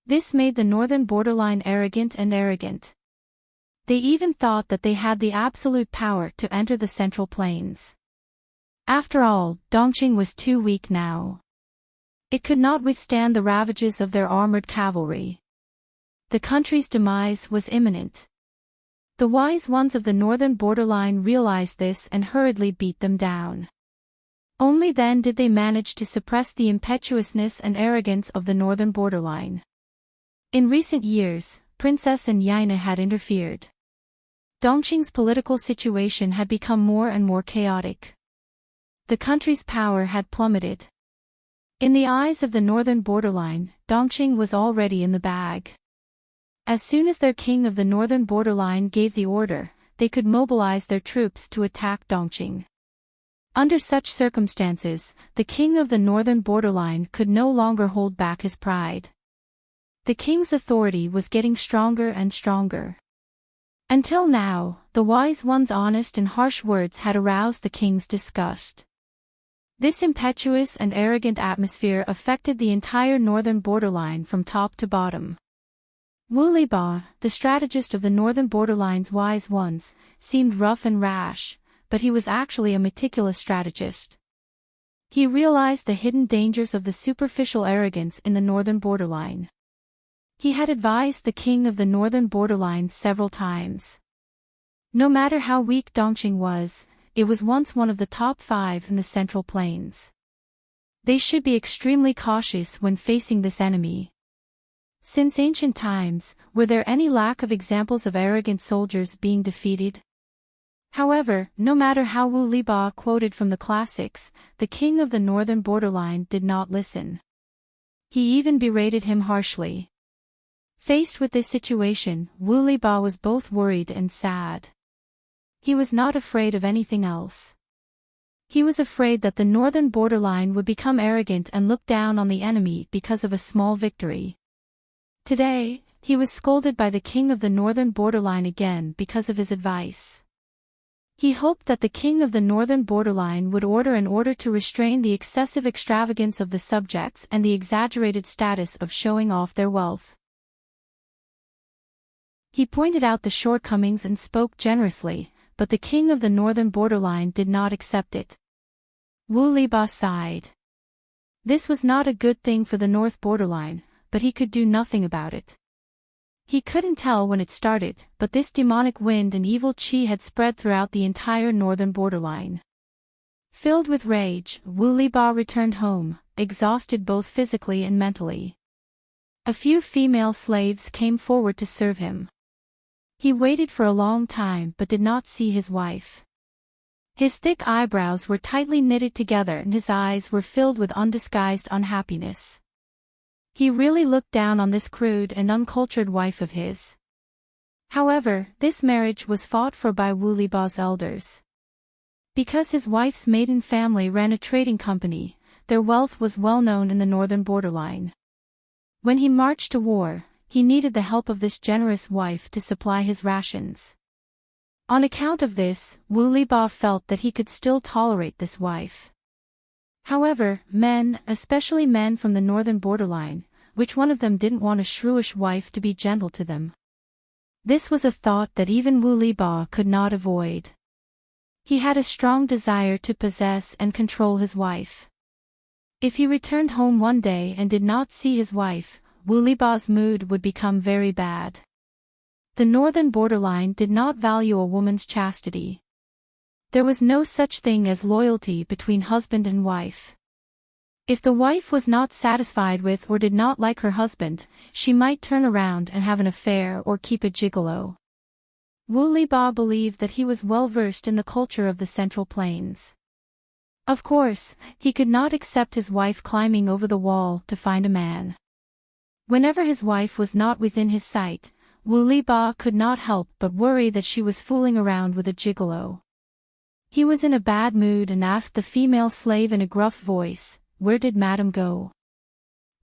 This made the northern borderline arrogant. They even thought that they had the absolute power to enter the central plains. After all, Dongqing was too weak now. It could not withstand the ravages of their armored cavalry. The country's demise was imminent. The wise ones of the northern borderline realized this and hurriedly beat them down. Only then did they manage to suppress the impetuousness and arrogance of the northern borderline. In recent years, Princess and Yaina had interfered. Dongqing's political situation had become more and more chaotic. The country's power had plummeted. In the eyes of the northern borderline, Dongqing was already in the bag. As soon as their king of the northern borderline gave the order, they could mobilize their troops to attack Dongqing. Under such circumstances, the king of the northern borderline could no longer hold back his pride. The king's authority was getting stronger and stronger. Until now, the wise one's honest and harsh words had aroused the king's disgust. This impetuous and arrogant atmosphere affected the entire northern borderline from top to bottom. Wu Liba, the strategist of the northern borderline's wise ones, seemed rough and rash, but he was actually a meticulous strategist. He realized the hidden dangers of the superficial arrogance in the northern borderline. He had advised the king of the northern borderline several times. No matter how weak Dongqing was, it was once one of the top 5 in the central plains. They should be extremely cautious when facing this enemy. Since ancient times, were there any lack of examples of arrogant soldiers being defeated? However, no matter how Wu Liba quoted from the classics, the king of the northern borderline did not listen. He even berated him harshly. Faced with this situation, Wu Liba was both worried and sad. He was not afraid of anything else. He was afraid that the northern borderline would become arrogant and look down on the enemy because of a small victory. Today, he was scolded by the king of the northern borderline again because of his advice. He hoped that the king of the northern borderline would order in order to restrain the excessive extravagance of the subjects and the exaggerated status of showing off their wealth. He pointed out the shortcomings and spoke generously, but the king of the northern borderline did not accept it. Wu Liba sighed. This was not a good thing for the north borderline, but he could do nothing about it. He couldn't tell when it started, but this demonic wind and evil qi had spread throughout the entire northern borderline. Filled with rage, Wu Liba returned home, exhausted both physically and mentally. A few female slaves came forward to serve him. He waited for a long time but did not see his wife. His thick eyebrows were tightly knitted together and his eyes were filled with undisguised unhappiness. He really looked down on this crude and uncultured wife of his. However, this marriage was fought for by Wu Liba's elders. Because his wife's maiden family ran a trading company, their wealth was well known in the northern borderline. When he marched to war, he needed the help of this generous wife to supply his rations. On account of this, Wu Liba felt that he could still tolerate this wife. However, men, especially men from the northern borderline, which one of them didn't want a shrewish wife to be gentle to them? This was a thought that even Wu Liba could not avoid. He had a strong desire to possess and control his wife. If he returned home one day and did not see his wife, Wu Liba's mood would become very bad. The northern borderline did not value a woman's chastity. There was no such thing as loyalty between husband and wife. If the wife was not satisfied with or did not like her husband, she might turn around and have an affair or keep a gigolo. Wu Liba believed that he was well versed in the culture of the Central Plains. Of course, he could not accept his wife climbing over the wall to find a man. Whenever his wife was not within his sight, Wu Liba could not help but worry that she was fooling around with a gigolo. He was in a bad mood and asked the female slave in a gruff voice, "Where did Madam go?"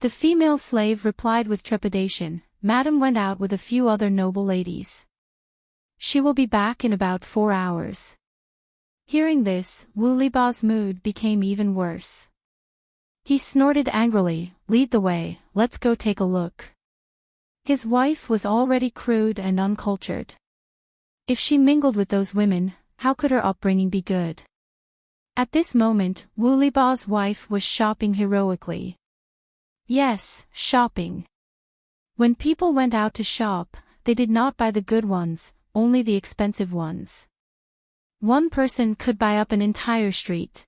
The female slave replied with trepidation, "Madam went out with a few other noble ladies. She will be back in about 4 hours." Hearing this, Wu Liba's mood became even worse. He snorted angrily, "Lead the way, let's go take a look." His wife was already crude and uncultured. If she mingled with those women, how could her upbringing be good? At this moment, Wu Liba's wife was shopping heroically. Yes, shopping. When people went out to shop, they did not buy the good ones, only the expensive ones. One person could buy up an entire street.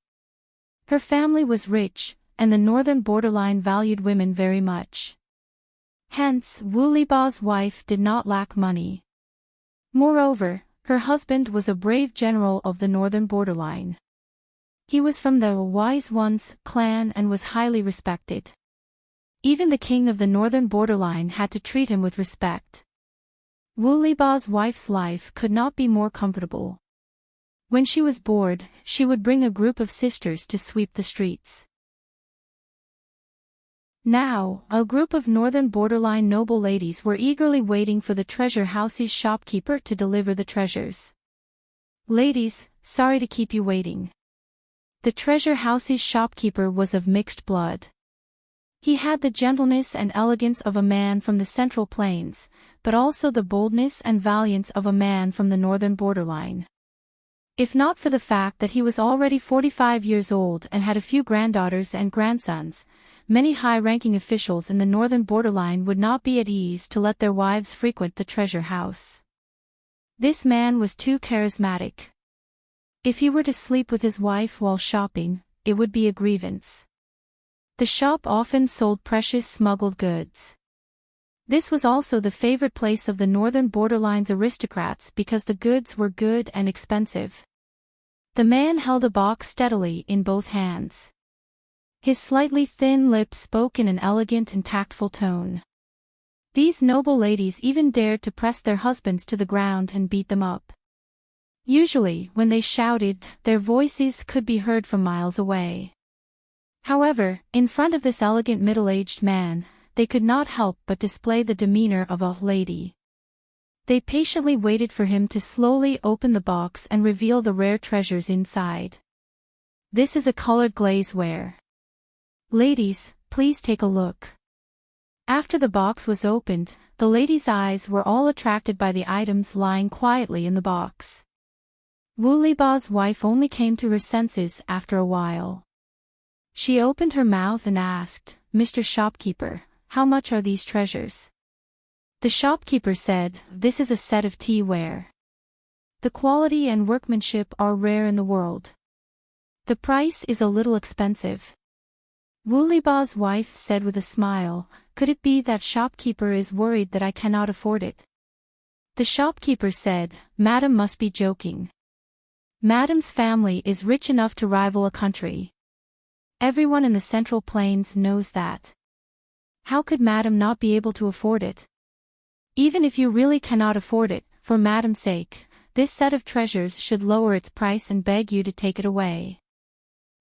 Her family was rich, and the northern borderline valued women very much. Hence, Wu Liba's wife did not lack money. Moreover, her husband was a brave general of the northern borderline. He was from the Wise Ones clan and was highly respected. Even the king of the northern borderline had to treat him with respect. Wu Liba's wife's life could not be more comfortable. When she was bored, she would bring a group of sisters to sweep the streets. Now, a group of northern borderline noble ladies were eagerly waiting for the treasure house's shopkeeper to deliver the treasures. "Ladies, sorry to keep you waiting." The treasure house's shopkeeper was of mixed blood. He had the gentleness and elegance of a man from the Central Plains, but also the boldness and valiance of a man from the northern borderline. If not for the fact that he was already 45 years old and had a few granddaughters and grandsons, many high-ranking officials in the northern borderline would not be at ease to let their wives frequent the treasure house. This man was too charismatic. If he were to sleep with his wife while shopping, it would be a grievance. The shop often sold precious smuggled goods. This was also the favorite place of the northern borderline's aristocrats because the goods were good and expensive. The man held a box steadily in both hands. His slightly thin lips spoke in an elegant and tactful tone. These noble ladies even dared to press their husbands to the ground and beat them up. Usually, when they shouted, their voices could be heard from miles away. However, in front of this elegant middle-aged man, they could not help but display the demeanor of a lady. They patiently waited for him to slowly open the box and reveal the rare treasures inside. This is a colored glazeware. Ladies, please take a look. After the box was opened, the lady's eyes were all attracted by the items lying quietly in the box. Wu Liba's wife only came to her senses after a while. She opened her mouth and asked, "Mr. Shopkeeper, how much are these treasures?" The shopkeeper said, "This is a set of teaware. The quality and workmanship are rare in the world. The price is a little expensive." Wu Liba's wife said with a smile, "Could it be that shopkeeper is worried that I cannot afford it?" The shopkeeper said, "Madam must be joking. Madam's family is rich enough to rival a country. Everyone in the Central Plains knows that. How could Madam not be able to afford it? Even if you really cannot afford it, for Madam's sake, this set of treasures should lower its price and beg you to take it away.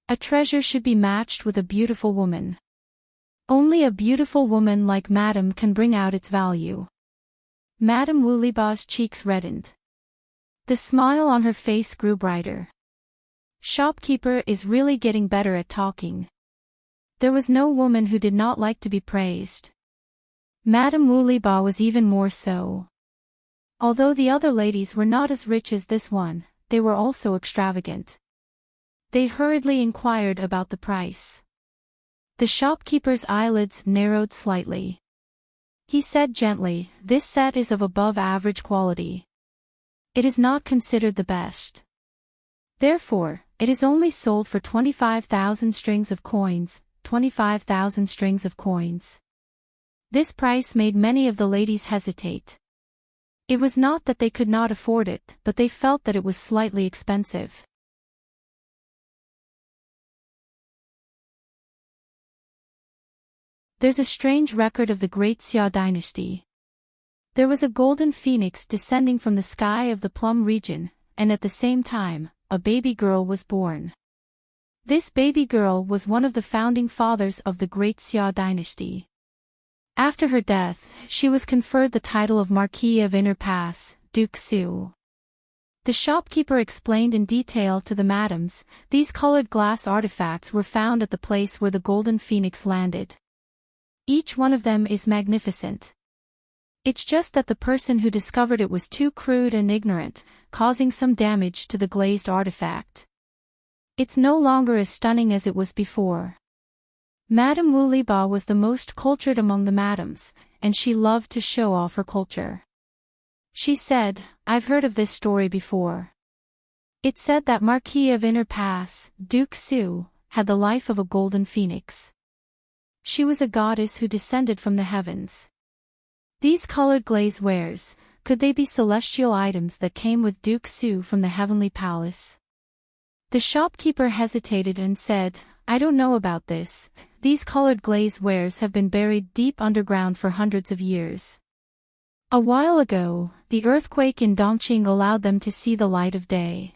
A treasure should be matched with a beautiful woman. Only a beautiful woman like Madam can bring out its value." Madam Wu Liba's cheeks reddened. The smile on her face grew brighter. Shopkeeper is really getting better at talking. There was no woman who did not like to be praised. Madam Wu Liba was even more so. Although the other ladies were not as rich as this one, they were also extravagant. They hurriedly inquired about the price. The shopkeeper's eyelids narrowed slightly. He said gently, "This set is of above-average quality. It is not considered the best. Therefore, it is only sold for 25,000 strings of coins, 25,000 strings of coins." This price made many of the ladies hesitate. It was not that they could not afford it, but they felt that it was slightly expensive. There's a strange record of the Great Xia dynasty. There was a golden phoenix descending from the sky of the Plum region, and at the same time, a baby girl was born. This baby girl was one of the founding fathers of the Great Xia dynasty. After her death, she was conferred the title of Marquis of Inner Pass, Duke Su. The shopkeeper explained in detail to the madams, these colored glass artifacts were found at the place where the golden phoenix landed. Each one of them is magnificent. It's just that the person who discovered it was too crude and ignorant, causing some damage to the glazed artifact. It's no longer as stunning as it was before. Madame Wu Liba was the most cultured among the madams, and she loved to show off her culture. She said, "I've heard of this story before. It said that Marquis of Inner Pass, Duke Su, had the life of a golden phoenix. She was a goddess who descended from the heavens. These colored glazewares, could they be celestial items that came with Duke Su from the heavenly palace?" The shopkeeper hesitated and said, "I don't know about this. These colored glazewares have been buried deep underground for hundreds of years. A while ago, the earthquake in Dongqing allowed them to see the light of day.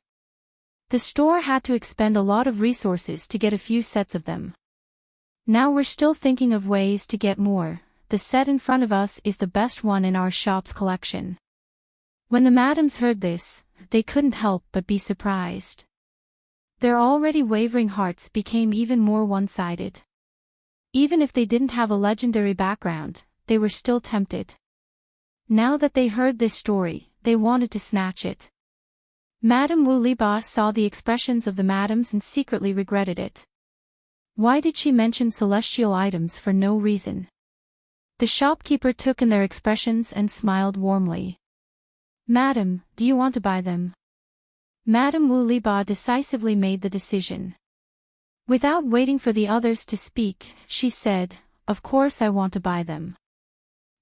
The store had to expend a lot of resources to get a few sets of them. Now we're still thinking of ways to get more. The set in front of us is the best one in our shop's collection." When the madams heard this, they couldn't help but be surprised. Their already wavering hearts became even more one-sided. Even if they didn't have a legendary background, they were still tempted. Now that they heard this story, they wanted to snatch it. Madame Wu Liba saw the expressions of the madams and secretly regretted it. Why did she mention celestial items for no reason? The shopkeeper took in their expressions and smiled warmly. "Madam, do you want to buy them?" Madame Wu Liba decisively made the decision. Without waiting for the others to speak, she said, "Of course I want to buy them.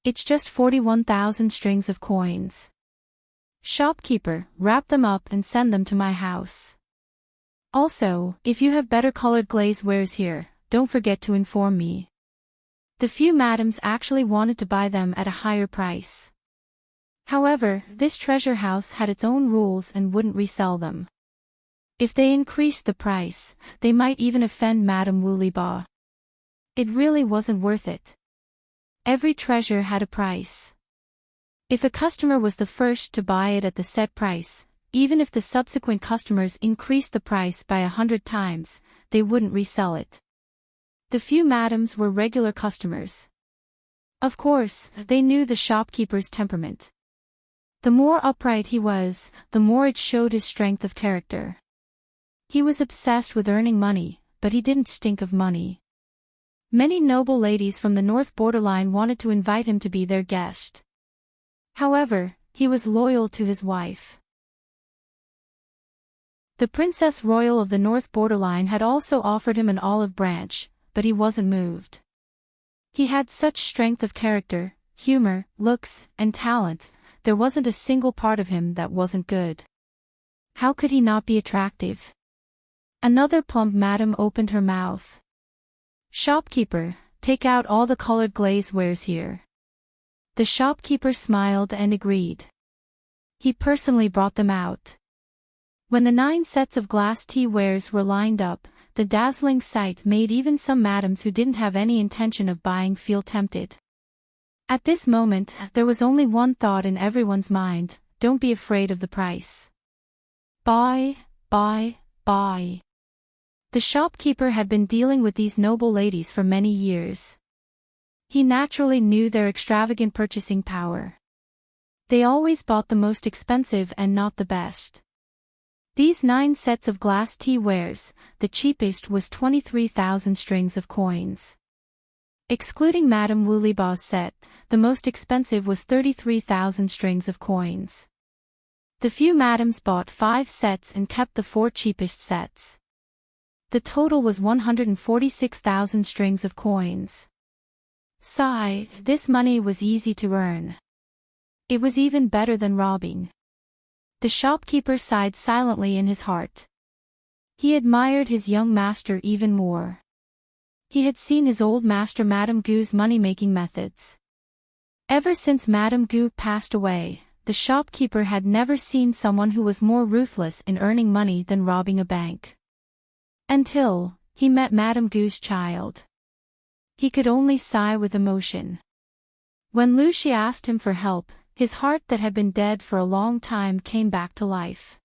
It's just 41,000 strings of coins. Shopkeeper, wrap them up and send them to my house. Also, if you have better colored glazewares here, don't forget to inform me." The few madams actually wanted to buy them at a higher price. However, this treasure house had its own rules and wouldn't resell them. If they increased the price, they might even offend Madame Woollybaugh. It really wasn't worth it. Every treasure had a price. If a customer was the first to buy it at the set price, even if the subsequent customers increased the price by 100 times, they wouldn't resell it. The few madams were regular customers. Of course, they knew the shopkeeper's temperament. The more upright he was, the more it showed his strength of character. He was obsessed with earning money, but he didn't stink of money. Many noble ladies from the north borderline wanted to invite him to be their guest. However, he was loyal to his wife. The Princess Royal of the north borderline had also offered him an olive branch, but he wasn't moved. He had such strength of character, humor, looks, and talent, there wasn't a single part of him that wasn't good. How could he not be attractive? Another plump madam opened her mouth. "Shopkeeper, take out all the colored glaze wares here." The shopkeeper smiled and agreed. He personally brought them out. When the 9 sets of glass tea wares were lined up, the dazzling sight made even some madams who didn't have any intention of buying feel tempted. At this moment, there was only one thought in everyone's mind: don't be afraid of the price. Buy, buy, buy. The shopkeeper had been dealing with these noble ladies for many years. He naturally knew their extravagant purchasing power. They always bought the most expensive and not the best. These 9 sets of glass tea wares, the cheapest was 23,000 strings of coins. Excluding Madame Woolleybaugh's set, the most expensive was 33,000 strings of coins. The few madams bought 5 sets and kept the 4 cheapest sets. The total was 146,000 strings of coins. Sigh, this money was easy to earn. It was even better than robbing. The shopkeeper sighed silently in his heart. He admired his young master even more. He had seen his old master Madame Gou's money-making methods. Ever since Madame Gou passed away, the shopkeeper had never seen someone who was more ruthless in earning money than robbing a bank. Until he met Madame Gou's child. He could only sigh with emotion. When Lucy asked him for help, his heart that had been dead for a long time came back to life.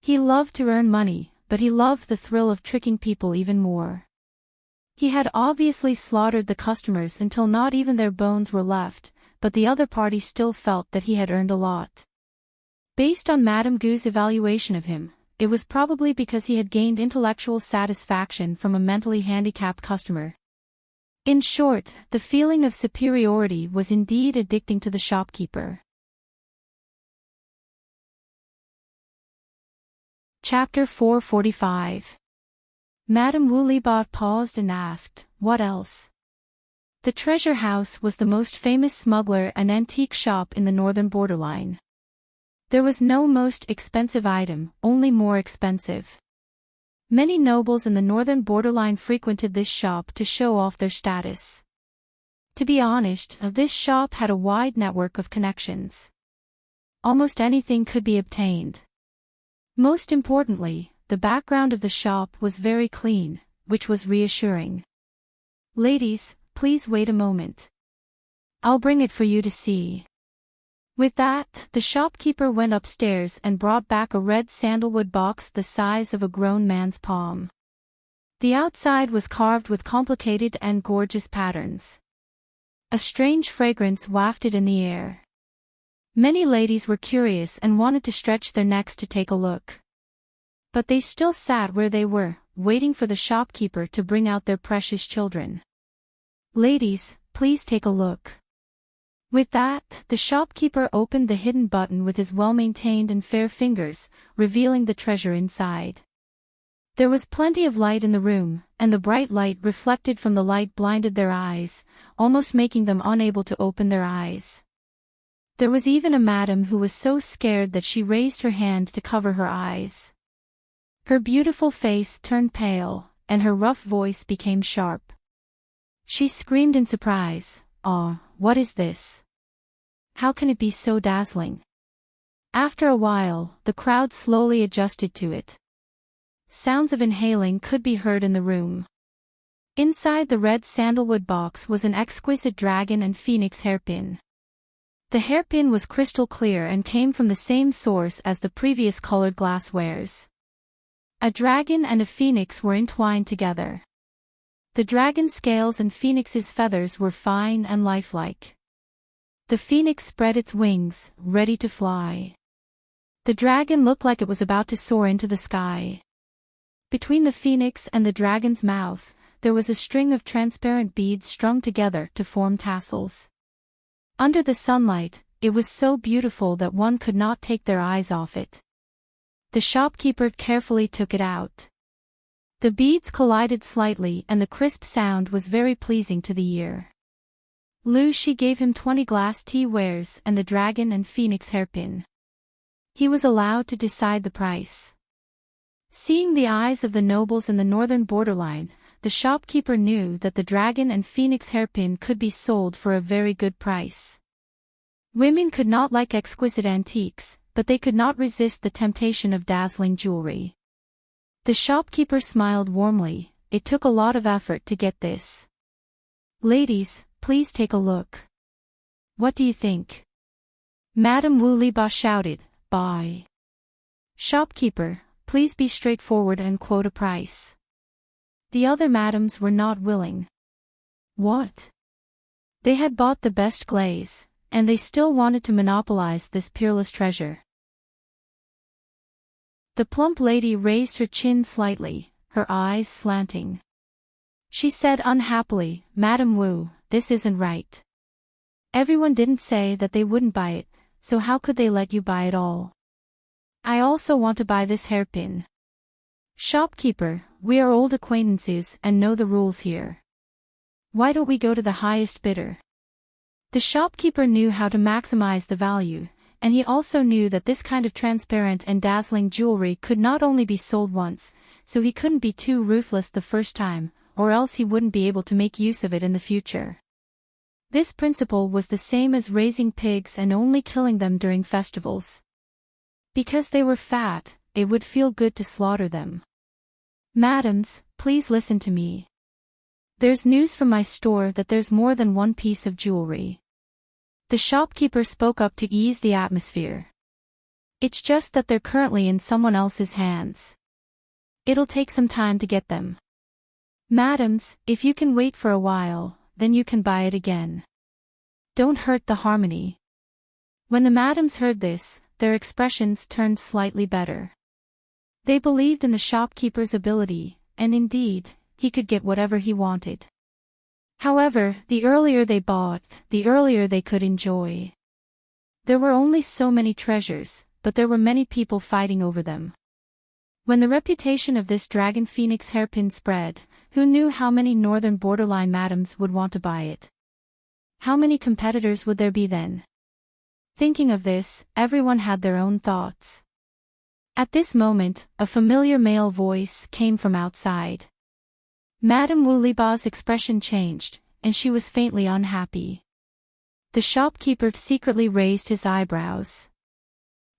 He loved to earn money, but he loved the thrill of tricking people even more. He had obviously slaughtered the customers until not even their bones were left, but the other party still felt that he had earned a lot. Based on Madame Gou's evaluation of him, it was probably because he had gained intellectual satisfaction from a mentally handicapped customer. In short, the feeling of superiority was indeed addicting to the shopkeeper. Chapter 445. Madame Woolleybaught paused and asked, "What else?" The treasure house was the most famous smuggler and antique shop in the northern borderline. There was no most expensive item, only more expensive. Many nobles in the northern borderline frequented this shop to show off their status. To be honest, this shop had a wide network of connections. Almost anything could be obtained. Most importantly, the background of the shop was very clean, which was reassuring. "Ladies, please wait a moment. I'll bring it for you to see." With that, the shopkeeper went upstairs and brought back a red sandalwood box the size of a grown man's palm. The outside was carved with complicated and gorgeous patterns. A strange fragrance wafted in the air. Many ladies were curious and wanted to stretch their necks to take a look. But they still sat where they were, waiting for the shopkeeper to bring out their precious children. "Ladies, please take a look." With that, the shopkeeper opened the hidden button with his well-maintained and fair fingers, revealing the treasure inside. There was plenty of light in the room, and the bright light reflected from the light blinded their eyes, almost making them unable to open their eyes. There was even a madam who was so scared that she raised her hand to cover her eyes. Her beautiful face turned pale, and her rough voice became sharp. She screamed in surprise, "Ah, what is this?" How can it be so dazzling? After a while, the crowd slowly adjusted to it. Sounds of inhaling could be heard in the room. Inside the red sandalwood box was an exquisite dragon and phoenix hairpin. The hairpin was crystal clear and came from the same source as the previous colored glasswares. A dragon and a phoenix were entwined together. The dragon's scales and phoenix's feathers were fine and lifelike. The phoenix spread its wings, ready to fly. The dragon looked like it was about to soar into the sky. Between the phoenix and the dragon's mouth, there was a string of transparent beads strung together to form tassels. Under the sunlight, it was so beautiful that one could not take their eyes off it. The shopkeeper carefully took it out. The beads collided slightly and the crisp sound was very pleasing to the ear. She gave him 20 glass tea wares and the dragon and phoenix hairpin. He was allowed to decide the price. Seeing the eyes of the nobles in the northern borderline, the shopkeeper knew that the dragon and phoenix hairpin could be sold for a very good price. Women could not like exquisite antiques, but they could not resist the temptation of dazzling jewelry. The shopkeeper smiled warmly. It took a lot of effort to get this. Ladies, please take a look. What do you think? Madame Wu Liba shouted, buy. Shopkeeper, please be straightforward and quote a price. The other madams were not willing. What? They had bought the best glaze, and they still wanted to monopolize this peerless treasure. The plump lady raised her chin slightly, her eyes slanting. She said unhappily, Madame Wu, this isn't right. Everyone didn't say that they wouldn't buy it, so how could they let you buy it all? I also want to buy this hairpin. Shopkeeper, we are old acquaintances and know the rules here. Why don't we go to the highest bidder? The shopkeeper knew how to maximize the value, and he also knew that this kind of transparent and dazzling jewelry could not only be sold once, so he couldn't be too ruthless the first time, or else he wouldn't be able to make use of it in the future. This principle was the same as raising pigs and only killing them during festivals. Because they were fat, it would feel good to slaughter them. Madams, please listen to me. There's news from my store that there's more than one piece of jewelry. The shopkeeper spoke up to ease the atmosphere. It's just that they're currently in someone else's hands. It'll take some time to get them. Madams, if you can wait for a while, then you can buy it again. Don't hurt the harmony. When the madams heard this, their expressions turned slightly better. They believed in the shopkeeper's ability, and indeed, he could get whatever he wanted. However, the earlier they bought, the earlier they could enjoy. There were only so many treasures, but there were many people fighting over them. When the reputation of this dragon phoenix hairpin spread, who knew how many northern borderline madams would want to buy it? How many competitors would there be then? Thinking of this, everyone had their own thoughts. At this moment, a familiar male voice came from outside. Madame Wu Liba's expression changed, and she was faintly unhappy. The shopkeeper secretly raised his eyebrows.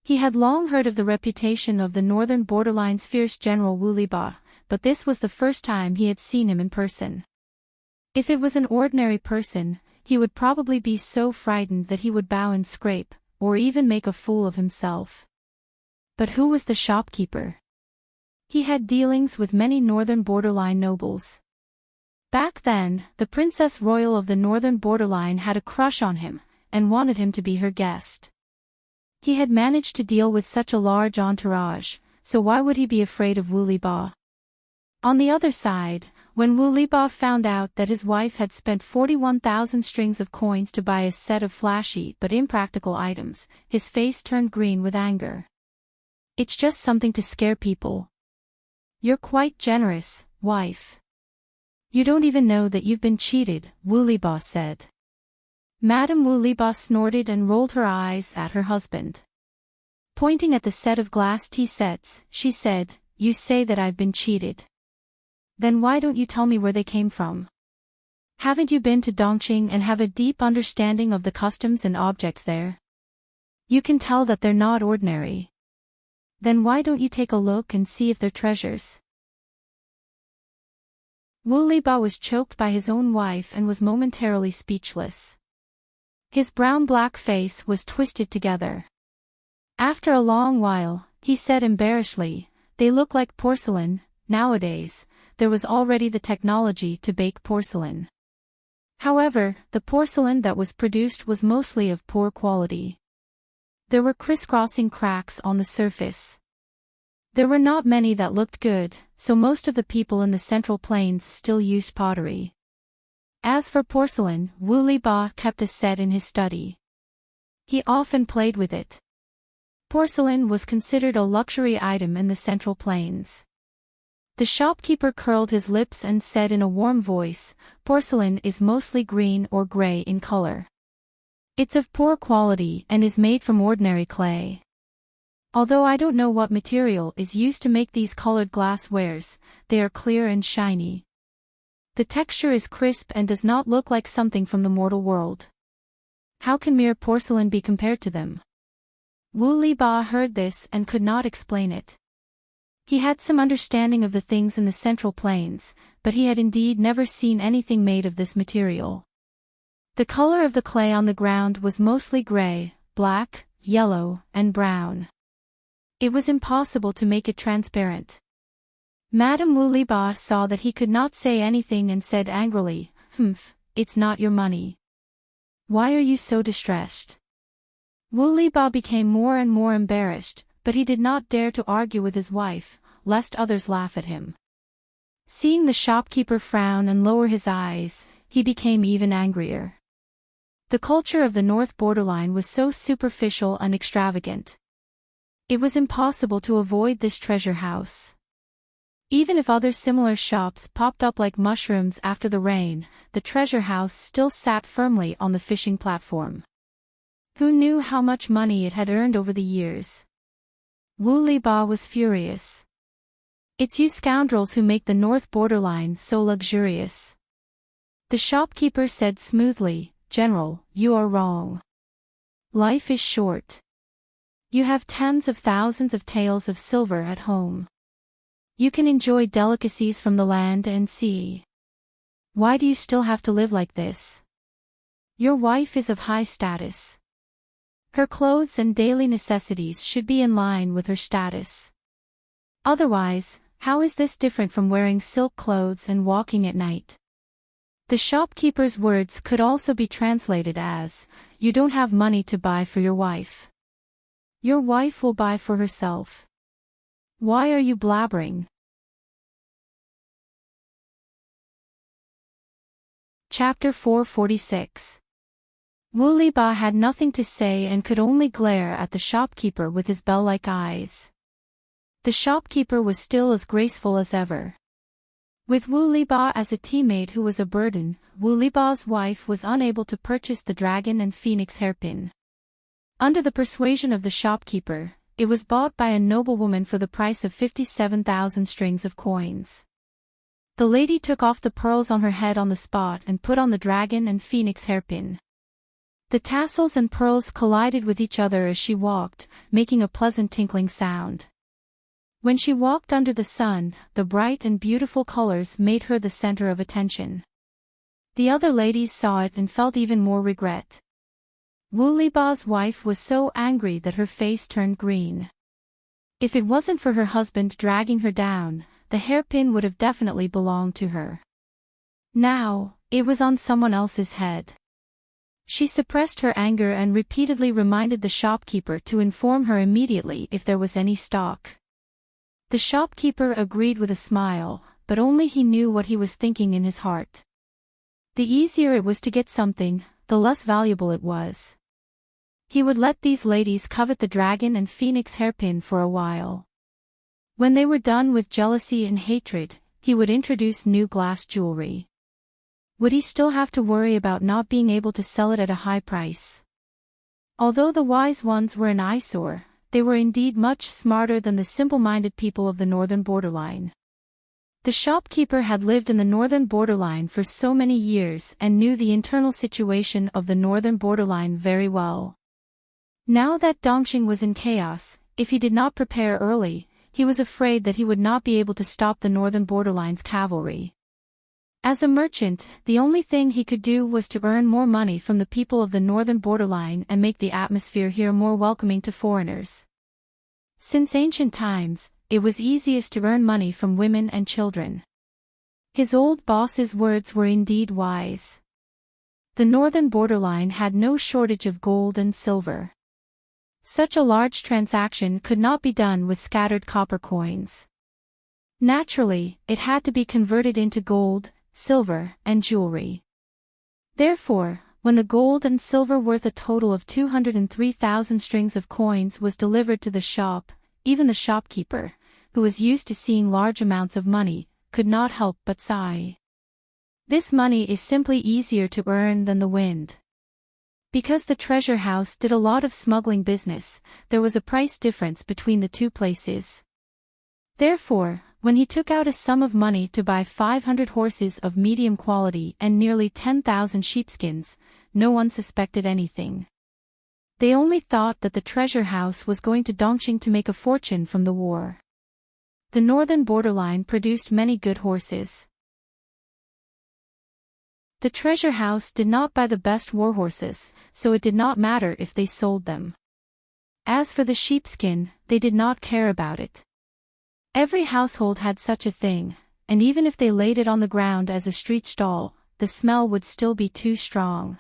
He had long heard of the reputation of the northern borderline's fierce general Wu Liba, but this was the first time he had seen him in person. If it was an ordinary person, he would probably be so frightened that he would bow and scrape, or even make a fool of himself. But who was the shopkeeper? He had dealings with many northern borderline nobles. Back then, the Princess Royal of the northern borderline had a crush on him, and wanted him to be her guest. He had managed to deal with such a large entourage, so why would he be afraid of Wu Liba? On the other side, when Wu Liba found out that his wife had spent 41,000 strings of coins to buy a set of flashy but impractical items, his face turned green with anger. It's just something to scare people. You're quite generous, wife. You don't even know that you've been cheated, Wu Liba said. Madame Wu Liba snorted and rolled her eyes at her husband. Pointing at the set of glass tea sets, she said, You say that I've been cheated. Then why don't you tell me where they came from? Haven't you been to Dongqing and have a deep understanding of the customs and objects there? You can tell that they're not ordinary. Then why don't you take a look and see if they're treasures? Wu Liba was choked by his own wife and was momentarily speechless. His brown-black face was twisted together. After a long while, he said embarrassedly, "They look like porcelain. Nowadays, there was already the technology to bake porcelain. However, the porcelain that was produced was mostly of poor quality. There were crisscrossing cracks on the surface. There were not many that looked good, so most of the people in the Central Plains still used pottery. As for porcelain, Wu Liba kept a set in his study. He often played with it. Porcelain was considered a luxury item in the Central Plains." The shopkeeper curled his lips and said in a warm voice, "Porcelain is mostly green or gray in color. It's of poor quality and is made from ordinary clay. Although I don't know what material is used to make these colored glasswares, they are clear and shiny. The texture is crisp and does not look like something from the mortal world. How can mere porcelain be compared to them?" Wu Liba heard this and could not explain it. He had some understanding of the things in the Central Plains, but he had indeed never seen anything made of this material. The color of the clay on the ground was mostly gray, black, yellow, and brown. It was impossible to make it transparent. Madame Wu Liba saw that he could not say anything and said angrily, "Humph, it's not your money. Why are you so distressed?" Wu Liba became more and more embarrassed, but he did not dare to argue with his wife, lest others laugh at him. Seeing the shopkeeper frown and lower his eyes, he became even angrier. The culture of the North Borderline was so superficial and extravagant. It was impossible to avoid this treasure house. Even if other similar shops popped up like mushrooms after the rain, the treasure house still sat firmly on the fishing platform. Who knew how much money it had earned over the years? Wu Liba was furious. "It's you scoundrels who make the North Borderline so luxurious." The shopkeeper said smoothly, "General, you are wrong. Life is short. You have tens of thousands of taels of silver at home. You can enjoy delicacies from the land and sea. Why do you still have to live like this? Your wife is of high status. Her clothes and daily necessities should be in line with her status. Otherwise, how is this different from wearing silk clothes and walking at night?" The shopkeeper's words could also be translated as, "You don't have money to buy for your wife. Your wife will buy for herself. Why are you blabbering?" Chapter 446. Wu Liba had nothing to say and could only glare at the shopkeeper with his bell-like eyes. The shopkeeper was still as graceful as ever. With Wu Liba as a teammate who was a burden, Wu Liba's wife was unable to purchase the dragon and phoenix hairpin. Under the persuasion of the shopkeeper, it was bought by a noblewoman for the price of 57,000 strings of coins. The lady took off the pearls on her head on the spot and put on the dragon and phoenix hairpin. The tassels and pearls collided with each other as she walked, making a pleasant tinkling sound. When she walked under the sun, the bright and beautiful colors made her the center of attention. The other ladies saw it and felt even more regret. Wu Liba's wife was so angry that her face turned green. If it wasn't for her husband dragging her down, the hairpin would have definitely belonged to her. Now, it was on someone else's head. She suppressed her anger and repeatedly reminded the shopkeeper to inform her immediately if there was any stock. The shopkeeper agreed with a smile, but only he knew what he was thinking in his heart. The easier it was to get something, the less valuable it was. He would let these ladies covet the dragon and phoenix hairpin for a while. When they were done with jealousy and hatred, he would introduce new glass jewelry. Would he still have to worry about not being able to sell it at a high price? Although the wise ones were an eyesore, they were indeed much smarter than the simple-minded people of the northern borderline. The shopkeeper had lived in the northern borderline for so many years and knew the internal situation of the northern borderline very well. Now that Dongqing was in chaos, if he did not prepare early, he was afraid that he would not be able to stop the northern borderline's cavalry. As a merchant, the only thing he could do was to earn more money from the people of the northern borderline and make the atmosphere here more welcoming to foreigners. Since ancient times, it was easiest to earn money from women and children. His old boss's words were indeed wise. The northern borderline had no shortage of gold and silver. Such a large transaction could not be done with scattered copper coins. Naturally, it had to be converted into gold, silver, and jewelry. Therefore, when the gold and silver worth a total of 203,000 strings of coins was delivered to the shop, even the shopkeeper, who was used to seeing large amounts of money, could not help but sigh. This money is simply easier to earn than the wind. Because the treasure house did a lot of smuggling business, there was a price difference between the two places. Therefore, when he took out a sum of money to buy 500 horses of medium quality and nearly 10,000 sheepskins, no one suspected anything. They only thought that the treasure house was going to Dongqing to make a fortune from the war. The northern borderline produced many good horses. The treasure house did not buy the best war horses, so it did not matter if they sold them. As for the sheepskin, they did not care about it. Every household had such a thing, and even if they laid it on the ground as a street stall, the smell would still be too strong.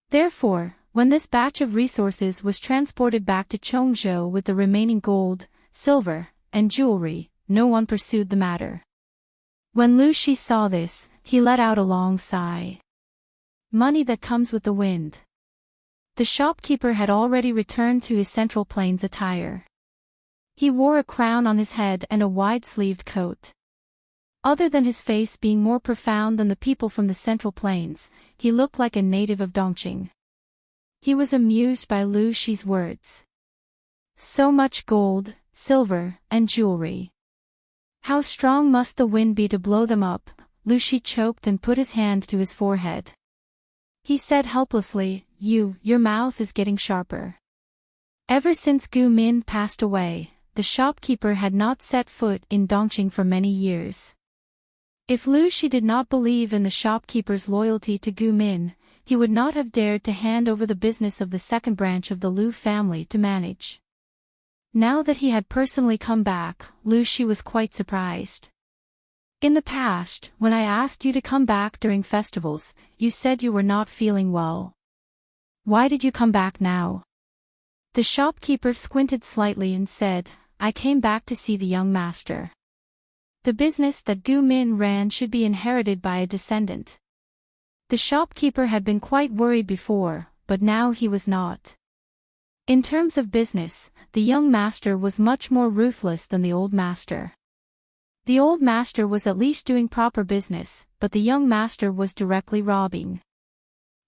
Therefore, when this batch of resources was transported back to Chongzhou with the remaining gold, silver, and jewelry, no one pursued the matter. When Lu Shi saw this, he let out a long sigh. Money that comes with the wind. The shopkeeper had already returned to his Central Plains attire. He wore a crown on his head and a wide-sleeved coat. Other than his face being more profound than the people from the Central Plains, he looked like a native of Dongqing. He was amused by Lu Shi's words. So much gold, silver, and jewelry. How strong must the wind be to blow them up? Lu Shi choked and put his hand to his forehead. He said helplessly, your mouth is getting sharper. Ever since Gu Min passed away, the shopkeeper had not set foot in Dongqing for many years. If Lu Shi did not believe in the shopkeeper's loyalty to Gu Min, he would not have dared to hand over the business of the second branch of the Lu family to manage. Now that he had personally come back, Lu Shi was quite surprised. In the past, when I asked you to come back during festivals, you said you were not feeling well. Why did you come back now? The shopkeeper squinted slightly and said, I came back to see the young master. The business that Gu Min ran should be inherited by a descendant. The shopkeeper had been quite worried before, but now he was not. In terms of business, the young master was much more ruthless than the old master. The old master was at least doing proper business, but the young master was directly robbing.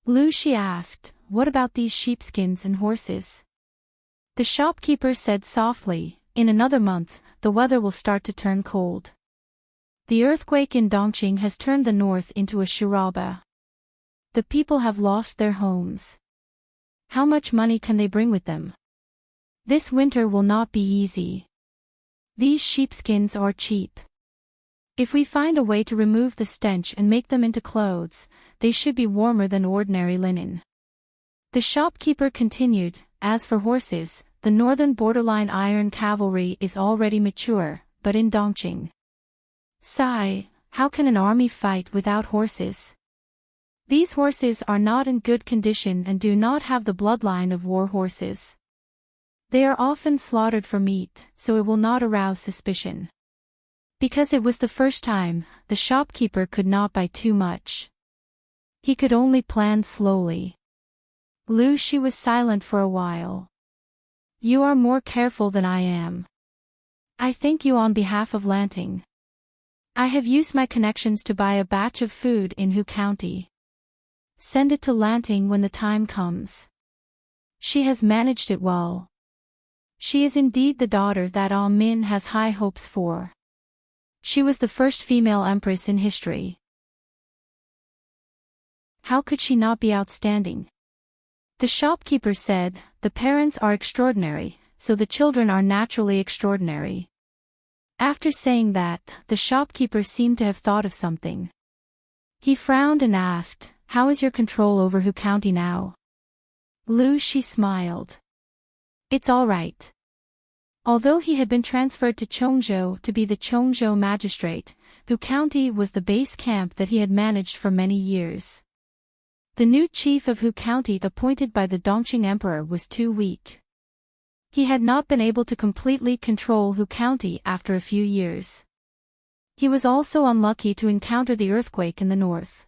Lu Shi asked, what about these sheepskins and horses? The shopkeeper said softly, in another month, the weather will start to turn cold. The earthquake in Dongqing has turned the north into a shiraba. The people have lost their homes. How much money can they bring with them? This winter will not be easy. These sheepskins are cheap. If we find a way to remove the stench and make them into clothes, they should be warmer than ordinary linen. The shopkeeper continued, as for horses, the northern borderline iron cavalry is already mature, but in Dongqing. Sigh, how can an army fight without horses? These horses are not in good condition and do not have the bloodline of war horses. They are often slaughtered for meat, so it will not arouse suspicion. Because it was the first time, the shopkeeper could not buy too much. He could only plan slowly. Lu Shi was silent for a while. You are more careful than I am. I thank you on behalf of Lanting. I have used my connections to buy a batch of food in Hu County. Send it to Lanting when the time comes. She has managed it well. She is indeed the daughter that Ah Min has high hopes for. She was the first female empress in history. How could she not be outstanding? The shopkeeper said, the parents are extraordinary, so the children are naturally extraordinary. After saying that, the shopkeeper seemed to have thought of something. He frowned and asked, how is your control over Hu County now? Lu Shi smiled. It's all right. Although he had been transferred to Chongzhou to be the Chongzhou magistrate, Hu County was the base camp that he had managed for many years. The new chief of Hu County appointed by the Dongqing Emperor was too weak. He had not been able to completely control Hu County after a few years. He was also unlucky to encounter the earthquake in the north.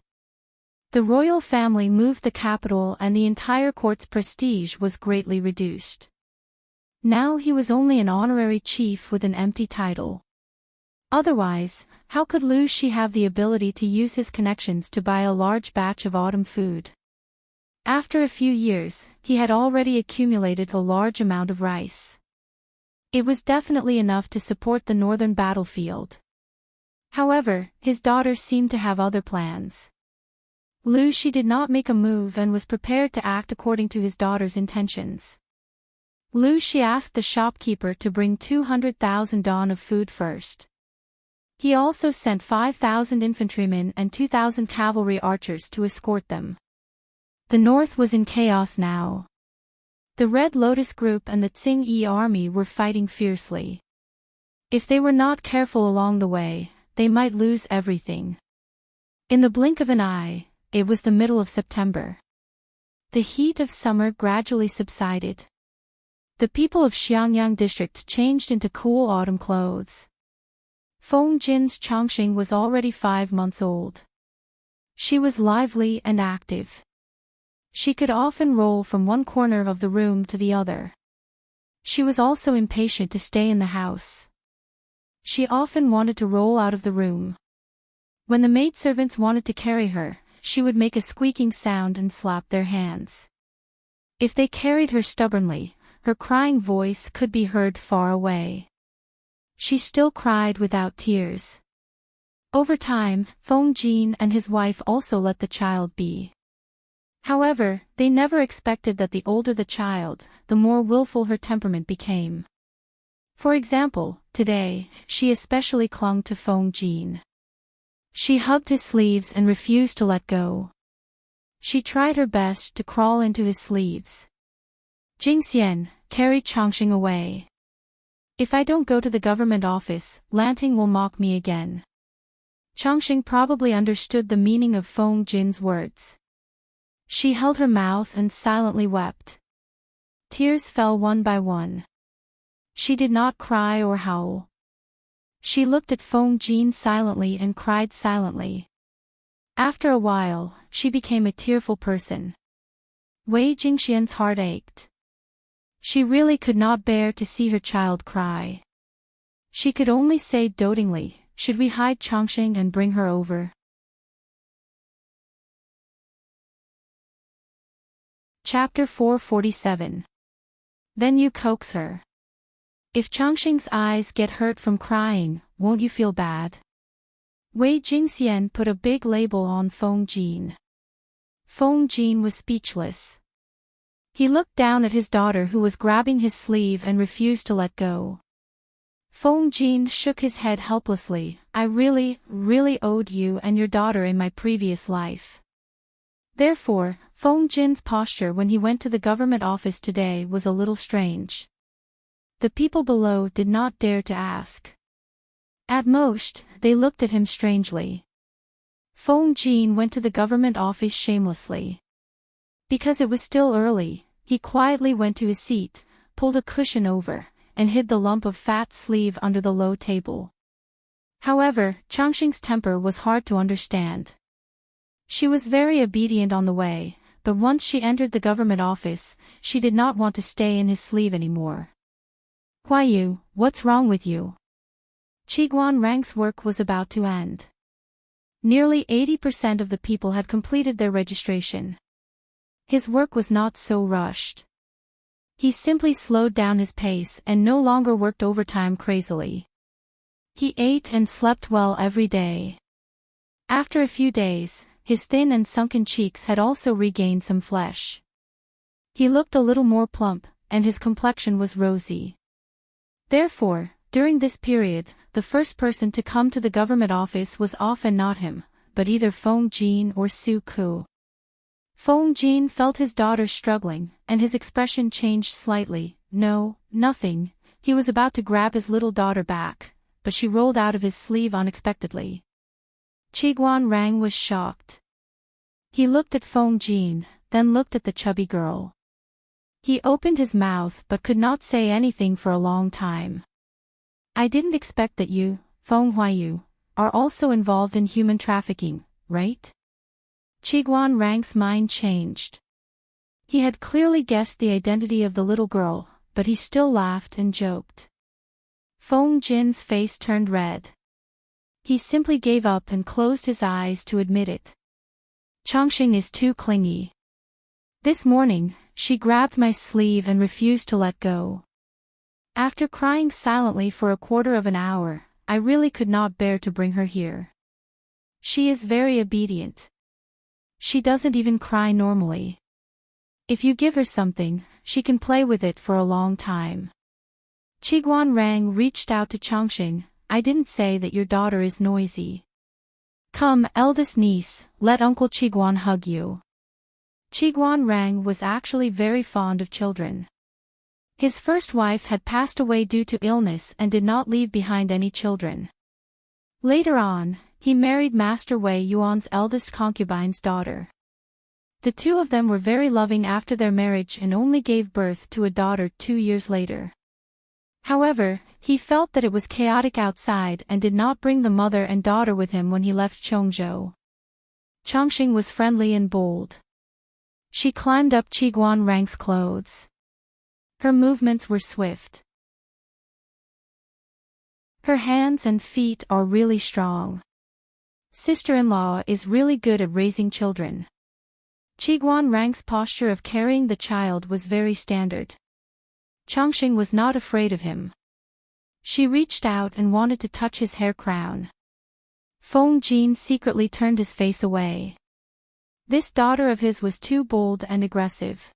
The royal family moved the capital and the entire court's prestige was greatly reduced. Now he was only an honorary chief with an empty title. Otherwise, how could Lu Shi have the ability to use his connections to buy a large batch of autumn food? After a few years, he had already accumulated a large amount of rice. It was definitely enough to support the northern battlefield. However, his daughter seemed to have other plans. Lu Shi did not make a move and was prepared to act according to his daughter's intentions. Lu Shi asked the shopkeeper to bring 200,000 don of food first. He also sent 5,000 infantrymen and 2,000 cavalry archers to escort them. The north was in chaos now. The Red Lotus Group and the Tsing-Yi army were fighting fiercely. If they were not careful along the way, they might lose everything. In the blink of an eye, it was the middle of September. The heat of summer gradually subsided. The people of Xiangyang district changed into cool autumn clothes. Feng Jin's Chongqing was already 5 months old. She was lively and active. She could often roll from one corner of the room to the other. She was also impatient to stay in the house. She often wanted to roll out of the room. When the maidservants wanted to carry her, she would make a squeaking sound and slap their hands. If they carried her stubbornly, her crying voice could be heard far away. She still cried without tears. Over time, Feng Jin and his wife also let the child be. However, they never expected that the older the child, the more willful her temperament became. For example, today, she especially clung to Feng Jin. She hugged his sleeves and refused to let go. She tried her best to crawl into his sleeves. Jingxian, carry Chongqing away. If I don't go to the government office, Lanting will mock me again. Chongqing probably understood the meaning of Feng Jin's words. She held her mouth and silently wept. Tears fell one by one. She did not cry or howl. She looked at Feng Jin silently and cried silently. After a while, she became a tearful person. Wei Jingxian's heart ached. She really could not bear to see her child cry. She could only say dotingly, should we hide Chongqing and bring her over? Chapter 447. Then you coax her. If Chongqing's eyes get hurt from crying, won't you feel bad? Wei Jingxian put a big label on Feng Jin. Feng Jin was speechless. He looked down at his daughter who was grabbing his sleeve and refused to let go. Feng Jin shook his head helplessly. I really owed you and your daughter in my previous life. Therefore, Feng Jin's posture when he went to the government office today was a little strange. The people below did not dare to ask. At most, they looked at him strangely. Feng Jin went to the government office shamelessly. Because it was still early, he quietly went to his seat, pulled a cushion over, and hid the lump of fat sleeve under the low table. However, Chongqing's temper was hard to understand. She was very obedient on the way, but once she entered the government office, she did not want to stay in his sleeve anymore. Huayu, what's wrong with you? Qiguan Rang's work was about to end. Nearly 80% of the people had completed their registration. His work was not so rushed. He simply slowed down his pace and no longer worked overtime crazily. He ate and slept well every day. After a few days, his thin and sunken cheeks had also regained some flesh. He looked a little more plump, and his complexion was rosy. Therefore, during this period, the first person to come to the government office was often not him, but either Feng Jin or Su Ku. Feng Jin felt his daughter struggling, and his expression changed slightly. No, nothing. He was about to grab his little daughter back, but she rolled out of his sleeve unexpectedly. Qiguan Rang was shocked. He looked at Feng Jin, then looked at the chubby girl. He opened his mouth but could not say anything for a long time. I didn't expect that you, Feng Huayu, are also involved in human trafficking, right? Qiguan Rang's mind changed. He had clearly guessed the identity of the little girl, but he still laughed and joked. Feng Jin's face turned red. He simply gave up and closed his eyes to admit it. Chongqing is too clingy. This morning, she grabbed my sleeve and refused to let go. After crying silently for a quarter of an hour, I really could not bear to bring her here. She is very obedient. She doesn't even cry normally. If you give her something, she can play with it for a long time. Qiguan Rang reached out to Chongqing. I didn't say that your daughter is noisy. Come, eldest niece, let Uncle Qiguan hug you. Qiguan Rang was actually very fond of children. His first wife had passed away due to illness and did not leave behind any children. Later on, he married Master Wei Yuan's eldest concubine's daughter. The two of them were very loving after their marriage and only gave birth to a daughter 2 years later. However, he felt that it was chaotic outside and did not bring the mother and daughter with him when he left Chongzhou. Chongqing was friendly and bold. She climbed up Qiguan Rang's clothes. Her movements were swift. Her hands and feet are really strong. Sister-in-law is really good at raising children. Qiguan Rang's posture of carrying the child was very standard. Chongqing was not afraid of him. She reached out and wanted to touch his hair crown. Feng Jin secretly turned his face away. This daughter of his was too bold and aggressive.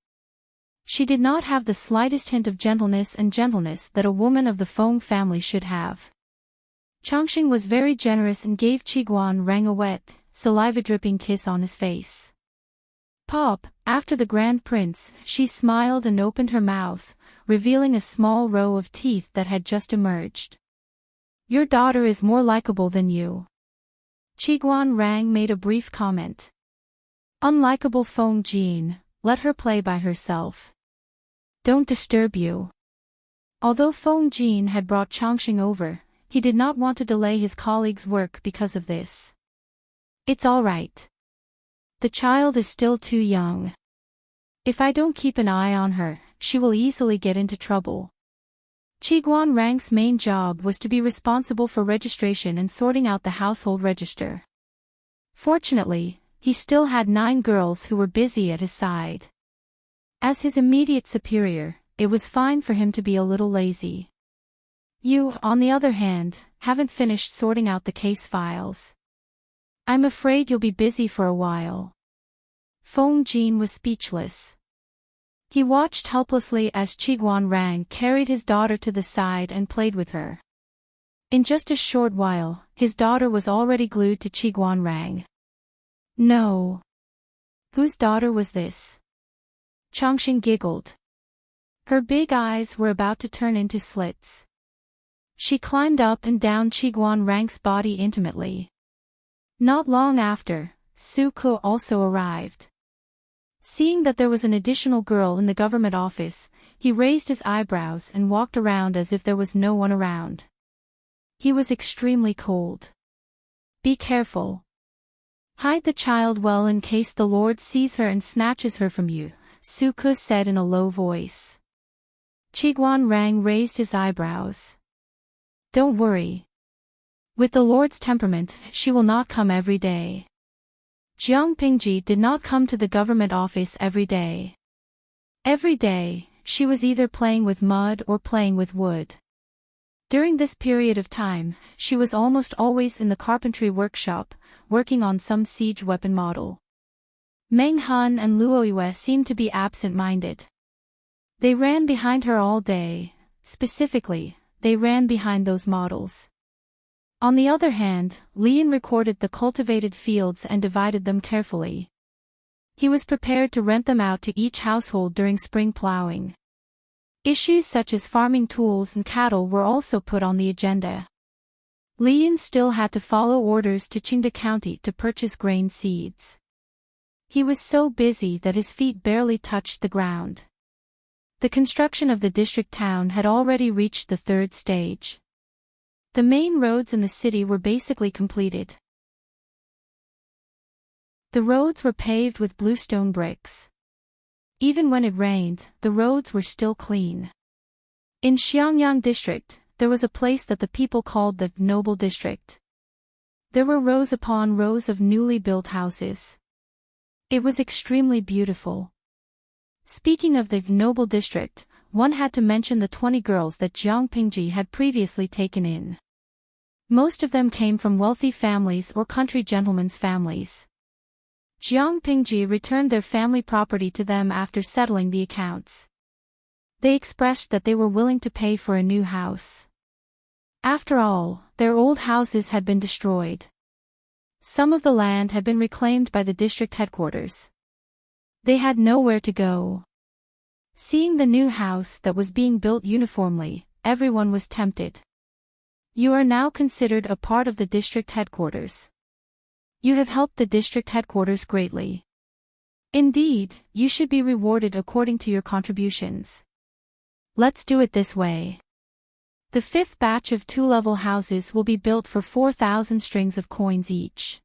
She did not have the slightest hint of gentleness that a woman of the Feng family should have. Chongqing was very generous and gave Qiguan Rang a wet, saliva-dripping kiss on his face. Pop, after the Grand Prince, she smiled and opened her mouth, revealing a small row of teeth that had just emerged. Your daughter is more likable than you. Qiguan Rang made a brief comment. Unlikable Feng Jin, let her play by herself. Don't disturb you. Although Feng Jin had brought Chongqing over, he did not want to delay his colleague's work because of this. It's all right. The child is still too young. If I don't keep an eye on her, she will easily get into trouble. Qiguan Rang's main job was to be responsible for registration and sorting out the household register. Fortunately, he still had 9 girls who were busy at his side. As his immediate superior, it was fine for him to be a little lazy. You, on the other hand, haven't finished sorting out the case files. I'm afraid you'll be busy for a while. Feng Jin was speechless. He watched helplessly as Qiguan Rang carried his daughter to the side and played with her. In just a short while, his daughter was already glued to Qiguan Rang. No. Whose daughter was this? Chongqing giggled. Her big eyes were about to turn into slits. She climbed up and down Qiguan Rang's body intimately. Not long after, Su Ke also arrived. Seeing that there was an additional girl in the government office, he raised his eyebrows and walked around as if there was no one around. He was extremely cold. Be careful. Hide the child well in case the Lord sees her and snatches her from you, Su Ke said in a low voice. Qiguan Rang raised his eyebrows. Don't worry. With the Lord's temperament, she will not come every day. Jiang Pingji did not come to the government office every day. Every day, she was either playing with mud or playing with wood. During this period of time, she was almost always in the carpentry workshop, working on some siege weapon model. Meng Han and Luoyue seemed to be absent-minded. They ran behind her all day, specifically, they ran behind those models. On the other hand, Lian recorded the cultivated fields and divided them carefully. He was prepared to rent them out to each household during spring plowing. Issues such as farming tools and cattle were also put on the agenda. Lian still had to follow orders to Qingda County to purchase grain seeds. He was so busy that his feet barely touched the ground. The construction of the district town had already reached the third stage. The main roads in the city were basically completed. The roads were paved with bluestone bricks. Even when it rained, the roads were still clean. In Xiangyang district, there was a place that the people called the Noble District. There were rows upon rows of newly built houses. It was extremely beautiful. Speaking of the Noble District, one had to mention the 20 girls that Jiang Pingji had previously taken in. Most of them came from wealthy families or country gentlemen's families. Jiang Pingji returned their family property to them after settling the accounts. They expressed that they were willing to pay for a new house. After all, their old houses had been destroyed. Some of the land had been reclaimed by the district headquarters. They had nowhere to go. Seeing the new house that was being built uniformly, everyone was tempted. You are now considered a part of the district headquarters. You have helped the district headquarters greatly. Indeed, you should be rewarded according to your contributions. Let's do it this way. The fifth batch of two-level houses will be built for 4,000 strings of coins each.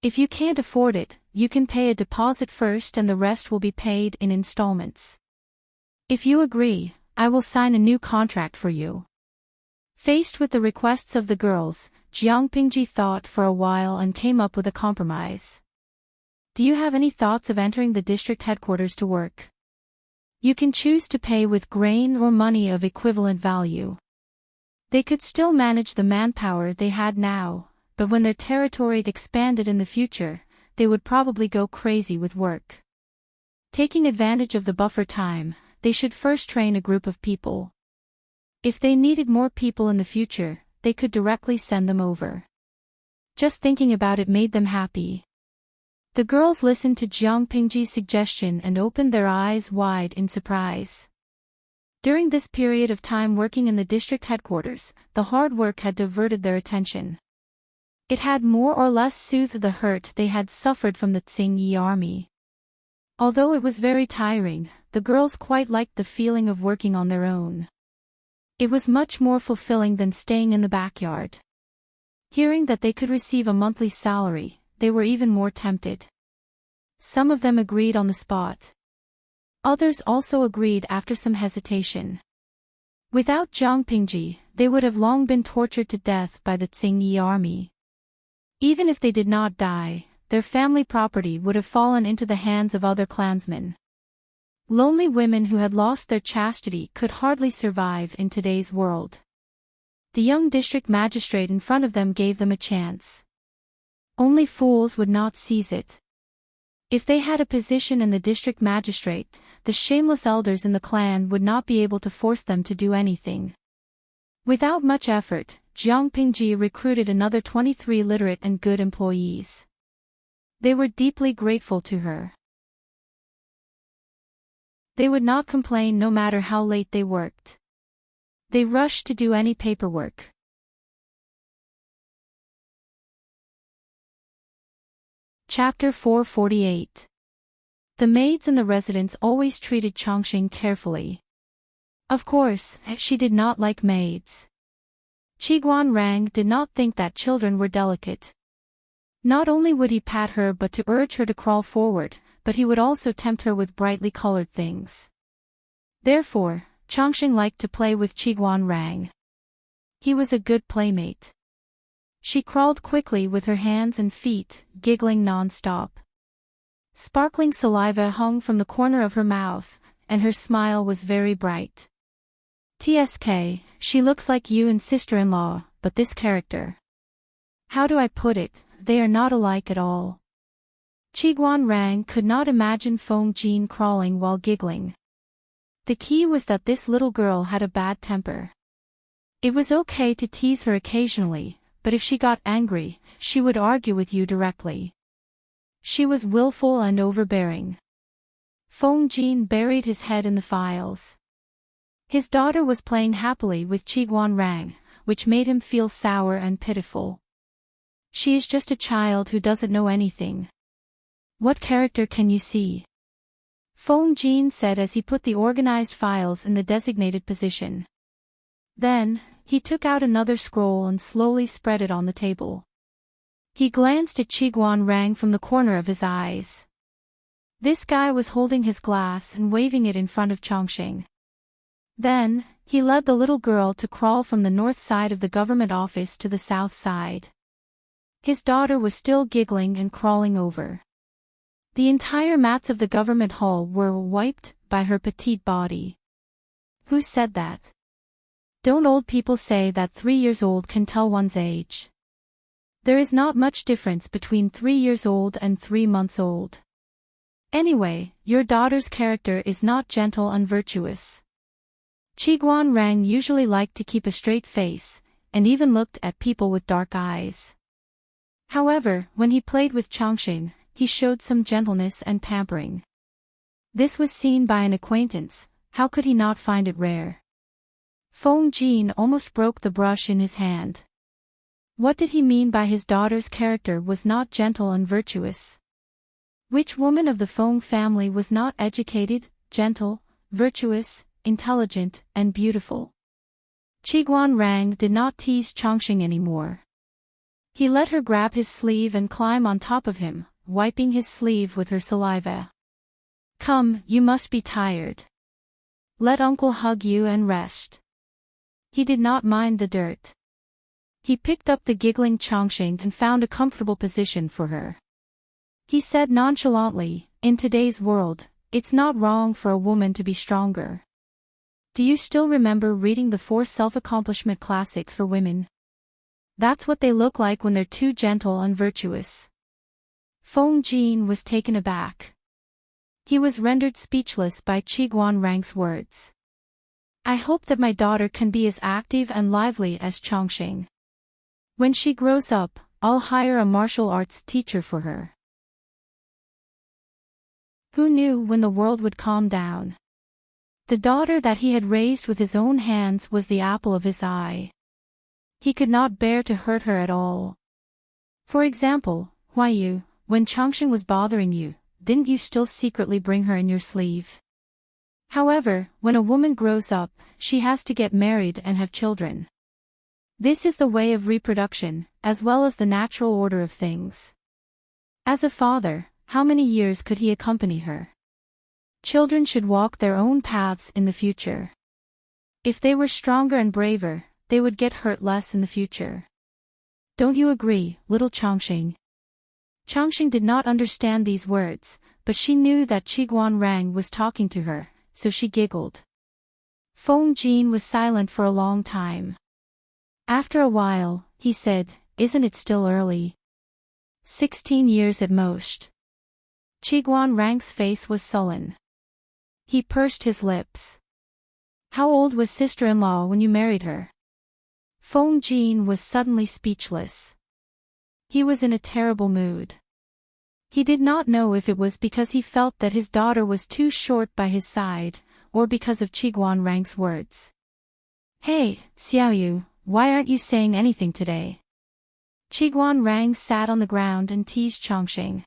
If you can't afford it, you can pay a deposit first and the rest will be paid in installments. If you agree, I will sign a new contract for you. Faced with the requests of the girls, Jiang Pingji thought for a while and came up with a compromise. Do you have any thoughts of entering the district headquarters to work? You can choose to pay with grain or money of equivalent value. They could still manage the manpower they had now, but when their territory expanded in the future, they would probably go crazy with work. Taking advantage of the buffer time, they should first train a group of people. If they needed more people in the future, they could directly send them over. Just thinking about it made them happy. The girls listened to Jiang Pingji's suggestion and opened their eyes wide in surprise. During this period of time working in the district headquarters, the hard work had diverted their attention. It had more or less soothed the hurt they had suffered from the Tsingyi army. Although it was very tiring, the girls quite liked the feeling of working on their own. It was much more fulfilling than staying in the backyard. Hearing that they could receive a monthly salary, they were even more tempted. Some of them agreed on the spot. Others also agreed after some hesitation. Without Jiang Pingji, they would have long been tortured to death by the Tsingyi army. Even if they did not die, their family property would have fallen into the hands of other clansmen. Lonely women who had lost their chastity could hardly survive in today's world. The young district magistrate in front of them gave them a chance. Only fools would not seize it. If they had a position in the district magistrate, the shameless elders in the clan would not be able to force them to do anything. Without much effort, Jiang Pingji recruited another 23 literate and good employees. They were deeply grateful to her. They would not complain no matter how late they worked. They rushed to do any paperwork. Chapter 448. The maids in the residence always treated Chongqing carefully. Of course, she did not like maids. Qiguan Rang did not think that children were delicate. Not only would he pat her but to urge her to crawl forward, but he would also tempt her with brightly colored things. Therefore, Chongqing liked to play with Qiguan Rang. He was a good playmate. She crawled quickly with her hands and feet, giggling non-stop. Sparkling saliva hung from the corner of her mouth, and her smile was very bright. TSK, she looks like you and sister-in-law, but this character. How do I put it, they are not alike at all. Chiguan Rang could not imagine Feng Jin crawling while giggling. The key was that this little girl had a bad temper. It was okay to tease her occasionally, but if she got angry, she would argue with you directly. She was willful and overbearing. Feng Jin buried his head in the files. His daughter was playing happily with Chiguan Rang, which made him feel sour and pitiful. She is just a child who doesn't know anything. What character can you see? Feng Jin said as he put the organized files in the designated position. Then, he took out another scroll and slowly spread it on the table. He glanced at Chiguan Rang from the corner of his eyes. This guy was holding his glass and waving it in front of Chongqing. Then, he led the little girl to crawl from the north side of the government office to the south side. His daughter was still giggling and crawling over. The entire mats of the government hall were wiped by her petite body. Who said that? Don't old people say that 3 years old can tell one's age? There is not much difference between 3 years old and 3 months old. Anyway, your daughter's character is not gentle and virtuous. Chiguan Rang usually liked to keep a straight face, and even looked at people with dark eyes. However, when he played with Chongqing, he showed some gentleness and pampering. This was seen by an acquaintance, how could he not find it rare? Feng Jin almost broke the brush in his hand. What did he mean by his daughter's character was not gentle and virtuous? Which woman of the Feng family was not educated, gentle, virtuous, intelligent, and beautiful? Chiguan Rang did not tease Chongqing anymore. He let her grab his sleeve and climb on top of him, wiping his sleeve with her saliva. Come, you must be tired. Let uncle hug you and rest. He did not mind the dirt. He picked up the giggling Chongqing and found a comfortable position for her. He said nonchalantly, in today's world, it's not wrong for a woman to be stronger. Do you still remember reading the 4 self-accomplishment classics for women? That's what they look like when they're too gentle and virtuous. Feng Jin was taken aback. He was rendered speechless by Chiguan Rang's words. I hope that my daughter can be as active and lively as Chongqing. When she grows up, I'll hire a martial arts teacher for her. Who knew when the world would calm down? The daughter that he had raised with his own hands was the apple of his eye. He could not bear to hurt her at all. For example, Huayu, when Chongqing was bothering you, didn't you still secretly bring her in your sleeve? However, when a woman grows up, she has to get married and have children. This is the way of reproduction, as well as the natural order of things. As a father, how many years could he accompany her? Children should walk their own paths in the future. If they were stronger and braver, they would get hurt less in the future. Don't you agree, little Chongqing? Chongqing did not understand these words, but she knew that Chiguan Rang was talking to her, so she giggled. Feng Jin was silent for a long time. After a while, he said, Isn't it still early? 16 years at most. Chiguan Rang's face was sullen. He pursed his lips. How old was sister-in-law when you married her? Feng Jin was suddenly speechless. He was in a terrible mood. He did not know if it was because he felt that his daughter was too short by his side, or because of Chiguan Rang's words. Hey, Xiaoyu, why aren't you saying anything today? Chiguan Rang sat on the ground and teased Chongqing.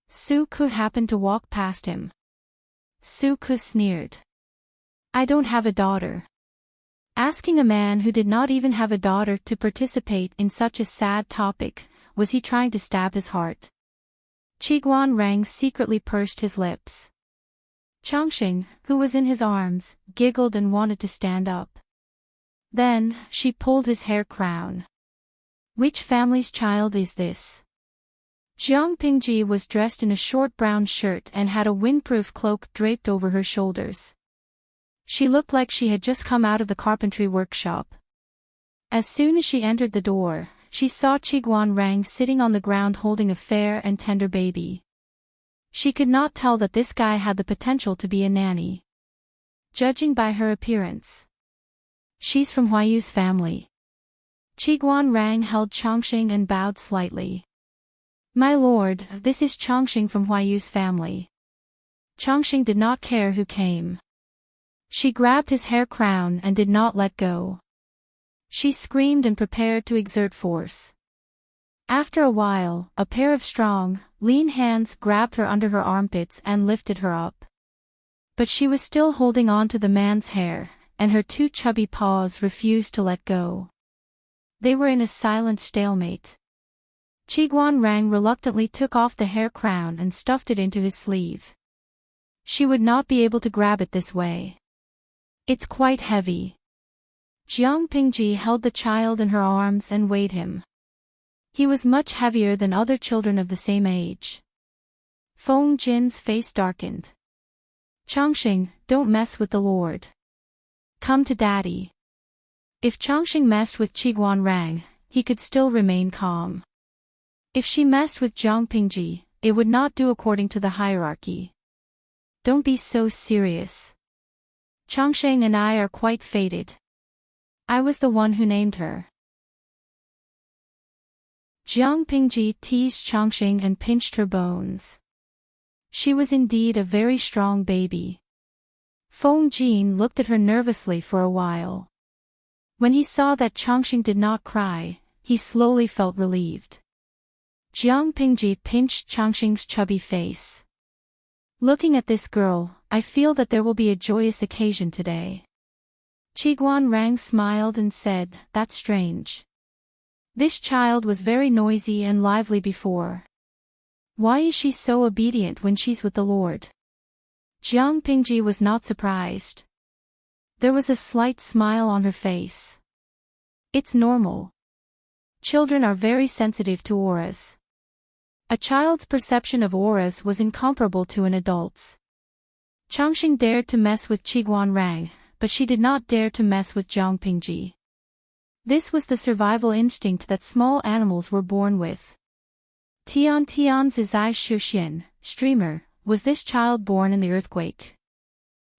Su Ku happened to walk past him. Su Ku sneered. I don't have a daughter. Asking a man who did not even have a daughter to participate in such a sad topic, was he trying to stab his heart? Chiguan Rang secretly pursed his lips. Chongqing, who was in his arms, giggled and wanted to stand up. Then, she pulled his hair crown. Which family's child is this? Jiang Pingji was dressed in a short brown shirt and had a windproof cloak draped over her shoulders. She looked like she had just come out of the carpentry workshop. As soon as she entered the door, she saw Chiguanrang sitting on the ground holding a fair and tender baby. She could not tell that this guy had the potential to be a nanny. Judging by her appearance, she's from Huayu's family. Chiguanrang held Chongqing and bowed slightly. My lord, this is Chongqing from Huayu's family. Chongqing did not care who came. She grabbed his hair crown and did not let go. She screamed and prepared to exert force. After a while, a pair of strong, lean hands grabbed her under her armpits and lifted her up. But she was still holding on to the man's hair, and her two chubby paws refused to let go. They were in a silent stalemate. Chiguanrang reluctantly took off the hair crown and stuffed it into his sleeve. She would not be able to grab it this way. It's quite heavy. Jiang Pingji held the child in her arms and weighed him. He was much heavier than other children of the same age. Feng Jin's face darkened. Chongqing, don't mess with the lord. Come to daddy. If Chongqing messed with Chiguanrang, he could still remain calm. If she messed with Jiang Pingji, it would not do according to the hierarchy. Don't be so serious. Chongqing and I are quite fated. I was the one who named her. Jiang Pingji teased Chongqing and pinched her bones. She was indeed a very strong baby. Feng Jin looked at her nervously for a while. When he saw that Chongqing did not cry, he slowly felt relieved. Jiang Pingji pinched Chongqing's chubby face. Looking at this girl, I feel that there will be a joyous occasion today. Chiguanrang smiled and said, that's strange. This child was very noisy and lively before. Why is she so obedient when she's with the Lord? Jiang Pingji was not surprised. There was a slight smile on her face. It's normal. Children are very sensitive to auras. A child's perception of auras was incomparable to an adult's. Chongqing dared to mess with Chiguanrang, but she did not dare to mess with Jiang Pingji. This was the survival instinct that small animals were born with. Tian Zizai Shuxian, streamer, was this child born in the earthquake?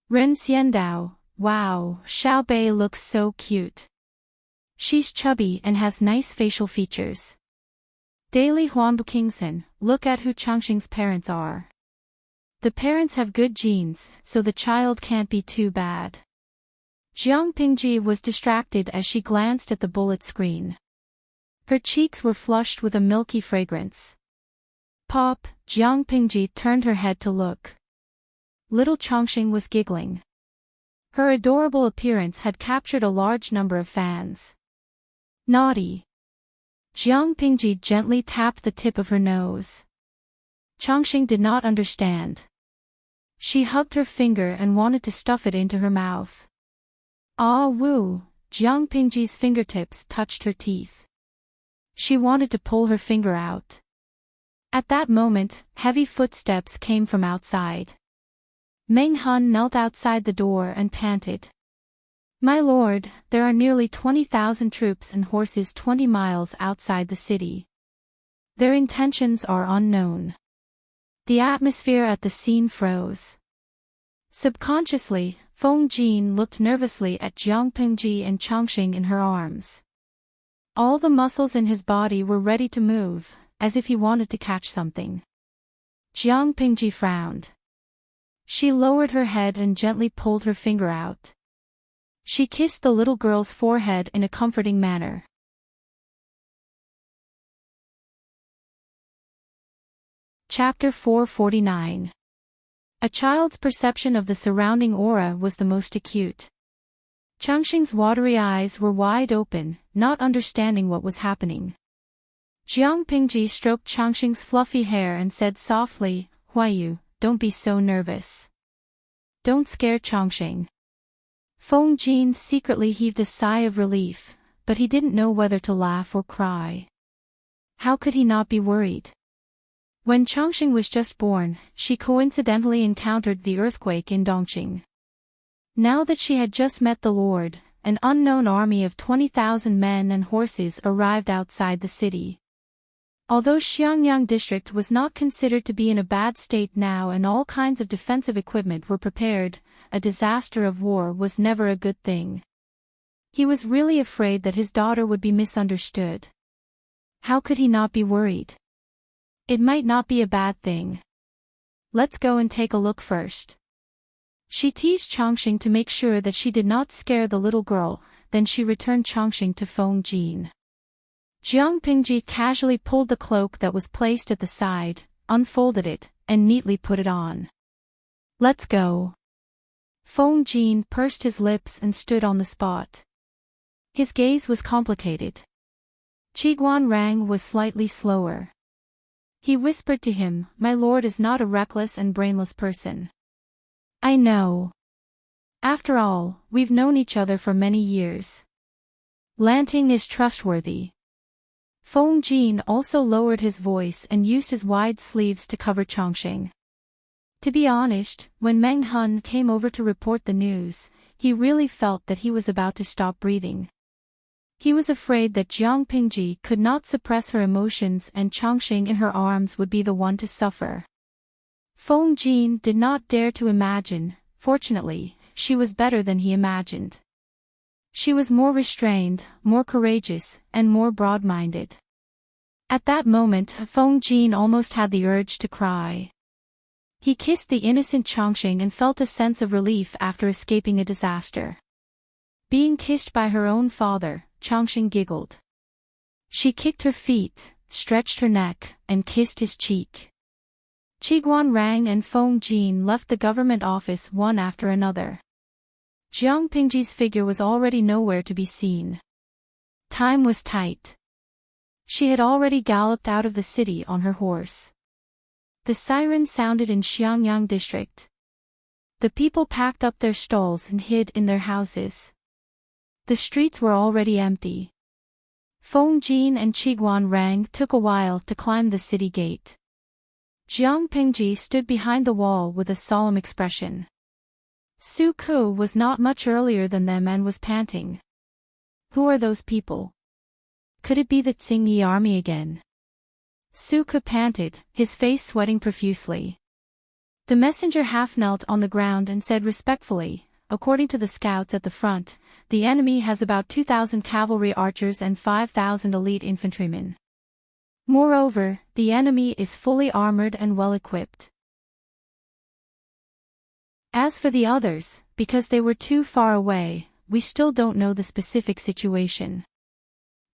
Ren Xiandao, wow, Xiao Bei looks so cute. She's chubby and has nice facial features. Daily Huanbu Kingson, look at who Chongqing's parents are. The parents have good genes, so the child can't be too bad. Jiang Pingji was distracted as she glanced at the bullet screen. Her cheeks were flushed with a milky fragrance. Pop, Jiang Pingji turned her head to look. Little Chongqing was giggling. Her adorable appearance had captured a large number of fans. Naughty. Jiang Pingji gently tapped the tip of her nose. Chongqing did not understand. She hugged her finger and wanted to stuff it into her mouth. Ah woo, Jiang Pingji's fingertips touched her teeth. She wanted to pull her finger out. At that moment, heavy footsteps came from outside. Meng Hun knelt outside the door and panted. My lord, there are nearly 20,000 troops and horses 20 miles outside the city. Their intentions are unknown. The atmosphere at the scene froze. Subconsciously, Feng Jin looked nervously at Jiang Pingji and Chongqing in her arms. All the muscles in his body were ready to move, as if he wanted to catch something. Jiang Pingji frowned. She lowered her head and gently pulled her finger out. She kissed the little girl's forehead in a comforting manner. Chapter 449. A child's perception of the surrounding aura was the most acute. Chongqing's watery eyes were wide open, not understanding what was happening. Jiang Pingji stroked Chongqing's fluffy hair and said softly, Huayu, don't be so nervous. Don't scare Chongqing. Feng Jin secretly heaved a sigh of relief, but he didn't know whether to laugh or cry. How could he not be worried? When Chongqing was just born, she coincidentally encountered the earthquake in Dongqing. Now that she had just met the Lord, an unknown army of 20,000 men and horses arrived outside the city. Although Xiangyang district was not considered to be in a bad state now and all kinds of defensive equipment were prepared, a disaster of war was never a good thing. He was really afraid that his daughter would be misunderstood. How could he not be worried? It might not be a bad thing. Let's go and take a look first. She teased Chongqing to make sure that she did not scare the little girl, then she returned Chongqing to Feng Jin. Jiang Pingji casually pulled the cloak that was placed at the side, unfolded it, and neatly put it on. Let's go. Feng Jin pursed his lips and stood on the spot. His gaze was complicated. Qiguan Rang was slightly slower. He whispered to him, "My lord is not a reckless and brainless person." "I know. After all, we've known each other for many years. Lanting is trustworthy." Feng Jin also lowered his voice and used his wide sleeves to cover Chongqing. To be honest, when Meng Hun came over to report the news, he really felt that he was about to stop breathing. He was afraid that Jiang Pingji could not suppress her emotions and Chongqing in her arms would be the one to suffer. Feng Jin did not dare to imagine. Fortunately, she was better than he imagined. She was more restrained, more courageous, and more broad-minded. At that moment, Feng Jin almost had the urge to cry. He kissed the innocent Chongqing and felt a sense of relief after escaping a disaster. Being kissed by her own father, Chongqing giggled. She kicked her feet, stretched her neck, and kissed his cheek. Qiguan Rang and Feng Jin left the government office one after another. Jiang Pingji's figure was already nowhere to be seen. Time was tight. She had already galloped out of the city on her horse. The siren sounded in Xiangyang district. The people packed up their stalls and hid in their houses. The streets were already empty. Feng Jin and Qiguan Rang took a while to climb the city gate. Jiang Pingji stood behind the wall with a solemn expression. Su Ku was not much earlier than them and was panting. Who are those people? Could it be the Tsingyi army again? Su Ku panted, his face sweating profusely. The messenger half knelt on the ground and said respectfully, "According to the scouts at the front, the enemy has about 2,000 cavalry archers and 5,000 elite infantrymen. Moreover, the enemy is fully armored and well-equipped. As for the others, because they were too far away, we still don't know the specific situation."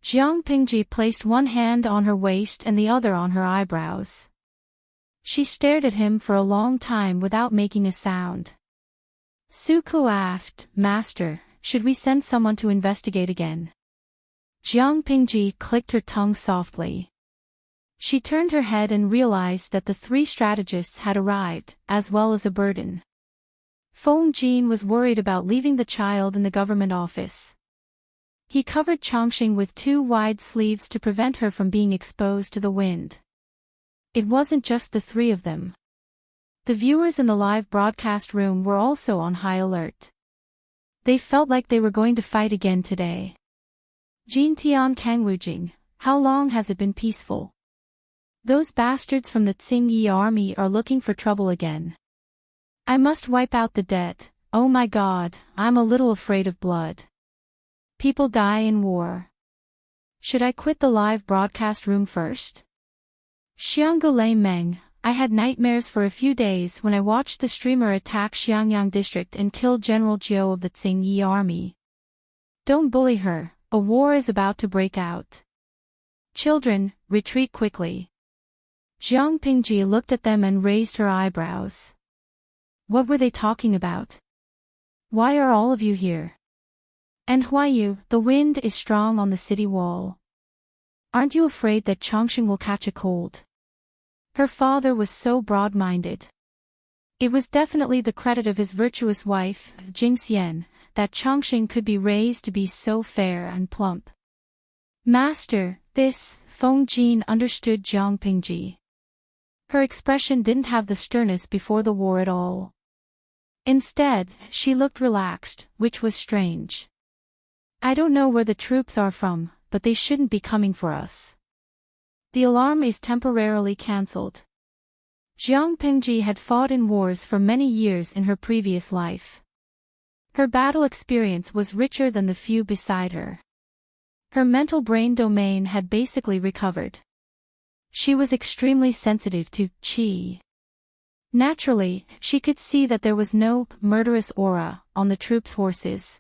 Jiang Pingji placed one hand on her waist and the other on her eyebrows. She stared at him for a long time without making a sound. Su Ku asked, "Master, should we send someone to investigate again?" Jiang Pingji clicked her tongue softly. She turned her head and realized that the three strategists had arrived, as well as a burden. Feng Jin was worried about leaving the child in the government office. He covered Chongqing with two wide sleeves to prevent her from being exposed to the wind. It wasn't just the three of them. The viewers in the live broadcast room were also on high alert. They felt like they were going to fight again today. Jintian Kangwujing, how long has it been peaceful? Those bastards from the Tsingyi army are looking for trouble again. I must wipe out the debt. Oh my God, I'm a little afraid of blood. People die in war. Should I quit the live broadcast room first? Xianggulei Meng, I had nightmares for a few days when I watched the streamer attack Xiangyang district and kill General Jiu of the Tsingyi army. Don't bully her, a war is about to break out. Children, retreat quickly. Jiang Pingji looked at them and raised her eyebrows. What were they talking about? Why are all of you here? And Huayu, the wind is strong on the city wall. Aren't you afraid that Chongqing will catch a cold? Her father was so broad-minded. It was definitely the credit of his virtuous wife, Jingxian, that Chongqing could be raised to be so fair and plump. Master, this, Feng Jin understood Jiang Pingji. Her expression didn't have the sternness before the war at all. Instead, she looked relaxed, which was strange. I don't know where the troops are from, but they shouldn't be coming for us. The alarm is temporarily cancelled. Jiang Pingji had fought in wars for many years in her previous life. Her battle experience was richer than the few beside her. Her mental brain domain had basically recovered. She was extremely sensitive to qi. Naturally, she could see that there was no murderous aura on the troops' horses.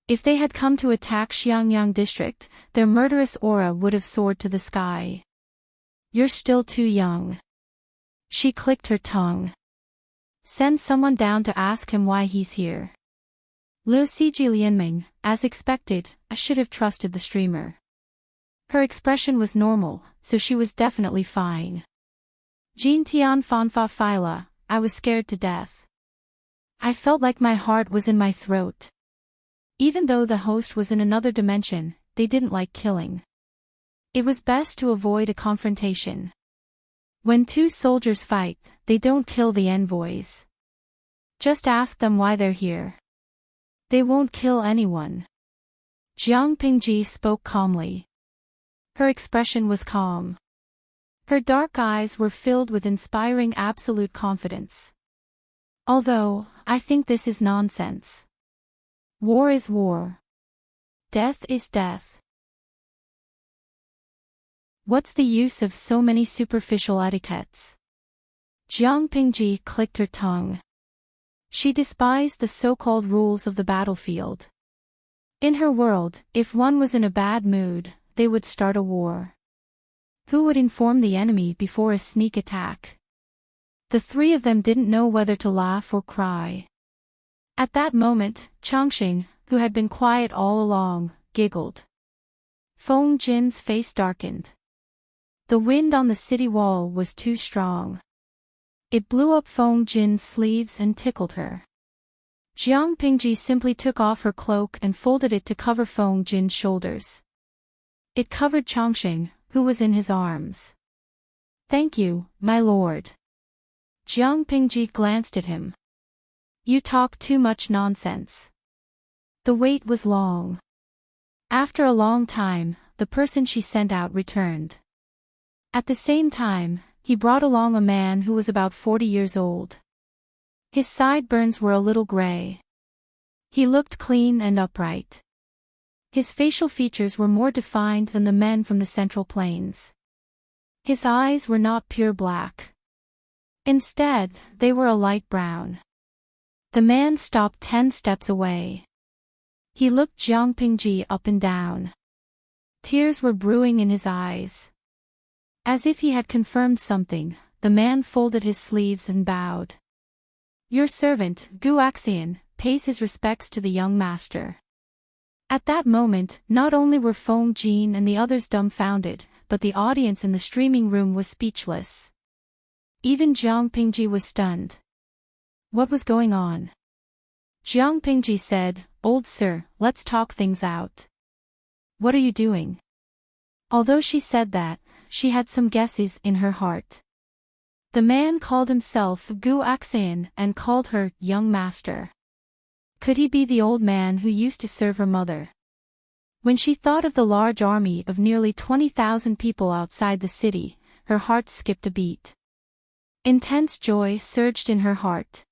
If they had come to attack Xiangyang district, their murderous aura would have soared to the sky. You're still too young. She clicked her tongue. Send someone down to ask him why he's here. Liu Siji Lianming, as expected, I should have trusted the streamer. Her expression was normal, so she was definitely fine. Jin Tian Fanfa Phyla, I was scared to death. I felt like my heart was in my throat. Even though the host was in another dimension, they didn't like killing. It was best to avoid a confrontation. When two soldiers fight, they don't kill the envoys. Just ask them why they're here. They won't kill anyone. Jiang Pingji spoke calmly. Her expression was calm. Her dark eyes were filled with inspiring absolute confidence. Although, I think this is nonsense. War is war. Death is death. What's the use of so many superficial etiquettes? Jiang Pingji clicked her tongue. She despised the so-called rules of the battlefield. In her world, if one was in a bad mood, they would start a war. Who would inform the enemy before a sneak attack? The three of them didn't know whether to laugh or cry. At that moment, Changxing, who had been quiet all along, giggled. Feng Jin's face darkened. The wind on the city wall was too strong. It blew up Feng Jin's sleeves and tickled her. Jiang Pingji simply took off her cloak and folded it to cover Feng Jin's shoulders. It covered Changxing, who was in his arms. Thank you, my lord. Jiang Pingji glanced at him. You talk too much nonsense. The wait was long. After a long time, the person she sent out returned. At the same time, he brought along a man who was about 40 years old. His sideburns were a little gray. He looked clean and upright. His facial features were more defined than the men from the Central Plains. His eyes were not pure black. Instead, they were a light brown. The man stopped 10 steps away. He looked Jiang Pingji up and down. Tears were brewing in his eyes. As if he had confirmed something, the man folded his sleeves and bowed. Your servant, Gu Axian, pays his respects to the young master. At that moment, not only were Feng Jin and the others dumbfounded, but the audience in the streaming room was speechless. Even Jiang Pingji was stunned. What was going on? Jiang Pingji said, Old sir, let's talk things out. What are you doing? Although she said that, she had some guesses in her heart. The man called himself Gu Axian and called her young master. Could he be the old man who used to serve her mother? When she thought of the large army of nearly 20,000 people outside the city, her heart skipped a beat. Intense joy surged in her heart.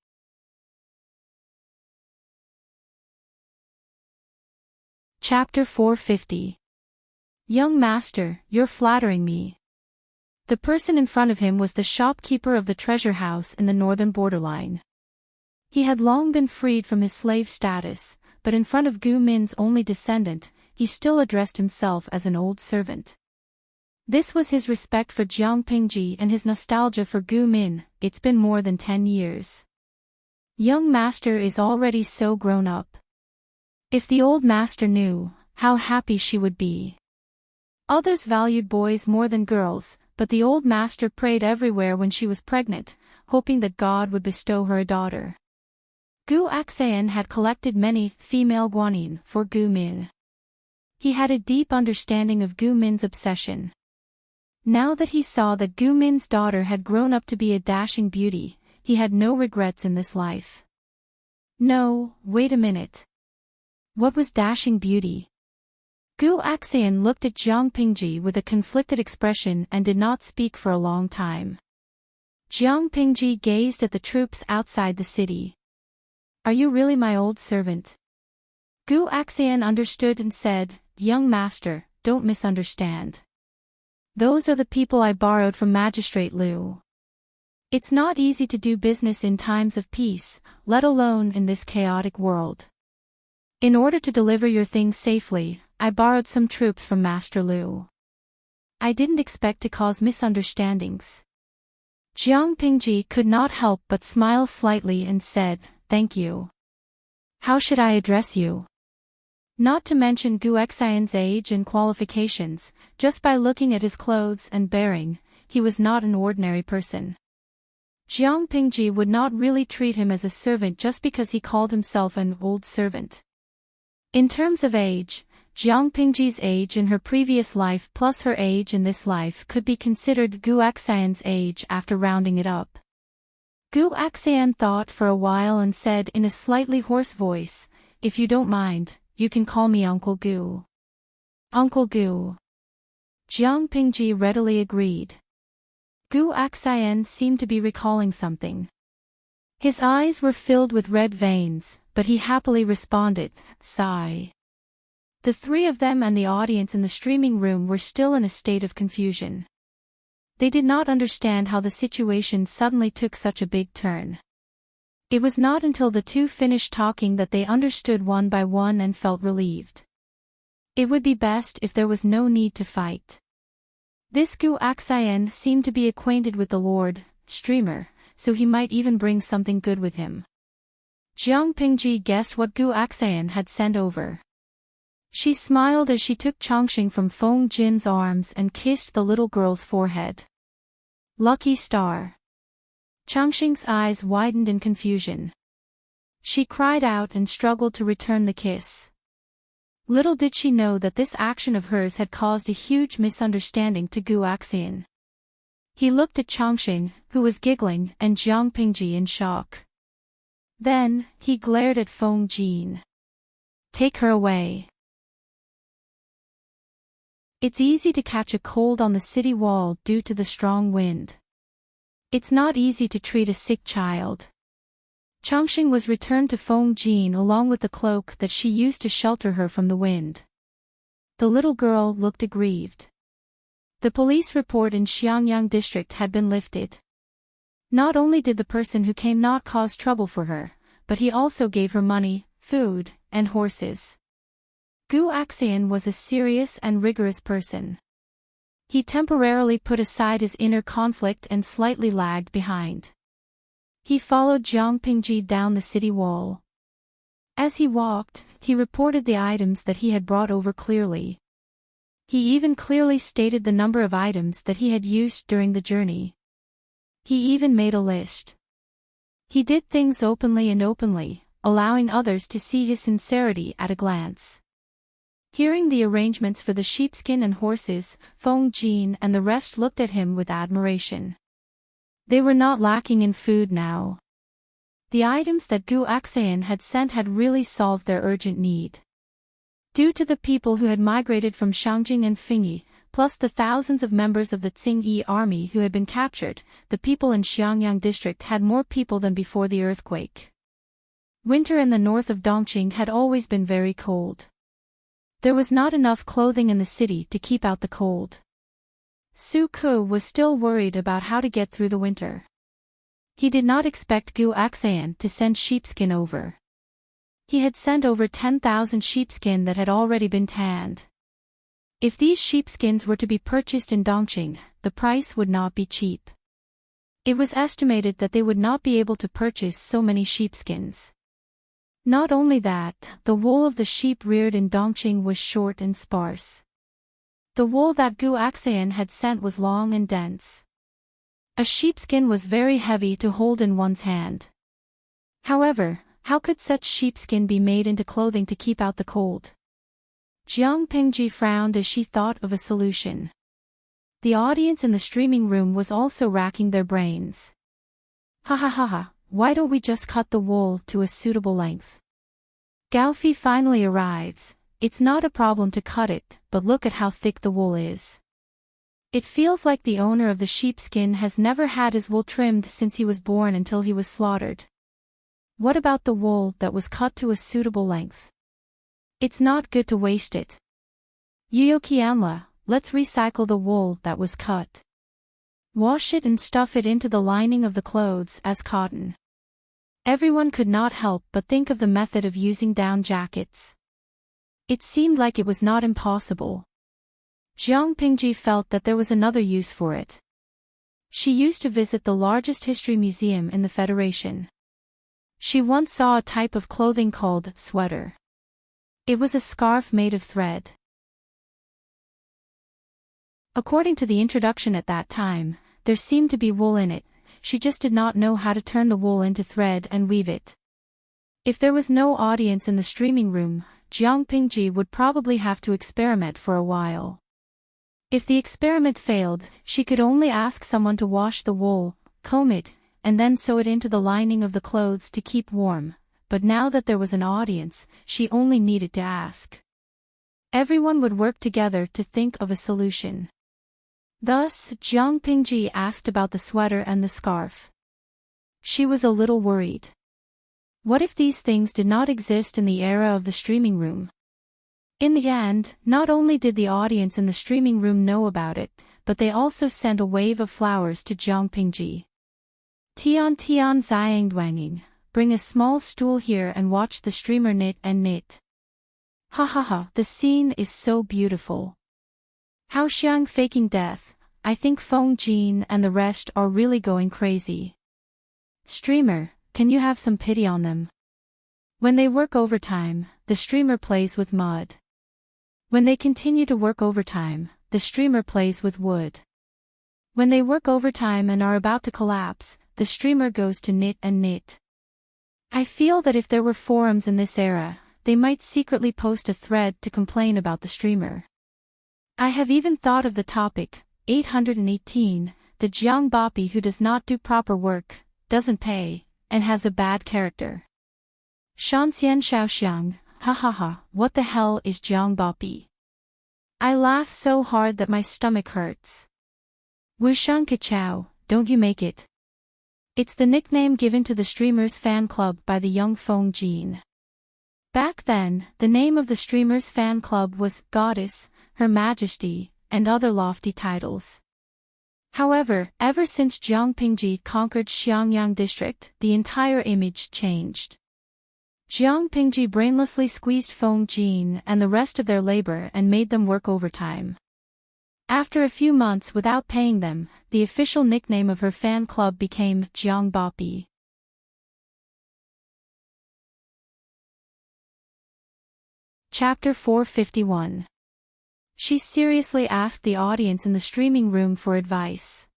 Chapter 450. Young master, you're flattering me. The person in front of him was the shopkeeper of the treasure house in the northern borderline. He had long been freed from his slave status, but in front of Gu Min's only descendant, he still addressed himself as an old servant. This was his respect for Jiang Pingji and his nostalgia for Gu Min. It's been more than 10 years. Young master is already so grown up. If the old master knew, how happy she would be. Others valued boys more than girls, but the old master prayed everywhere when she was pregnant, hoping that God would bestow her a daughter. Gu Axian had collected many female guanyin for Gu Min. He had a deep understanding of Gu Min's obsession. Now that he saw that Gu Min's daughter had grown up to be a dashing beauty, he had no regrets in this life. No, wait a minute. What was dashing beauty? Gu Axian looked at Jiang Pingji with a conflicted expression and did not speak for a long time. Jiang Pingji gazed at the troops outside the city. Are you really my old servant? Gu Axian understood and said, Young master, don't misunderstand. Those are the people I borrowed from Magistrate Liu. It's not easy to do business in times of peace, let alone in this chaotic world. In order to deliver your things safely, I borrowed some troops from Master Liu. I didn't expect to cause misunderstandings. Jiang Pingji could not help but smile slightly and said, Thank you. How should I address you? Not to mention Gu Xian's age and qualifications, just by looking at his clothes and bearing, he was not an ordinary person. Jiang Pingji would not really treat him as a servant just because he called himself an old servant. In terms of age, Jiang Pingji's age in her previous life plus her age in this life could be considered Gu Xian's age after rounding it up. Gu Xian thought for a while and said in a slightly hoarse voice, If you don't mind, you can call me Uncle Gu. Uncle Gu. Jiang Pingji readily agreed. Gu Xian seemed to be recalling something. His eyes were filled with red veins, but he happily responded, Sigh. The three of them and the audience in the streaming room were still in a state of confusion. They did not understand how the situation suddenly took such a big turn. It was not until the two finished talking that they understood one by one and felt relieved. It would be best if there was no need to fight. This Gu Xian seemed to be acquainted with the Lord, Streamer, so he might even bring something good with him. Jiang Pingji guessed what Gu Xian had sent over. She smiled as she took Chongqing from Feng Jin's arms and kissed the little girl's forehead. Lucky star. Chongqing's eyes widened in confusion. She cried out and struggled to return the kiss. Little did she know that this action of hers had caused a huge misunderstanding to Gu Xian. He looked at Chongqing, who was giggling, and Jiang Pingji in shock. Then, he glared at Feng Jin. Take her away. It's easy to catch a cold on the city wall due to the strong wind. It's not easy to treat a sick child. Chongqing was returned to Feng Jin along with the cloak that she used to shelter her from the wind. The little girl looked aggrieved. The police report in Xiangyang district had been lifted. Not only did the person who came not cause trouble for her, but he also gave her money, food, and horses. Gu Xian was a serious and rigorous person. He temporarily put aside his inner conflict and slightly lagged behind. He followed Jiang Pingji down the city wall. As he walked, he reported the items that he had brought over clearly. He even clearly stated the number of items that he had used during the journey. He even made a list. He did things openly, allowing others to see his sincerity at a glance. Hearing the arrangements for the sheepskin and horses, Feng Jin and the rest looked at him with admiration. They were not lacking in food now. The items that Gu Xian had sent had really solved their urgent need. Due to the people who had migrated from Shangjing and Fingyi, plus the thousands of members of the Qingyi army who had been captured, the people in Xiangyang district had more people than before the earthquake. Winter in the north of Dongqing had always been very cold. There was not enough clothing in the city to keep out the cold. Su Ku was still worried about how to get through the winter. He did not expect Gu Xian to send sheepskin over. He had sent over 10,000 sheepskin that had already been tanned. If these sheepskins were to be purchased in Dongqing, the price would not be cheap. It was estimated that they would not be able to purchase so many sheepskins. Not only that, the wool of the sheep reared in Dongqing was short and sparse. The wool that Gu Xian had sent was long and dense. A sheepskin was very heavy to hold in one's hand. However, how could such sheepskin be made into clothing to keep out the cold? Jiang Pingji frowned as she thought of a solution. The audience in the streaming room was also racking their brains. Ha ha ha ha, why don't we just cut the wool to a suitable length? Gaofi finally arrives. It's not a problem to cut it, but look at how thick the wool is. It feels like the owner of the sheepskin has never had his wool trimmed since he was born until he was slaughtered. What about the wool that was cut to a suitable length? It's not good to waste it. Yuyokianla, let's recycle the wool that was cut. Wash it and stuff it into the lining of the clothes as cotton. Everyone could not help but think of the method of using down jackets. It seemed like it was not impossible. Jiang Pingji felt that there was another use for it. She used to visit the largest history museum in the Federation. She once saw a type of clothing called sweater. It was a scarf made of thread. According to the introduction at that time, there seemed to be wool in it, she just did not know how to turn the wool into thread and weave it. If there was no audience in the streaming room, Jiang Pingji would probably have to experiment for a while. If the experiment failed, she could only ask someone to wash the wool, comb it, and then sew it into the lining of the clothes to keep warm, but now that there was an audience, she only needed to ask. Everyone would work together to think of a solution. Thus, Jiang Pingji asked about the sweater and the scarf. She was a little worried. What if these things did not exist in the era of the streaming room? In the end, not only did the audience in the streaming room know about it, but they also sent a wave of flowers to Jiang Pingji. Tian Tian Xiangduanging, bring a small stool here and watch the streamer knit and knit. Ha ha ha, the scene is so beautiful. Hao Xiang faking death, I think Feng Jin and the rest are really going crazy. Streamer, can you have some pity on them? When they work overtime, the streamer plays with mud. When they continue to work overtime, the streamer plays with wood. When they work overtime and are about to collapse, the streamer goes to knit and knit. I feel that if there were forums in this era, they might secretly post a thread to complain about the streamer. I have even thought of the topic, 818, the Jiang Boppy who does not do proper work, doesn't pay, and has a bad character. Shanxian Shaoxiang, ha ha ha, what the hell is Jiang Boppy? I laugh so hard that my stomach hurts. Wushang Kichao, don't you make it? It's the nickname given to the streamer's fan club by the young Feng Jin. Back then, the name of the streamer's fan club was Goddess, Her Majesty, and other lofty titles. However, ever since Jiang Pingji conquered Xiangyang district, the entire image changed. Jiang Pingji brainlessly squeezed Feng Jin and the rest of their labor and made them work overtime. After a few months without paying them, the official nickname of her fan club became Jiang Boppy. Chapter 451. She seriously asked the audience in the streaming room for advice.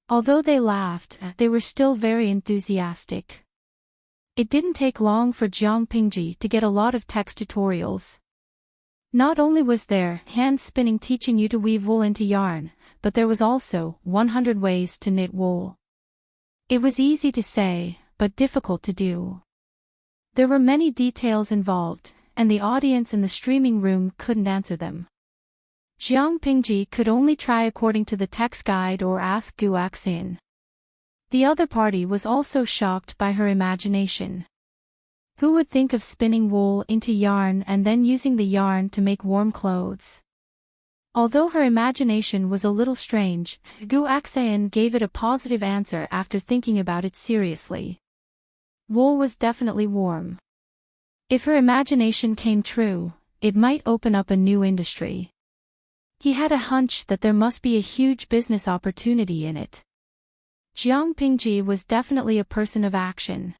Although they laughed, they were still very enthusiastic. It didn't take long for Jiang Pingji to get a lot of text tutorials. Not only was there hand spinning teaching you to weave wool into yarn, but there was also 100 ways to knit wool. It was easy to say, but difficult to do. There were many details involved, and the audience in the streaming room couldn't answer them. Jiang Pingji could only try according to the text guide or ask Gu Axin. The other party was also shocked by her imagination. Who would think of spinning wool into yarn and then using the yarn to make warm clothes? Although her imagination was a little strange, Gu Axin gave it a positive answer after thinking about it seriously. Wool was definitely warm. If her imagination came true, it might open up a new industry. He had a hunch that there must be a huge business opportunity in it. Jiang Pingji was definitely a person of action.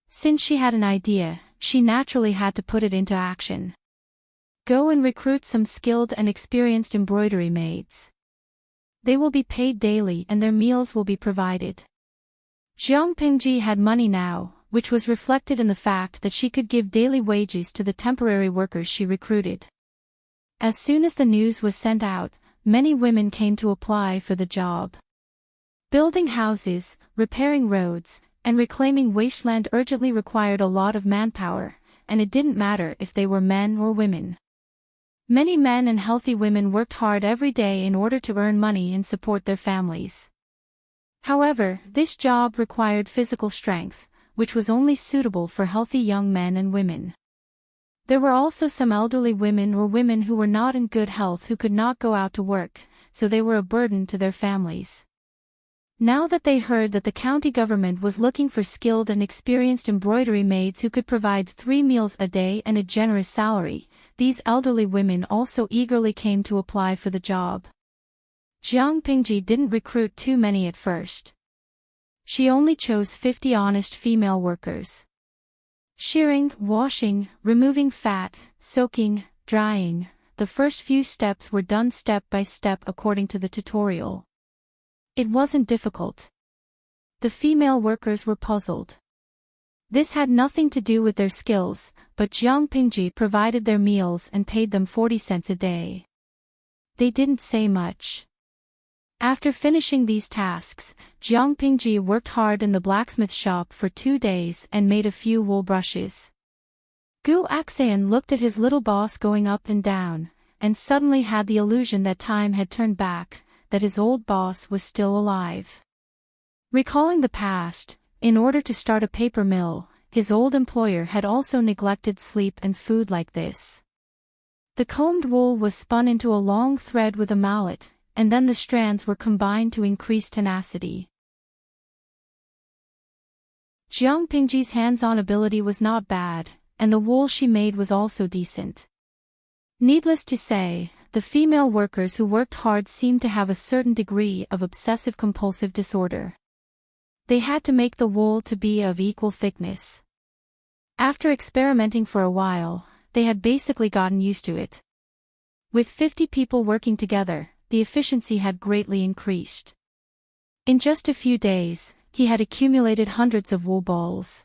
Since she had an idea, she naturally had to put it into action. Go and recruit some skilled and experienced embroidery maids. They will be paid daily and their meals will be provided. Jiang Pingji had money now, which was reflected in the fact that she could give daily wages to the temporary workers she recruited. As soon as the news was sent out, many women came to apply for the job. Building houses, repairing roads, And reclaiming wasteland urgently required a lot of manpower, and it didn't matter if they were men or women. Many men and healthy women worked hard every day in order to earn money and support their families. However, this job required physical strength, which was only suitable for healthy young men and women. There were also some elderly women or women who were not in good health who could not go out to work, so they were a burden to their families. Now that they heard that the county government was looking for skilled and experienced embroidery maids who could provide 3 meals a day and a generous salary, these elderly women also eagerly came to apply for the job. Jiang Pingji didn't recruit too many at first. She only chose 50 honest female workers. Shearing, washing, removing fat, soaking, drying, the first few steps were done step by step according to the tutorial. It wasn't difficult. The female workers were puzzled. This had nothing to do with their skills, but Jiang Pingji provided their meals and paid them 40 cents a day. They didn't say much. After finishing these tasks, Jiang Pingji worked hard in the blacksmith shop for 2 days and made a few wool brushes. Gu Axayan looked at his little boss going up and down, and suddenly had the illusion that time had turned back, that his old boss was still alive. Recalling the past, in order to start a paper mill, his old employer had also neglected sleep and food like this. The combed wool was spun into a long thread with a mallet, and then the strands were combined to increase tenacity. Jiang Pingji's hands-on ability was not bad, and the wool she made was also decent. Needless to say, the female workers who worked hard seemed to have a certain degree of obsessive-compulsive disorder. They had to make the wool to be of equal thickness. After experimenting for a while, they had basically gotten used to it. With 50 people working together, the efficiency had greatly increased. In just a few days, he had accumulated hundreds of wool balls.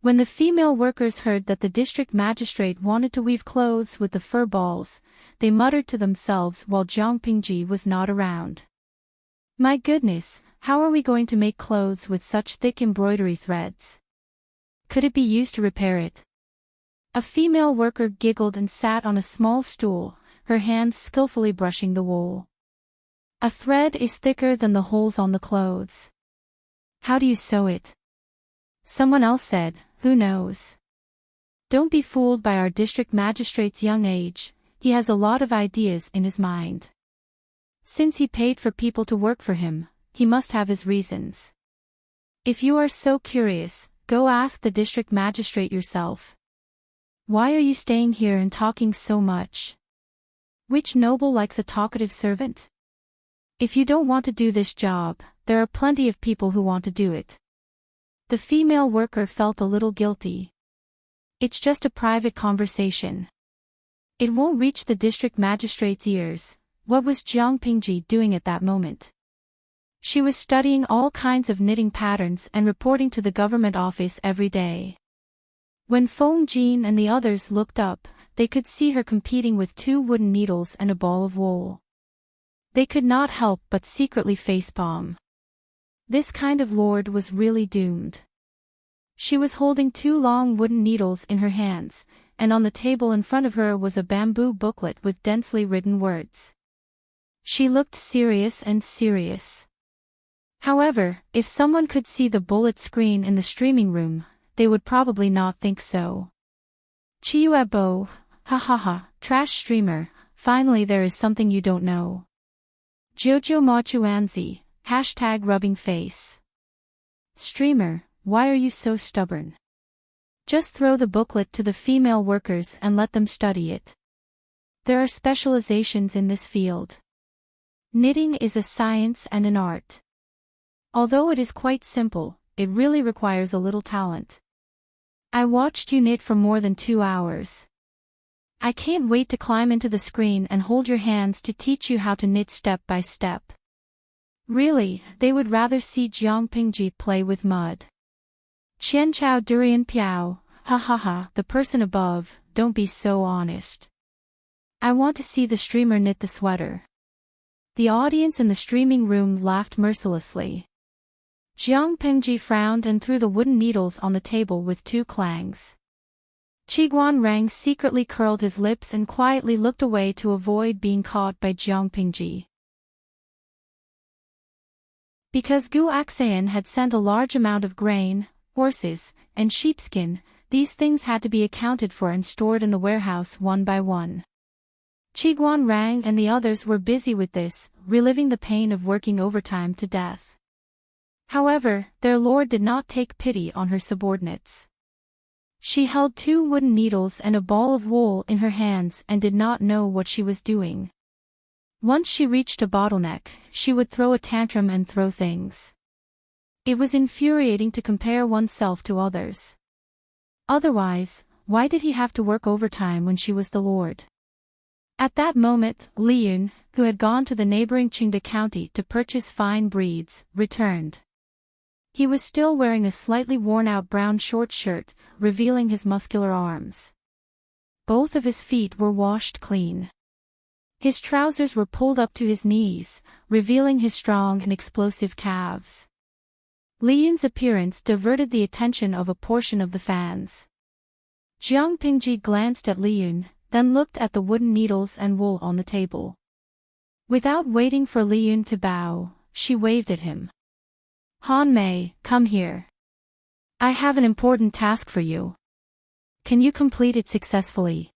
When the female workers heard that the district magistrate wanted to weave clothes with the fur balls, they muttered to themselves while Jiang Pingji was not around. My goodness, how are we going to make clothes with such thick embroidery threads? Could it be used to repair it? A female worker giggled and sat on a small stool, her hands skillfully brushing the wool. A thread is thicker than the holes on the clothes. How do you sew it? Someone else said, who knows? Don't be fooled by our district magistrate's young age, he has a lot of ideas in his mind. Since he paid for people to work for him, he must have his reasons. If you are so curious, go ask the district magistrate yourself. Why are you staying here and talking so much? Which noble likes a talkative servant? If you don't want to do this job, there are plenty of people who want to do it. The female worker felt a little guilty. It's just a private conversation. It won't reach the district magistrate's ears. What was Jiang Pingji doing at that moment? She was studying all kinds of knitting patterns and reporting to the government office every day. When Feng Jin and the others looked up, they could see her competing with 2 wooden needles and a ball of wool. They could not help but secretly facepalm. This kind of lord was really doomed. She was holding 2 long wooden needles in her hands, and on the table in front of her was a bamboo booklet with densely written words. She looked serious and serious. However, if someone could see the bullet screen in the streaming room, they would probably not think so. Chiuebo, ha ha ha, trash streamer, finally there is something you don't know. Jojo Machuanzi, #rubbing face. Streamer, why are you so stubborn? Just throw the booklet to the female workers and let them study it. There are specializations in this field. Knitting is a science and an art. Although it is quite simple, it really requires a little talent. I watched you knit for more than 2 hours. I can't wait to climb into the screen and hold your hands to teach you how to knit step by step. Really, they would rather see Jiang Pingji play with mud. Qian Chao Durian Piao, ha ha ha, the person above, don't be so honest. I want to see the streamer knit the sweater. The audience in the streaming room laughed mercilessly. Jiang Pingji frowned and threw the wooden needles on the table with two clangs. Qiguan Rang secretly curled his lips and quietly looked away to avoid being caught by Jiang Pingji. Because Gu Axayan had sent a large amount of grain, horses, and sheepskin, these things had to be accounted for and stored in the warehouse one by one. Qiguan Rang and the others were busy with this, reliving the pain of working overtime to death. However, their lord did not take pity on her subordinates. She held two wooden needles and a ball of wool in her hands and did not know what she was doing. Once she reached a bottleneck, she would throw a tantrum and throw things. It was infuriating to compare oneself to others. Otherwise, why did he have to work overtime when she was the lord? At that moment, Li Yun, who had gone to the neighboring Qingde County to purchase fine breeds, returned. He was still wearing a slightly worn-out brown short shirt, revealing his muscular arms. Both of his feet were washed clean. His trousers were pulled up to his knees, revealing his strong and explosive calves. Li Yun's appearance diverted the attention of a portion of the fans. Jiang Pingji glanced at Li Yun, then looked at the wooden needles and wool on the table. Without waiting for Li Yun to bow, she waved at him. Han Mei, come here. I have an important task for you. Can you complete it successfully?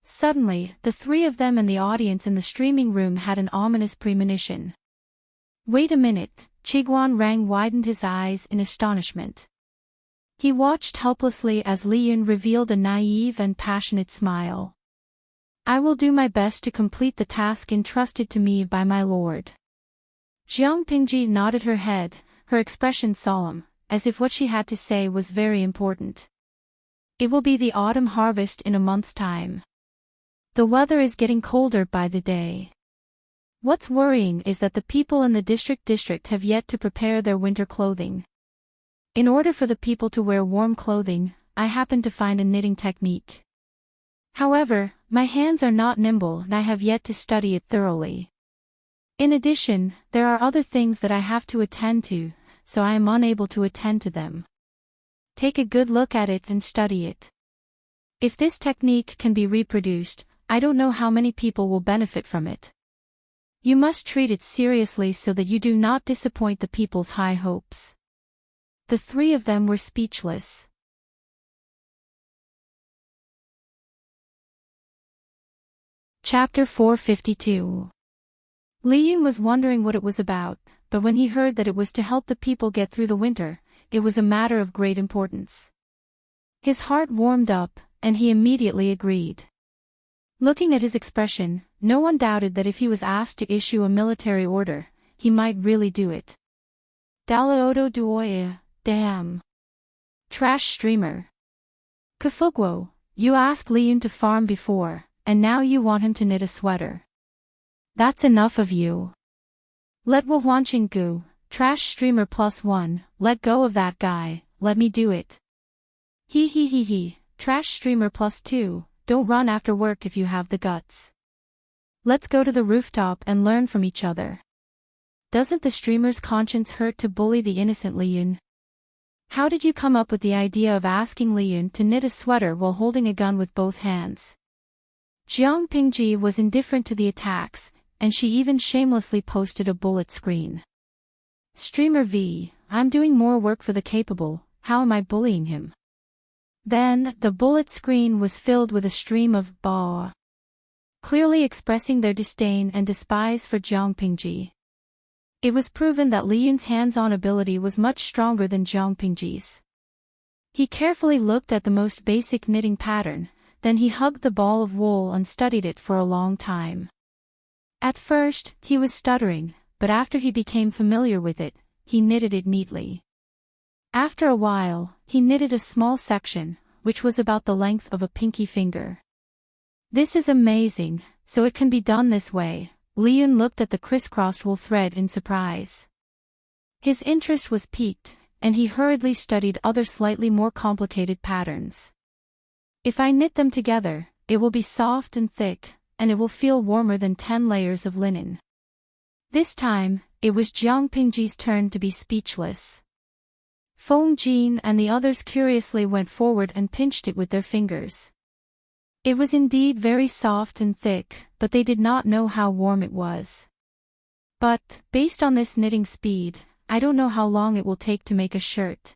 Suddenly, the three of them and the audience in the streaming room had an ominous premonition. Wait a minute, Qiguan Rang widened his eyes in astonishment. He watched helplessly as Li Yun revealed a naive and passionate smile. I will do my best to complete the task entrusted to me by my lord. Jiang Pingji nodded her head, her expression solemn, as if what she had to say was very important. It will be the autumn harvest in a month's time. The weather is getting colder by the day. What's worrying is that the people in the district have yet to prepare their winter clothing. In order for the people to wear warm clothing, I happen to find a knitting technique. However, my hands are not nimble and I have yet to study it thoroughly. In addition, there are other things that I have to attend to, so I am unable to attend to them. Take a good look at it and study it. If this technique can be reproduced, I don't know how many people will benefit from it. You must treat it seriously so that you do not disappoint the people's high hopes. The three of them were speechless. Chapter 452. Li Yun was wondering what it was about, but when he heard that it was to help the people get through the winter, it was a matter of great importance. His heart warmed up, and he immediately agreed. Looking at his expression, no one doubted that if he was asked to issue a military order, he might really do it. Dalaodo duoye, damn. Trash streamer. Kafugwo, you asked Li Yun to farm before, and now you want him to knit a sweater. That's enough of you. Let Wo Huanqing Gu, trash streamer +1, let go of that guy, let me do it. He, trash streamer +2, don't run after work if you have the guts. Let's go to the rooftop and learn from each other. Doesn't the streamer's conscience hurt to bully the innocent Li Yun? How did you come up with the idea of asking Li Yun to knit a sweater while holding a gun with both hands? Jiang Pingji was indifferent to the attacks, and she even shamelessly posted a bullet screen. Streamer V, I'm doing more work for the capable, how am I bullying him? Then, the bullet screen was filled with a stream of "baw," clearly expressing their disdain and despise for Jiang Pingji. It was proven that Li Yun's hands-on ability was much stronger than Jiang Pingji's. He carefully looked at the most basic knitting pattern, then he hugged the ball of wool and studied it for a long time. At first, he was stuttering, but after he became familiar with it, he knitted it neatly. After a while, he knitted a small section, which was about the length of a pinky finger. This is amazing, so it can be done this way. Li Yun looked at the crisscrossed wool thread in surprise. His interest was piqued, and he hurriedly studied other slightly more complicated patterns. If I knit them together, it will be soft and thick, and it will feel warmer than 10 layers of linen. This time, it was Jiang Pingji's turn to be speechless. Feng Jin and the others curiously went forward and pinched it with their fingers. It was indeed very soft and thick, but they did not know how warm it was. But, based on this knitting speed, I don't know how long it will take to make a shirt.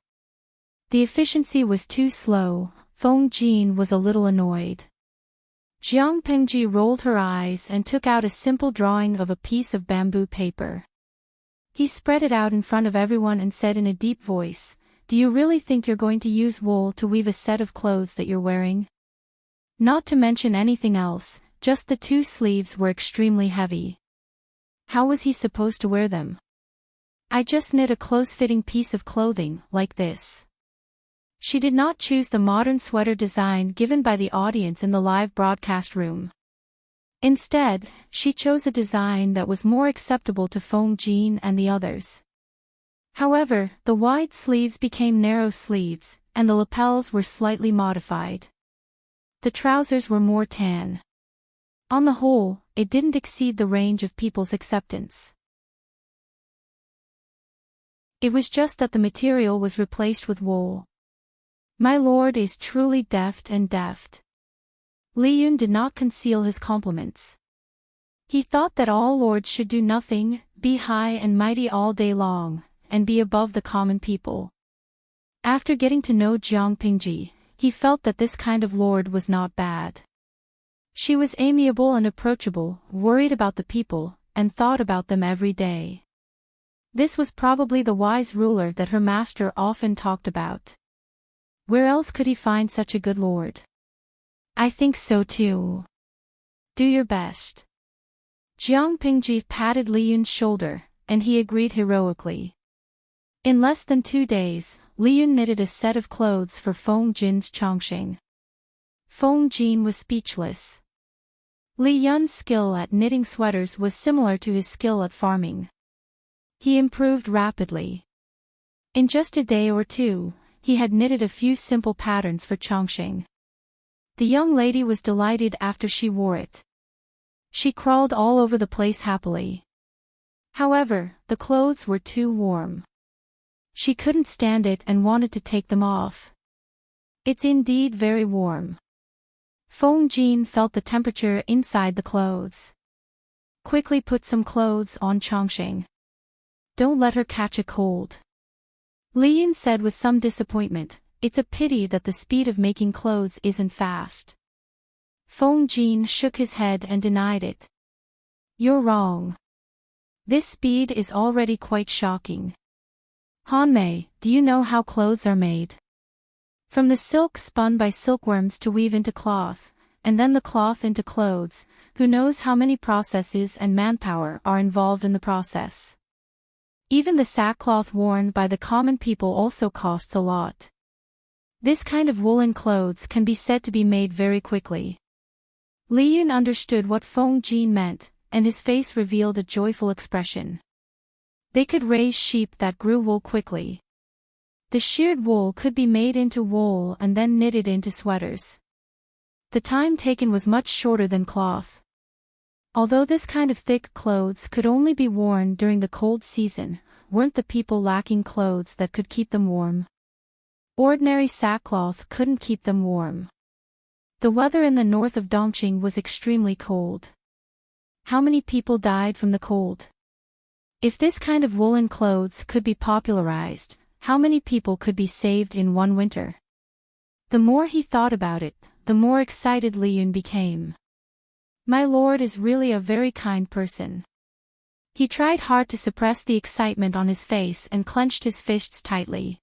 The efficiency was too slow. Feng Jin was a little annoyed. Jiang Pingji rolled her eyes and took out a simple drawing of a piece of bamboo paper. He spread it out in front of everyone and said in a deep voice, "Do you really think you're going to use wool to weave a set of clothes that you're wearing?" Not to mention anything else, just the 2 sleeves were extremely heavy. How was he supposed to wear them? "I just knit a close-fitting piece of clothing, like this." She did not choose the modern sweater design given by the audience in the live broadcast room. Instead, she chose a design that was more acceptable to Feng Jin and the others. However, the wide sleeves became narrow sleeves, and the lapels were slightly modified. The trousers were more tan. On the whole, it didn't exceed the range of people's acceptance. It was just that the material was replaced with wool. My lord is truly deft and deft. Li Yun did not conceal his compliments. He thought that all lords should do nothing, be high and mighty all day long, and be above the common people. After getting to know Jiang Pingji, he felt that this kind of lord was not bad. She was amiable and approachable, worried about the people, and thought about them every day. This was probably the wise ruler that her master often talked about. Where else could he find such a good lord? I think so too. Do your best. Jiang Pingji patted Li Yun's shoulder, and he agreed heroically. In less than 2 days, Li Yun knitted a set of clothes for Feng Jin's Chongqing. Feng Jin was speechless. Li Yun's skill at knitting sweaters was similar to his skill at farming. He improved rapidly. In just a day or 2, he had knitted a few simple patterns for Chongqing. The young lady was delighted after she wore it. She crawled all over the place happily. However, the clothes were too warm. She couldn't stand it and wanted to take them off. It's indeed very warm. Feng Jin felt the temperature inside the clothes. Quickly put some clothes on Chongqing. Don't let her catch a cold. Li Yun said with some disappointment, it's a pity that the speed of making clothes isn't fast. Feng Jin shook his head and denied it. You're wrong. This speed is already quite shocking. Hanmei, do you know how clothes are made? From the silk spun by silkworms to weave into cloth, and then the cloth into clothes, who knows how many processes and manpower are involved in the process. Even the sackcloth worn by the common people also costs a lot. This kind of woolen clothes can be said to be made very quickly. Li Yun understood what Feng Jin meant, and his face revealed a joyful expression. They could raise sheep that grew wool quickly. The sheared wool could be made into wool and then knitted into sweaters. The time taken was much shorter than cloth. Although this kind of thick clothes could only be worn during the cold season, weren't the people lacking clothes that could keep them warm? Ordinary sackcloth couldn't keep them warm. The weather in the north of Dongqing was extremely cold. How many people died from the cold? If this kind of woolen clothes could be popularized, how many people could be saved in one winter? The more he thought about it, the more excited Li Yun became. My lord is really a very kind person. He tried hard to suppress the excitement on his face and clenched his fists tightly.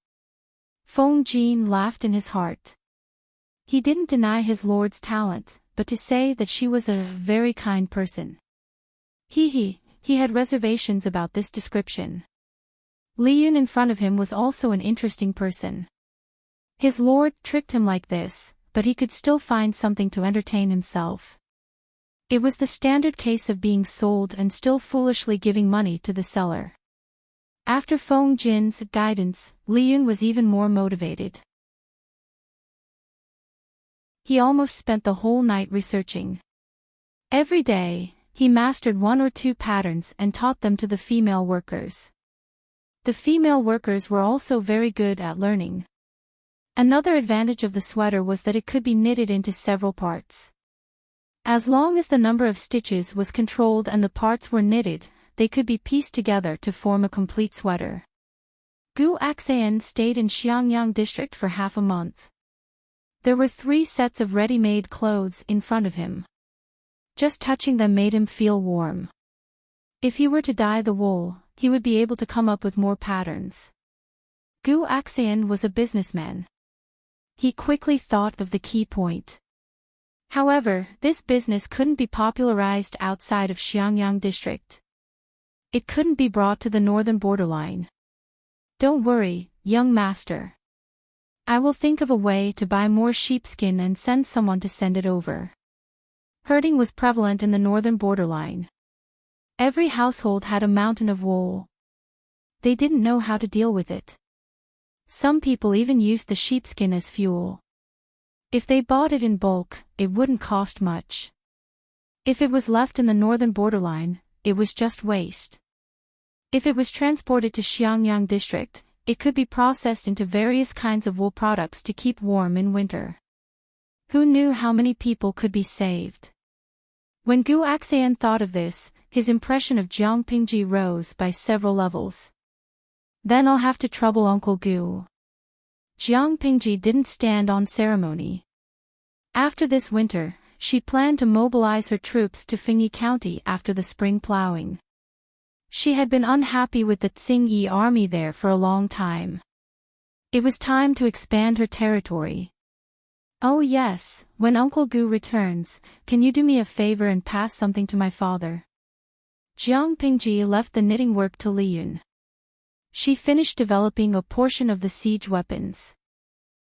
Feng Jin laughed in his heart. He didn't deny his lord's talent, but to say that she was a very kind person. He had reservations about this description. Li Yun in front of him was also an interesting person. His lord tricked him like this, but he could still find something to entertain himself. It was the standard case of being sold and still foolishly giving money to the seller. After Feng Jin's guidance, Li Yun was even more motivated. He almost spent the whole night researching. Every day, He mastered 1 or 2 patterns and taught them to the female workers. The female workers were also very good at learning. Another advantage of the sweater was that it could be knitted into several parts. As long as the number of stitches was controlled and the parts were knitted, they could be pieced together to form a complete sweater. Gu Axan stayed in Xiangyang district for half a month. There were 3 sets of ready-made clothes in front of him. Just touching them made him feel warm. If he were to dye the wool, he would be able to come up with more patterns. Gu Axan was a businessman. He quickly thought of the key point. However, this business couldn't be popularized outside of Xiangyang district. It couldn't be brought to the northern borderline. Don't worry, young master. I will think of a way to buy more sheepskin and send someone to send it over. Herding was prevalent in the northern borderline. Every household had a mountain of wool. They didn't know how to deal with it. Some people even used the sheepskin as fuel. If they bought it in bulk, it wouldn't cost much. If it was left in the northern borderline, it was just waste. If it was transported to Xiangyang district, it could be processed into various kinds of wool products to keep warm in winter. Who knew how many people could be saved? When Gu Axan thought of this, his impression of Jiang Pingji rose by several levels. Then I'll have to trouble Uncle Gu. Jiang Pingji didn't stand on ceremony. After this winter, she planned to mobilize her troops to Fengyi County after the spring plowing. She had been unhappy with the Tsingyi army there for a long time. It was time to expand her territory. Oh yes, when Uncle Gu returns, can you do me a favor and pass something to my father? Jiang Pingji left the knitting work to Liyun. She finished developing a portion of the siege weapons.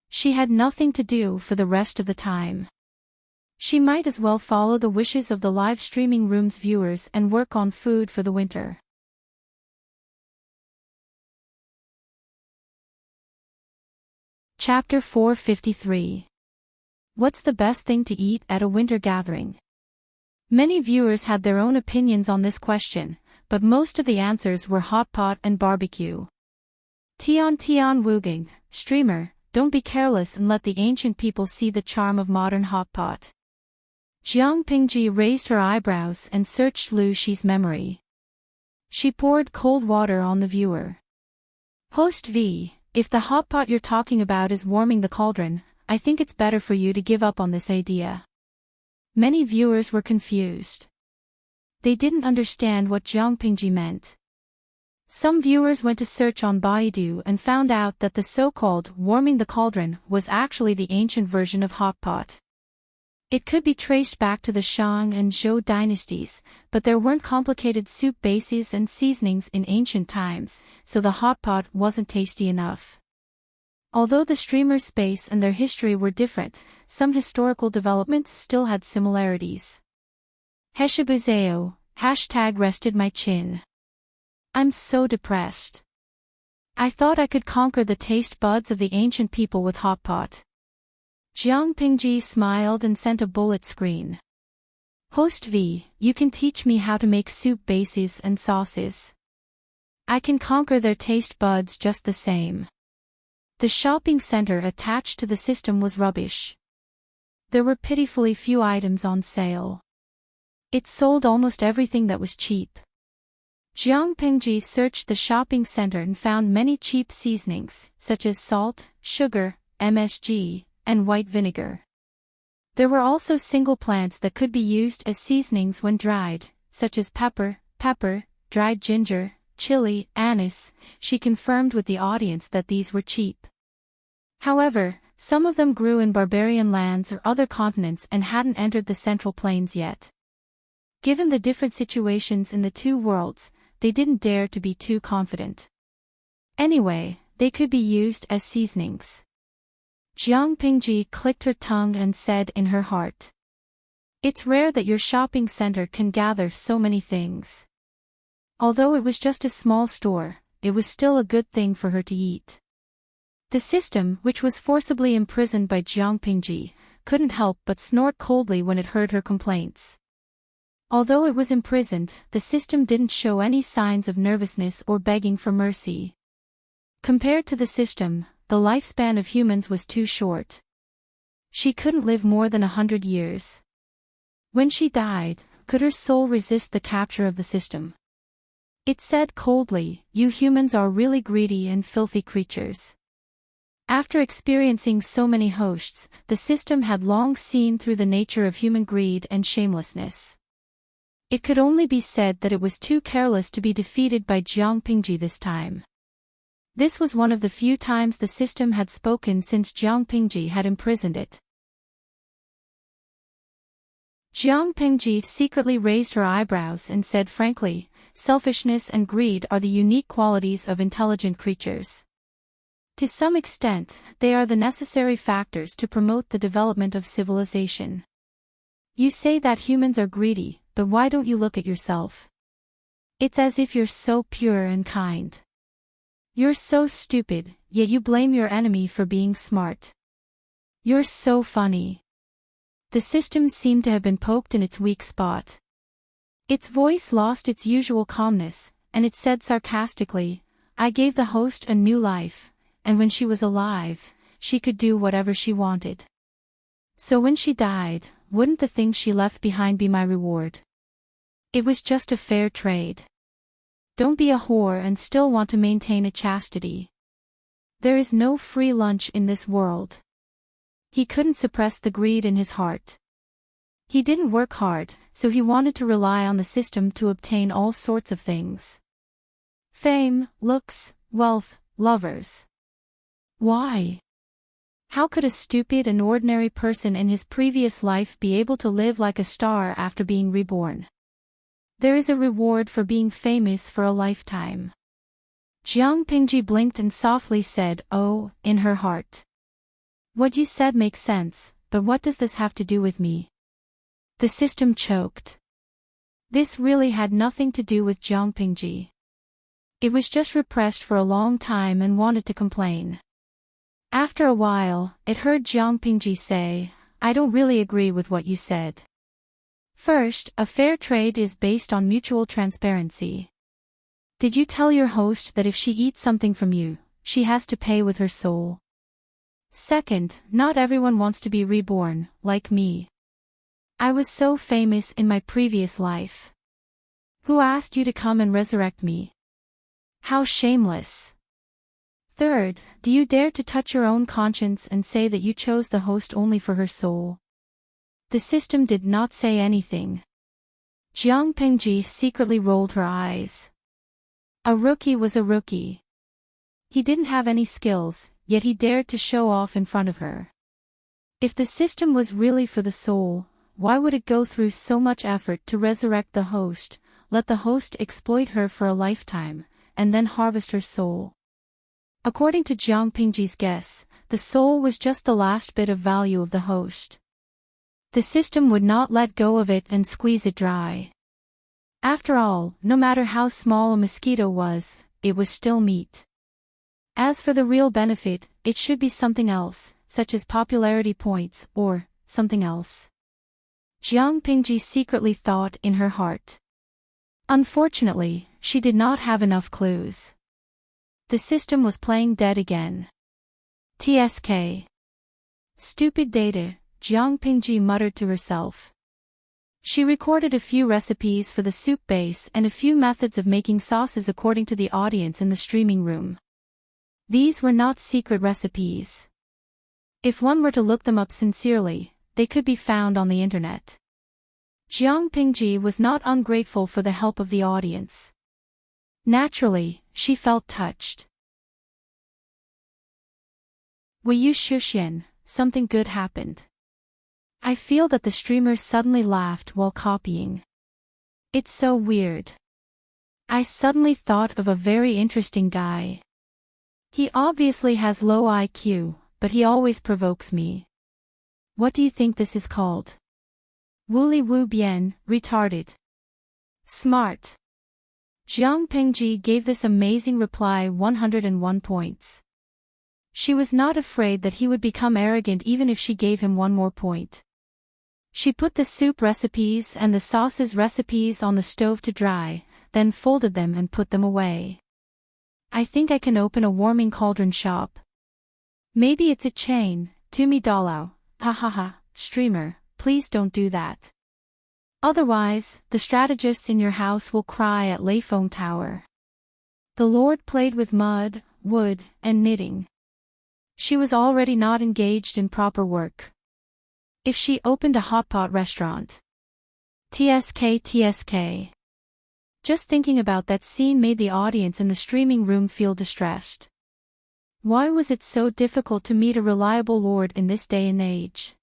She had nothing to do for the rest of the time. She might as well follow the wishes of the live streaming room's viewers and work on food for the winter. Chapter 453. What's the best thing to eat at a winter gathering? Many viewers had their own opinions on this question, but most of the answers were hot pot and barbecue. Tian Wuging, streamer, don't be careless and let the ancient people see the charm of modern hot pot. Jiang Pingji raised her eyebrows and searched Lu Shi's memory. She poured cold water on the viewer. Host V, if the hot pot you're talking about is warming the cauldron, I think it's better for you to give up on this idea. Many viewers were confused. They didn't understand what Jiang Pingji meant. Some viewers went to search on Baidu and found out that the so-called warming the cauldron was actually the ancient version of hot pot. It could be traced back to the Shang and Zhou dynasties, but there weren't complicated soup bases and seasonings in ancient times, so the hot pot wasn't tasty enough. Although the streamer's space and their history were different, some historical developments still had similarities. Heshibuzeo, #rested my chin. I'm so depressed. I thought I could conquer the taste buds of the ancient people with hot pot. Jiang Pingji smiled and sent a bullet screen. Host V, you can teach me how to make soup bases and sauces. I can conquer their taste buds just the same. The shopping center attached to the system was rubbish. There were pitifully few items on sale. It sold almost everything that was cheap. Jiang Pingji searched the shopping center and found many cheap seasonings, such as salt, sugar, MSG, and white vinegar. There were also single plants that could be used as seasonings when dried, such as pepper, dried ginger, chili, anise. She confirmed with the audience that these were cheap. However, some of them grew in barbarian lands or other continents and hadn't entered the Central Plains yet. Given the different situations in the two worlds, they didn't dare to be too confident. Anyway, they could be used as seasonings. Jiang Pingji clicked her tongue and said in her heart, "It's rare that your shopping center can gather so many things." Although it was just a small store, it was still a good thing for her to eat. The system, which was forcibly imprisoned by Jiang Pingji, couldn't help but snort coldly when it heard her complaints. Although it was imprisoned, the system didn't show any signs of nervousness or begging for mercy. Compared to the system, the lifespan of humans was too short. She couldn't live more than 100 years. When she died, could her soul resist the capture of the system? It said coldly, "You humans are really greedy and filthy creatures." After experiencing so many hosts, the system had long seen through the nature of human greed and shamelessness. It could only be said that it was too careless to be defeated by Jiang Pingji this time. This was one of the few times the system had spoken since Jiang Pingji had imprisoned it. Jiang Pingji secretly raised her eyebrows and said frankly, "Selfishness and greed are the unique qualities of intelligent creatures. To some extent, they are the necessary factors to promote the development of civilization. You say that humans are greedy, but why don't you look at yourself? It's as if you're so pure and kind. You're so stupid, yet you blame your enemy for being smart. You're so funny." The system seemed to have been poked in its weak spot. Its voice lost its usual calmness, and it said sarcastically, "I gave the host a new life, and when she was alive, she could do whatever she wanted. So when she died, wouldn't the things she left behind be my reward? It was just a fair trade. Don't be a whore and still want to maintain a chastity. There is no free lunch in this world." He couldn't suppress the greed in his heart. He didn't work hard, so he wanted to rely on the system to obtain all sorts of things. Fame, looks, wealth, lovers. Why? How could a stupid and ordinary person in his previous life be able to live like a star after being reborn? There is a reward for being famous for a lifetime. Jiang Pingji blinked and softly said, "Oh," in her heart. "What you said makes sense, but what does this have to do with me?" The system choked. This really had nothing to do with Jiang Pingji. It was just repressed for a long time and wanted to complain. After a while, it heard Jiang Pingji say, "I don't really agree with what you said. First, a fair trade is based on mutual transparency. Did you tell your host that if she eats something from you, she has to pay with her soul? Second, not everyone wants to be reborn, like me. I was so famous in my previous life. Who asked you to come and resurrect me? How shameless. Third, do you dare to touch your own conscience and say that you chose the host only for her soul?" The system did not say anything. Jiang Pingji secretly rolled her eyes. A rookie was a rookie. He didn't have any skills, yet he dared to show off in front of her. If the system was really for the soul, why would it go through so much effort to resurrect the host, let the host exploit her for a lifetime, and then harvest her soul? According to Jiang Pingji's guess, the soul was just the last bit of value of the host. The system would not let go of it and squeeze it dry. After all, no matter how small a mosquito was, it was still meat. As for the real benefit, it should be something else, such as popularity points, or something else. Jiang Pingji secretly thought in her heart. Unfortunately, she did not have enough clues. The system was playing dead again. TSK. Stupid data, Jiang Pingji muttered to herself. She recorded a few recipes for the soup base and a few methods of making sauces according to the audience in the streaming room. These were not secret recipes. If one were to look them up sincerely, they could be found on the internet. Jiang Pingji was not ungrateful for the help of the audience. Naturally, she felt touched. Wei Yu Shuxian, something good happened. I feel that the streamer suddenly laughed while copying. It's so weird. I suddenly thought of a very interesting guy. He obviously has low IQ, but he always provokes me. What do you think this is called? Wuli Wu Bian, retarded. Smart. Jiang Pingji gave this amazing reply 101 points. She was not afraid that he would become arrogant even if she gave him one more point. She put the soup recipes and the sauces recipes on the stove to dry, then folded them and put them away. I think I can open a warming cauldron shop. Maybe it's a chain, $2 ha ha ha, streamer, please don't do that. Otherwise, the strategists in your house will cry at Layphone Tower. The Lord played with mud, wood, and knitting. She was already not engaged in proper work. If she opened a hotpot restaurant. TSK. Just thinking about that scene made the audience in the streaming room feel distressed. Why was it so difficult to meet a reliable lord in this day and age?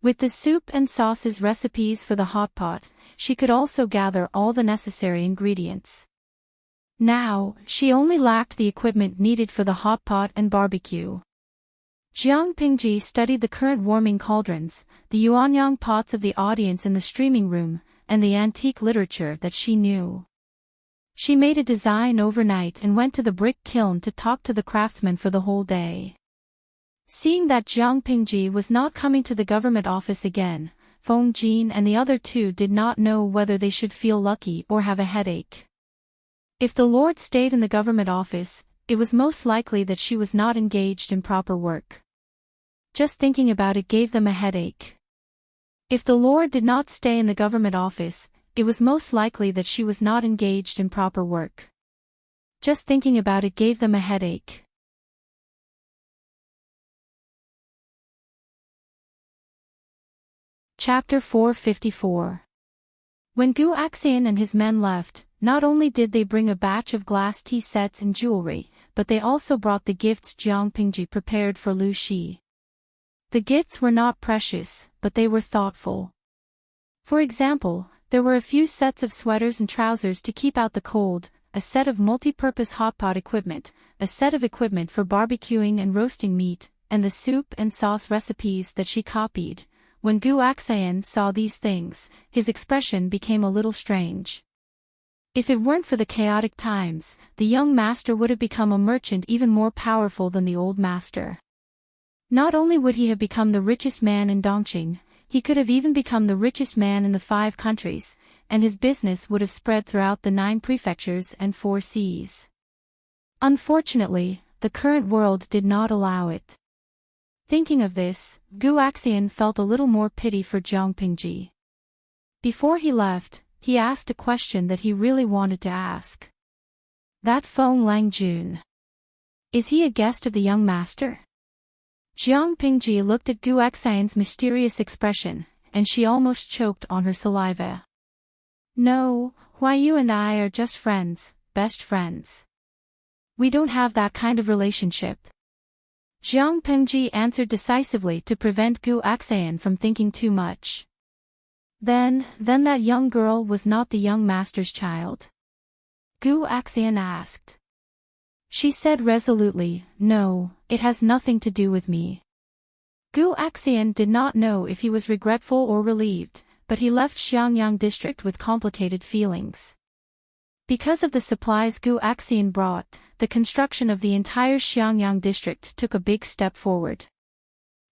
With the soup and sauces recipes for the hotpot, she could also gather all the necessary ingredients. Now, she only lacked the equipment needed for the hotpot and barbecue. Jiang Pingji studied the current warming cauldrons, the yuanyang pots of the audience in the streaming room, and the antique literature that she knew. She made a design overnight and went to the brick kiln to talk to the craftsman for the whole day. Seeing that Jiang Pingji was not coming to the government office again, Feng Jin and the other two did not know whether they should feel lucky or have a headache. If the Lord stayed in the government office, it was most likely that she was not engaged in proper work. Just thinking about it gave them a headache. If the Lord did not stay in the government office, it was most likely that she was not engaged in proper work. Just thinking about it gave them a headache. Chapter 454. When Gu Axian and his men left, not only did they bring a batch of glass tea sets and jewelry, but they also brought the gifts Jiang Pingji prepared for Lu Shi. The gifts were not precious, but they were thoughtful. For example, there were a few sets of sweaters and trousers to keep out the cold, a set of multi-purpose hotpot equipment, a set of equipment for barbecuing and roasting meat, and the soup and sauce recipes that she copied. When Gu Axian saw these things, his expression became a little strange. If it weren't for the chaotic times, the young master would have become a merchant even more powerful than the old master. Not only would he have become the richest man in Dongqing, he could have even become the richest man in the 5 countries, and his business would have spread throughout the 9 prefectures and 4 seas. Unfortunately, the current world did not allow it. Thinking of this, Gu Axian felt a little more pity for Jiang Pingji. Before he left, he asked a question that he really wanted to ask. That Feng Langjun. Is he a guest of the young master? Jiang Pingji looked at Gu Axian's mysterious expression, and she almost choked on her saliva. No, Huayu and I are just friends, best friends. We don't have that kind of relationship. Jiang Pingji answered decisively to prevent Gu Axian from thinking too much. Then that young girl was not the young master's child? Gu Axian asked. She said resolutely, no, it has nothing to do with me. Gu Axian did not know if he was regretful or relieved, but he left Xiangyang district with complicated feelings. Because of the supplies Gu Axian brought, the construction of the entire Xiangyang district took a big step forward.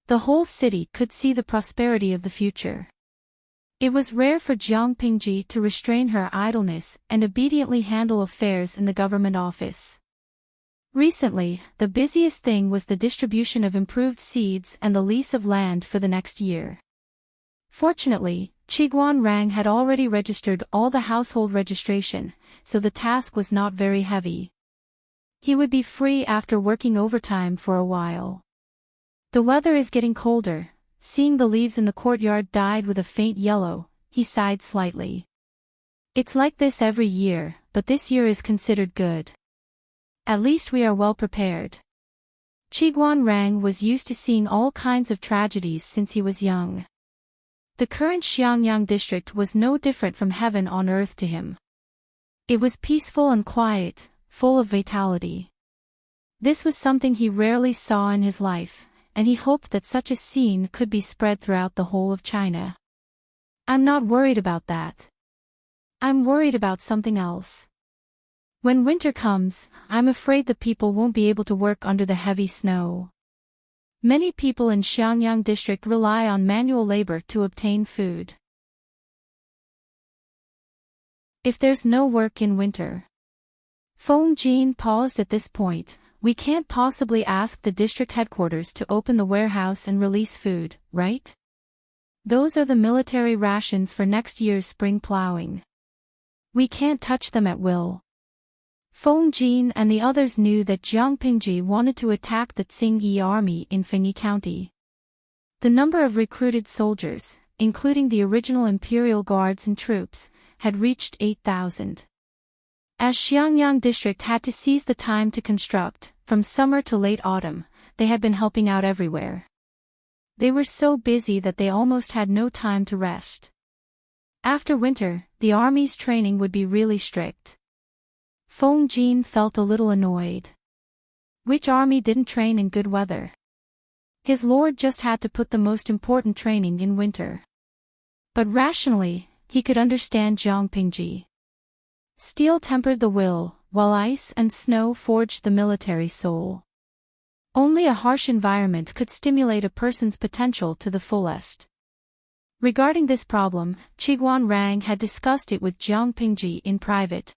The whole city could see the prosperity of the future. It was rare for Jiang Pingji to restrain her idleness and obediently handle affairs in the government office. Recently, the busiest thing was the distribution of improved seeds and the lease of land for the next year. Fortunately, Qiguan Rang had already registered all the household registration, so the task was not very heavy. He would be free after working overtime for a while. The weather is getting colder. Seeing the leaves in the courtyard dyed with a faint yellow, he sighed slightly. It's like this every year, but this year is considered good. At least we are well prepared. Qiguan Rang was used to seeing all kinds of tragedies since he was young. The current Xiangyang district was no different from heaven on earth to him. It was peaceful and quiet, full of vitality. This was something he rarely saw in his life, and he hoped that such a scene could be spread throughout the whole of China. I'm not worried about that. I'm worried about something else. When winter comes, I'm afraid the people won't be able to work under the heavy snow. Many people in Xiangyang district rely on manual labor to obtain food. If there's no work in winter. Feng Jin paused at this point. We can't possibly ask the district headquarters to open the warehouse and release food, right? Those are the military rations for next year's spring plowing. We can't touch them at will. Feng Jin and the others knew that Jiang Pingji wanted to attack the Tsingyi army in Fengyi County. The number of recruited soldiers, including the original imperial guards and troops, had reached 8,000. As Xiangyang district had to seize the time to construct, from summer to late autumn, they had been helping out everywhere. They were so busy that they almost had no time to rest. After winter, the army's training would be really strict. Feng Jin felt a little annoyed. Which army didn't train in good weather? His lord just had to put the most important training in winter. But rationally, he could understand Jiang Pingji. Steel tempered the will, while ice and snow forged the military soul. Only a harsh environment could stimulate a person's potential to the fullest. Regarding this problem, Qiguan Rang had discussed it with Jiang Pingji in private.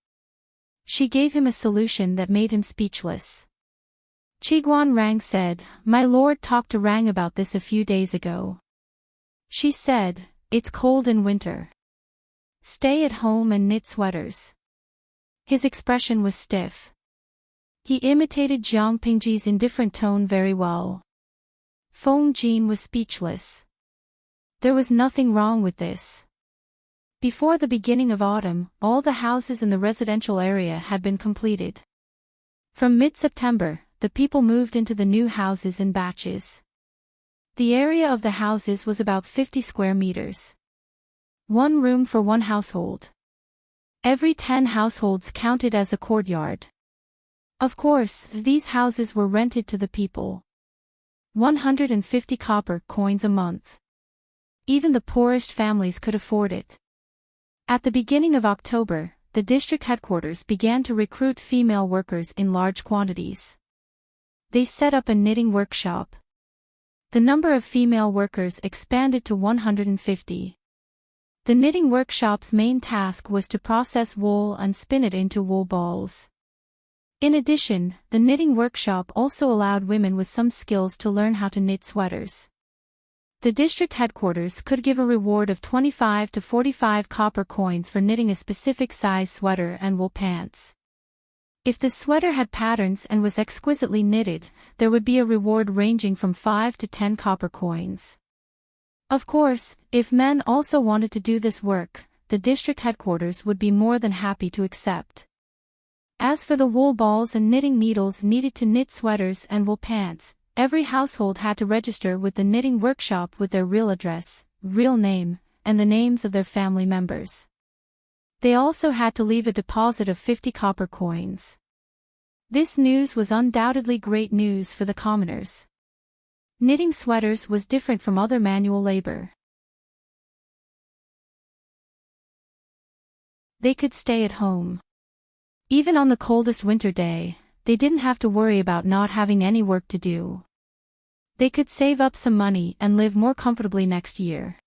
She gave him a solution that made him speechless. Qiguan Rang said, "My lord talked to Rang about this a few days ago. She said, it's cold in winter. Stay at home and knit sweaters." His expression was stiff. He imitated Jiang Pingji's indifferent tone very well. Feng Jin was speechless. There was nothing wrong with this. Before the beginning of autumn, all the houses in the residential area had been completed. From mid-September, the people moved into the new houses in batches. The area of the houses was about 50 square meters. One room for one household. Every 10 households counted as a courtyard. Of course, these houses were rented to the people. 150 copper coins a month. Even the poorest families could afford it. At the beginning of October, the district headquarters began to recruit female workers in large quantities. They set up a knitting workshop. The number of female workers expanded to 150. The knitting workshop's main task was to process wool and spin it into wool balls. In addition, the knitting workshop also allowed women with some skills to learn how to knit sweaters. The district headquarters could give a reward of 25 to 45 copper coins for knitting a specific size sweater and wool pants. If the sweater had patterns and was exquisitely knitted, there would be a reward ranging from 5 to 10 copper coins. Of course, if men also wanted to do this work, the district headquarters would be more than happy to accept. As for the wool balls and knitting needles needed to knit sweaters and wool pants, every household had to register with the knitting workshop with their real address, real name, and the names of their family members. They also had to leave a deposit of 50 copper coins. This news was undoubtedly great news for the commoners. Knitting sweaters was different from other manual labor. They could stay at home. Even on the coldest winter day, they didn't have to worry about not having any work to do. They could save up some money and live more comfortably next year.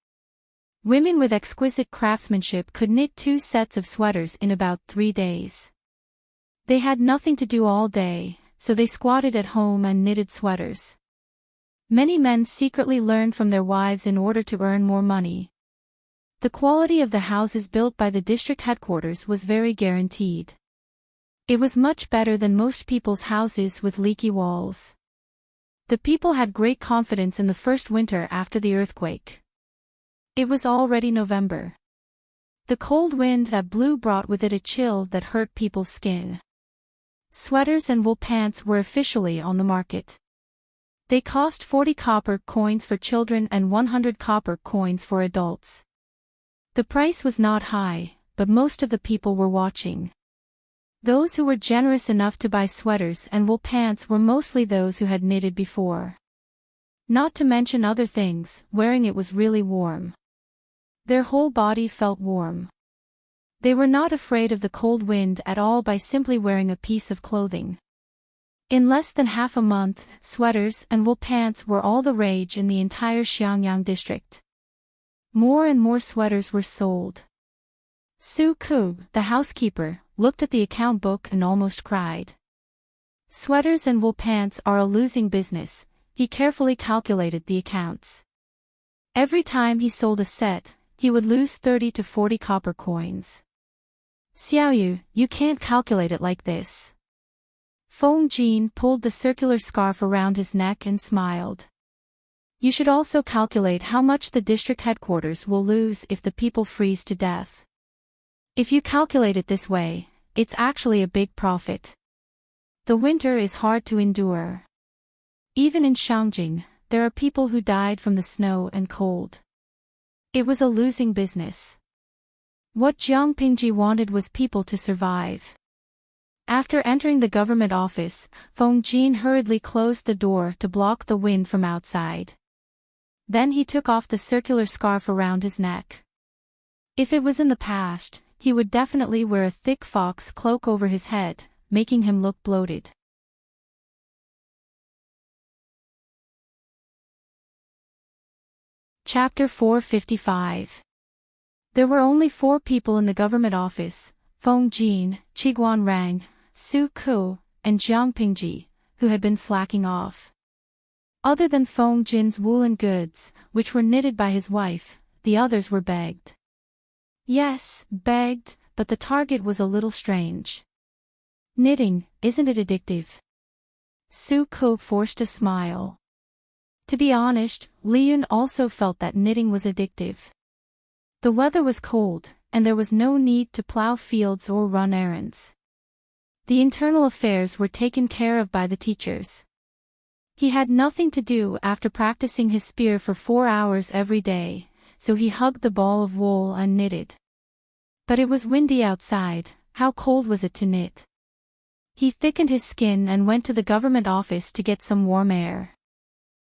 Women with exquisite craftsmanship could knit 2 sets of sweaters in about 3 days. They had nothing to do all day, so they squatted at home and knitted sweaters. Many men secretly learned from their wives in order to earn more money. The quality of the houses built by the district headquarters was very guaranteed. It was much better than most people's houses with leaky walls. The people had great confidence in the first winter after the earthquake. It was already November. The cold wind that blew brought with it a chill that hurt people's skin. Sweaters and wool pants were officially on the market. They cost 40 copper coins for children and 100 copper coins for adults. The price was not high, but most of the people were watching. Those who were generous enough to buy sweaters and wool pants were mostly those who had knitted before. Not to mention other things, wearing it was really warm. Their whole body felt warm. They were not afraid of the cold wind at all by simply wearing a piece of clothing. In less than half a month, sweaters and wool pants were all the rage in the entire Xiangyang district. More and more sweaters were sold. Su Ku, the housekeeper, looked at the account book and almost cried. Sweaters and wool pants are a losing business. He carefully calculated the accounts. Every time he sold a set, he would lose 30 to 40 copper coins. Xiaoyu, you can't calculate it like this. Feng Jin pulled the circular scarf around his neck and smiled. You should also calculate how much the district headquarters will lose if the people freeze to death. If you calculate it this way, it's actually a big profit. The winter is hard to endure. Even in Shangjing, there are people who died from the snow and cold. It was a losing business. What Jiang Pingji wanted was people to survive. After entering the government office, Feng Jin hurriedly closed the door to block the wind from outside. Then he took off the circular scarf around his neck. If it was in the past, he would definitely wear a thick fox cloak over his head, making him look bloated. Chapter 455. There were only 4 people in the government office, Feng Jin, Qiguan Rang, Su Ku, and Jiang Pingji, who had been slacking off. Other than Feng Jin's woolen goods, which were knitted by his wife, the others were begged. Yes, begged, but the target was a little strange. Knitting, isn't it addictive? Su Ku forced a smile. To be honest, Liyun also felt that knitting was addictive. The weather was cold, and there was no need to plow fields or run errands. The internal affairs were taken care of by the teachers. He had nothing to do after practicing his spear for 4 hours every day, so he hugged the ball of wool and knitted. But it was windy outside. How cold was it to knit? He thickened his skin and went to the government office to get some warm air.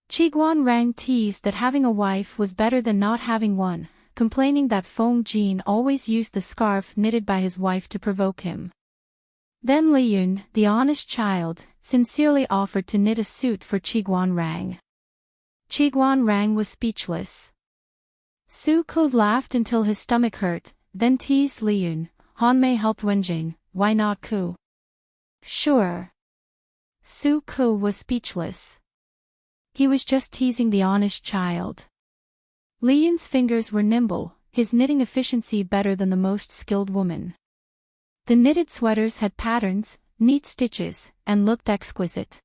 Qiguan Rang teased that having a wife was better than not having one, complaining that Feng Jin always used the scarf knitted by his wife to provoke him. Then Liyun, the honest child, sincerely offered to knit a suit for Qiguan Rang. Qiguan Rang was speechless. Su Ku laughed until his stomach hurt, then teased Liyun. Hanmei helped Wenjing, why not Ku? Sure. Su Ku was speechless. He was just teasing the honest child. Liyun's fingers were nimble, his knitting efficiency better than the most skilled woman. The knitted sweaters had patterns, neat stitches, and looked exquisite.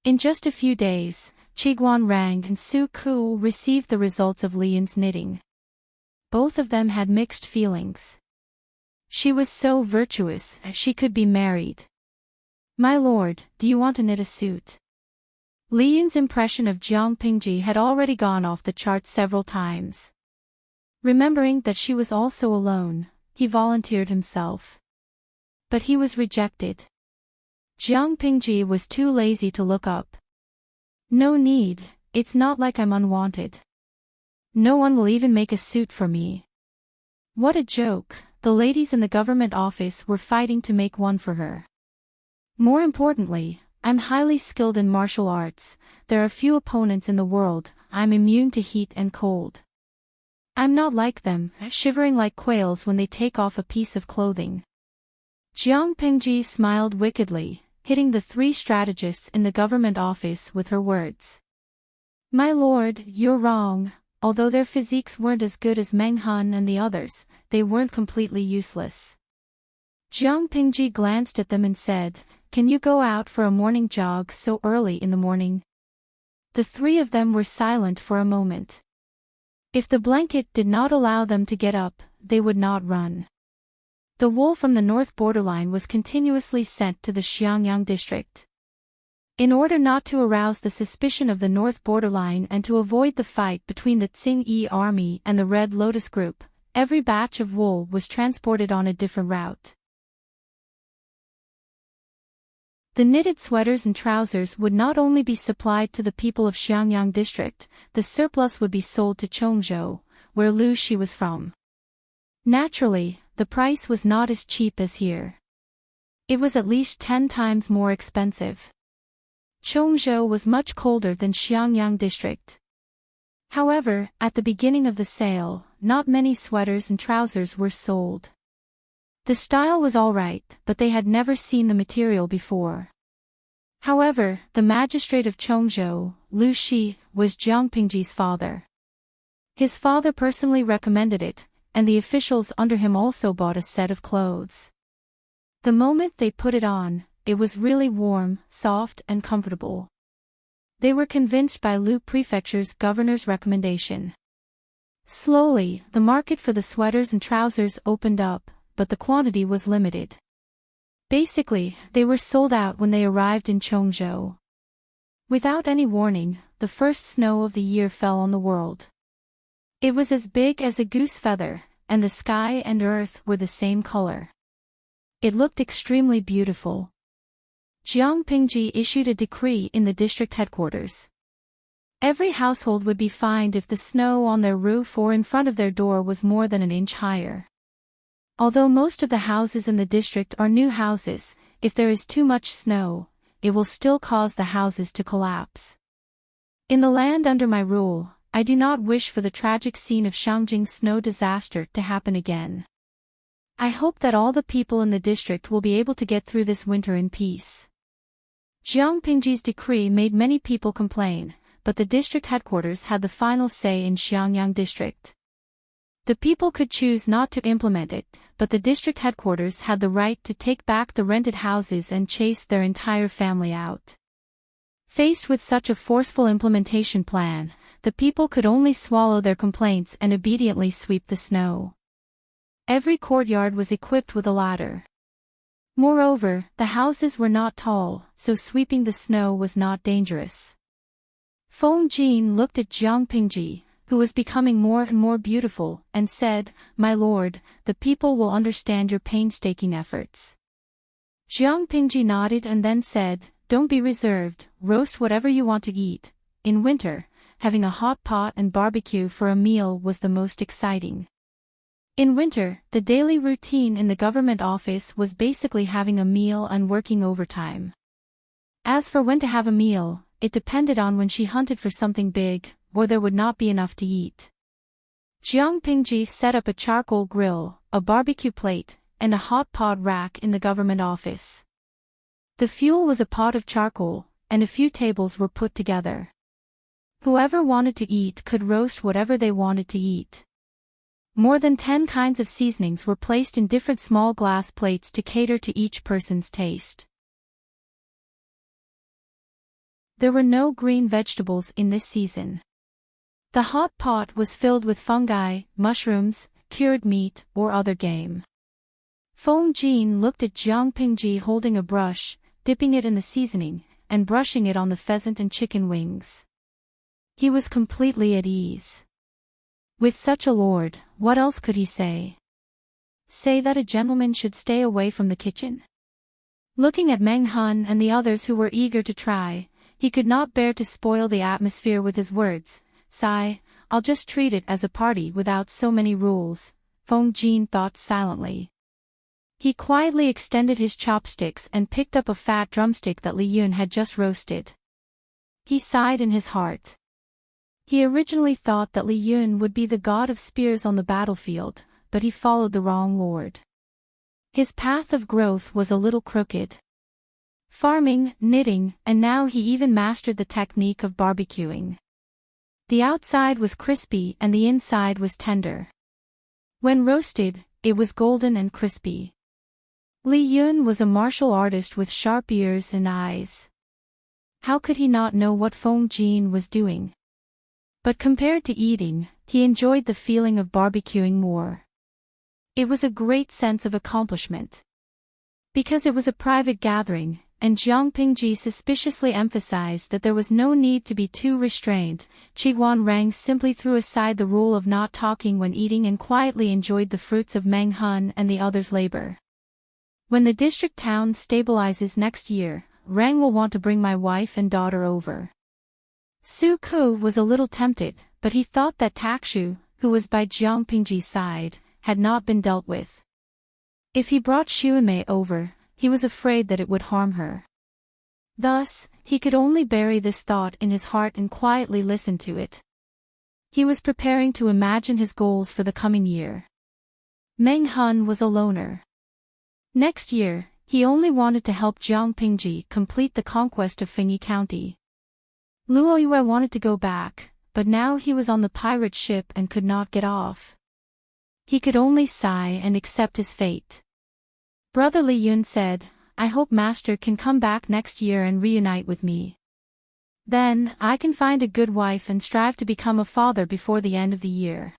In just a few days, Qiguan Rang and Su Ku received the results of Liyun's knitting. Both of them had mixed feelings. She was so virtuous, she could be married. My lord, do you want to knit a suit? Liyun's impression of Jiang Pingji had already gone off the charts several times. Remembering that she was also alone, he volunteered himself. But he was rejected. Jiang Pingji was too lazy to look up. No need, it's not like I'm unwanted. No one will even make a suit for me. What a joke, the ladies in the government office were fighting to make one for her. More importantly, I'm highly skilled in martial arts, there are few opponents in the world, I'm immune to heat and cold. I'm not like them, shivering like quails when they take off a piece of clothing. Jiang Pingji smiled wickedly, hitting the 3 strategists in the government office with her words. My lord, you're wrong, although their physiques weren't as good as Meng Hun and the others, they weren't completely useless. Jiang Pingji glanced at them and said, can you go out for a morning jog so early in the morning? The 3 of them were silent for a moment. If the blanket did not allow them to get up, they would not run. The wool from the north borderline was continuously sent to the Xiangyang district. In order not to arouse the suspicion of the north borderline and to avoid the fight between the Tsing-Yi army and the Red Lotus group, every batch of wool was transported on a different route. The knitted sweaters and trousers would not only be supplied to the people of Xiangyang district, the surplus would be sold to Chongzhou, where Lu Shi was from. Naturally, the price was not as cheap as here. It was at least 10 times more expensive. Chongzhou was much colder than Xiangyang district. However, at the beginning of the sale, not many sweaters and trousers were sold. The style was alright, but they had never seen the material before. However, the magistrate of Chongzhou, Lu Shi, was Jiang Pingji's father. His father personally recommended it, and the officials under him also bought a set of clothes. The moment they put it on, it was really warm, soft, and comfortable. They were convinced by Lu Prefecture's governor's recommendation. Slowly, the market for the sweaters and trousers opened up, but the quantity was limited. Basically, they were sold out when they arrived in Chongzhou. Without any warning, the first snow of the year fell on the world. It was as big as a goose feather, and the sky and earth were the same color. It looked extremely beautiful. Jiang Pingji issued a decree in the district headquarters. Every household would be fined if the snow on their roof or in front of their door was more than an inch higher. Although most of the houses in the district are new houses, if there is too much snow, it will still cause the houses to collapse. In the land under my rule, I do not wish for the tragic scene of Shangjing's snow disaster to happen again. I hope that all the people in the district will be able to get through this winter in peace. Jiang Pingji's decree made many people complain, but the district headquarters had the final say in Xiangyang district. The people could choose not to implement it, but the district headquarters had the right to take back the rented houses and chase their entire family out. Faced with such a forceful implementation plan, the people could only swallow their complaints and obediently sweep the snow. Every courtyard was equipped with a ladder. Moreover, the houses were not tall, so sweeping the snow was not dangerous. Feng Jin looked at Jiang Pingji, who was becoming more and more beautiful, and said, "My lord, the people will understand your painstaking efforts." Jiang Pingji nodded and then said, "Don't be reserved, roast whatever you want to eat. In winter, having a hot pot and barbecue for a meal was the most exciting." In winter, the daily routine in the government office was basically having a meal and working overtime. As for when to have a meal, it depended on when she hunted for something big, or there would not be enough to eat. Jiang Pingji set up a charcoal grill, a barbecue plate, and a hot pot rack in the government office. The fuel was a pot of charcoal, and a few tables were put together. Whoever wanted to eat could roast whatever they wanted to eat. More than 10 kinds of seasonings were placed in different small glass plates to cater to each person's taste. There were no green vegetables in this season. The hot pot was filled with fungi, mushrooms, cured meat, or other game. Feng Jin looked at Jiang Pingji holding a brush, dipping it in the seasoning, and brushing it on the pheasant and chicken wings. He was completely at ease. With such a lord, what else could he say? Say that a gentleman should stay away from the kitchen? Looking at Meng Hun and the others who were eager to try, he could not bear to spoil the atmosphere with his words. "Sigh, I'll just treat it as a party without so many rules," Feng Jin thought silently. He quietly extended his chopsticks and picked up a fat drumstick that Li Yun had just roasted. He sighed in his heart. He originally thought that Li Yun would be the god of spears on the battlefield, but he followed the wrong lord. His path of growth was a little crooked. Farming, knitting, and now he even mastered the technique of barbecuing. The outside was crispy and the inside was tender. When roasted, it was golden and crispy. Li Yun was a martial artist with sharp ears and eyes. How could he not know what Feng Jin was doing? But compared to eating, he enjoyed the feeling of barbecuing more. It was a great sense of accomplishment. Because it was a private gathering, and Jiang Pingji suspiciously emphasized that there was no need to be too restrained, Qiguan Rang simply threw aside the rule of not talking when eating and quietly enjoyed the fruits of Meng Hun and the others' labor. When the district town stabilizes next year, Rang will want to bring my wife and daughter over. Su Ku was a little tempted, but he thought that Takshu, who was by Jiang Pingji's side, had not been dealt with. If he brought Xuanmei over, he was afraid that it would harm her. Thus, he could only bury this thought in his heart and quietly listen to it. He was preparing to imagine his goals for the coming year. Meng Hun was a loner. Next year, he only wanted to help Jiang Pingji complete the conquest of Fengyi County. Luo Yue wanted to go back, but now he was on the pirate ship and could not get off. He could only sigh and accept his fate. Brother Li Yun said, "I hope Master can come back next year and reunite with me. Then, I can find a good wife and strive to become a father before the end of the year."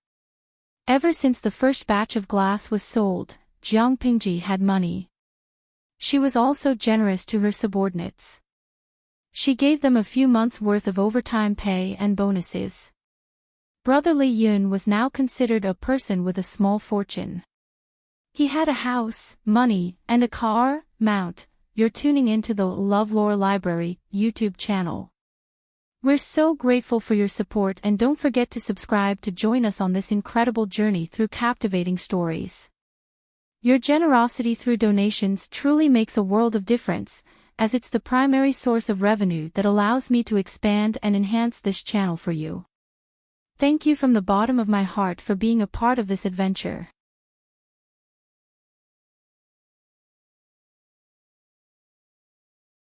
Ever since the first batch of glass was sold, Jiang Pingji had money. She was also generous to her subordinates. She gave them a few months' worth of overtime pay and bonuses. Brother Li Yun was now considered a person with a small fortune. He had a house, money, and a car, mount. You're tuning into the LoveLore Library YouTube channel. We're so grateful for your support, and don't forget to subscribe to join us on this incredible journey through captivating stories. Your generosity through donations truly makes a world of difference, as it's the primary source of revenue that allows me to expand and enhance this channel for you. Thank you from the bottom of my heart for being a part of this adventure.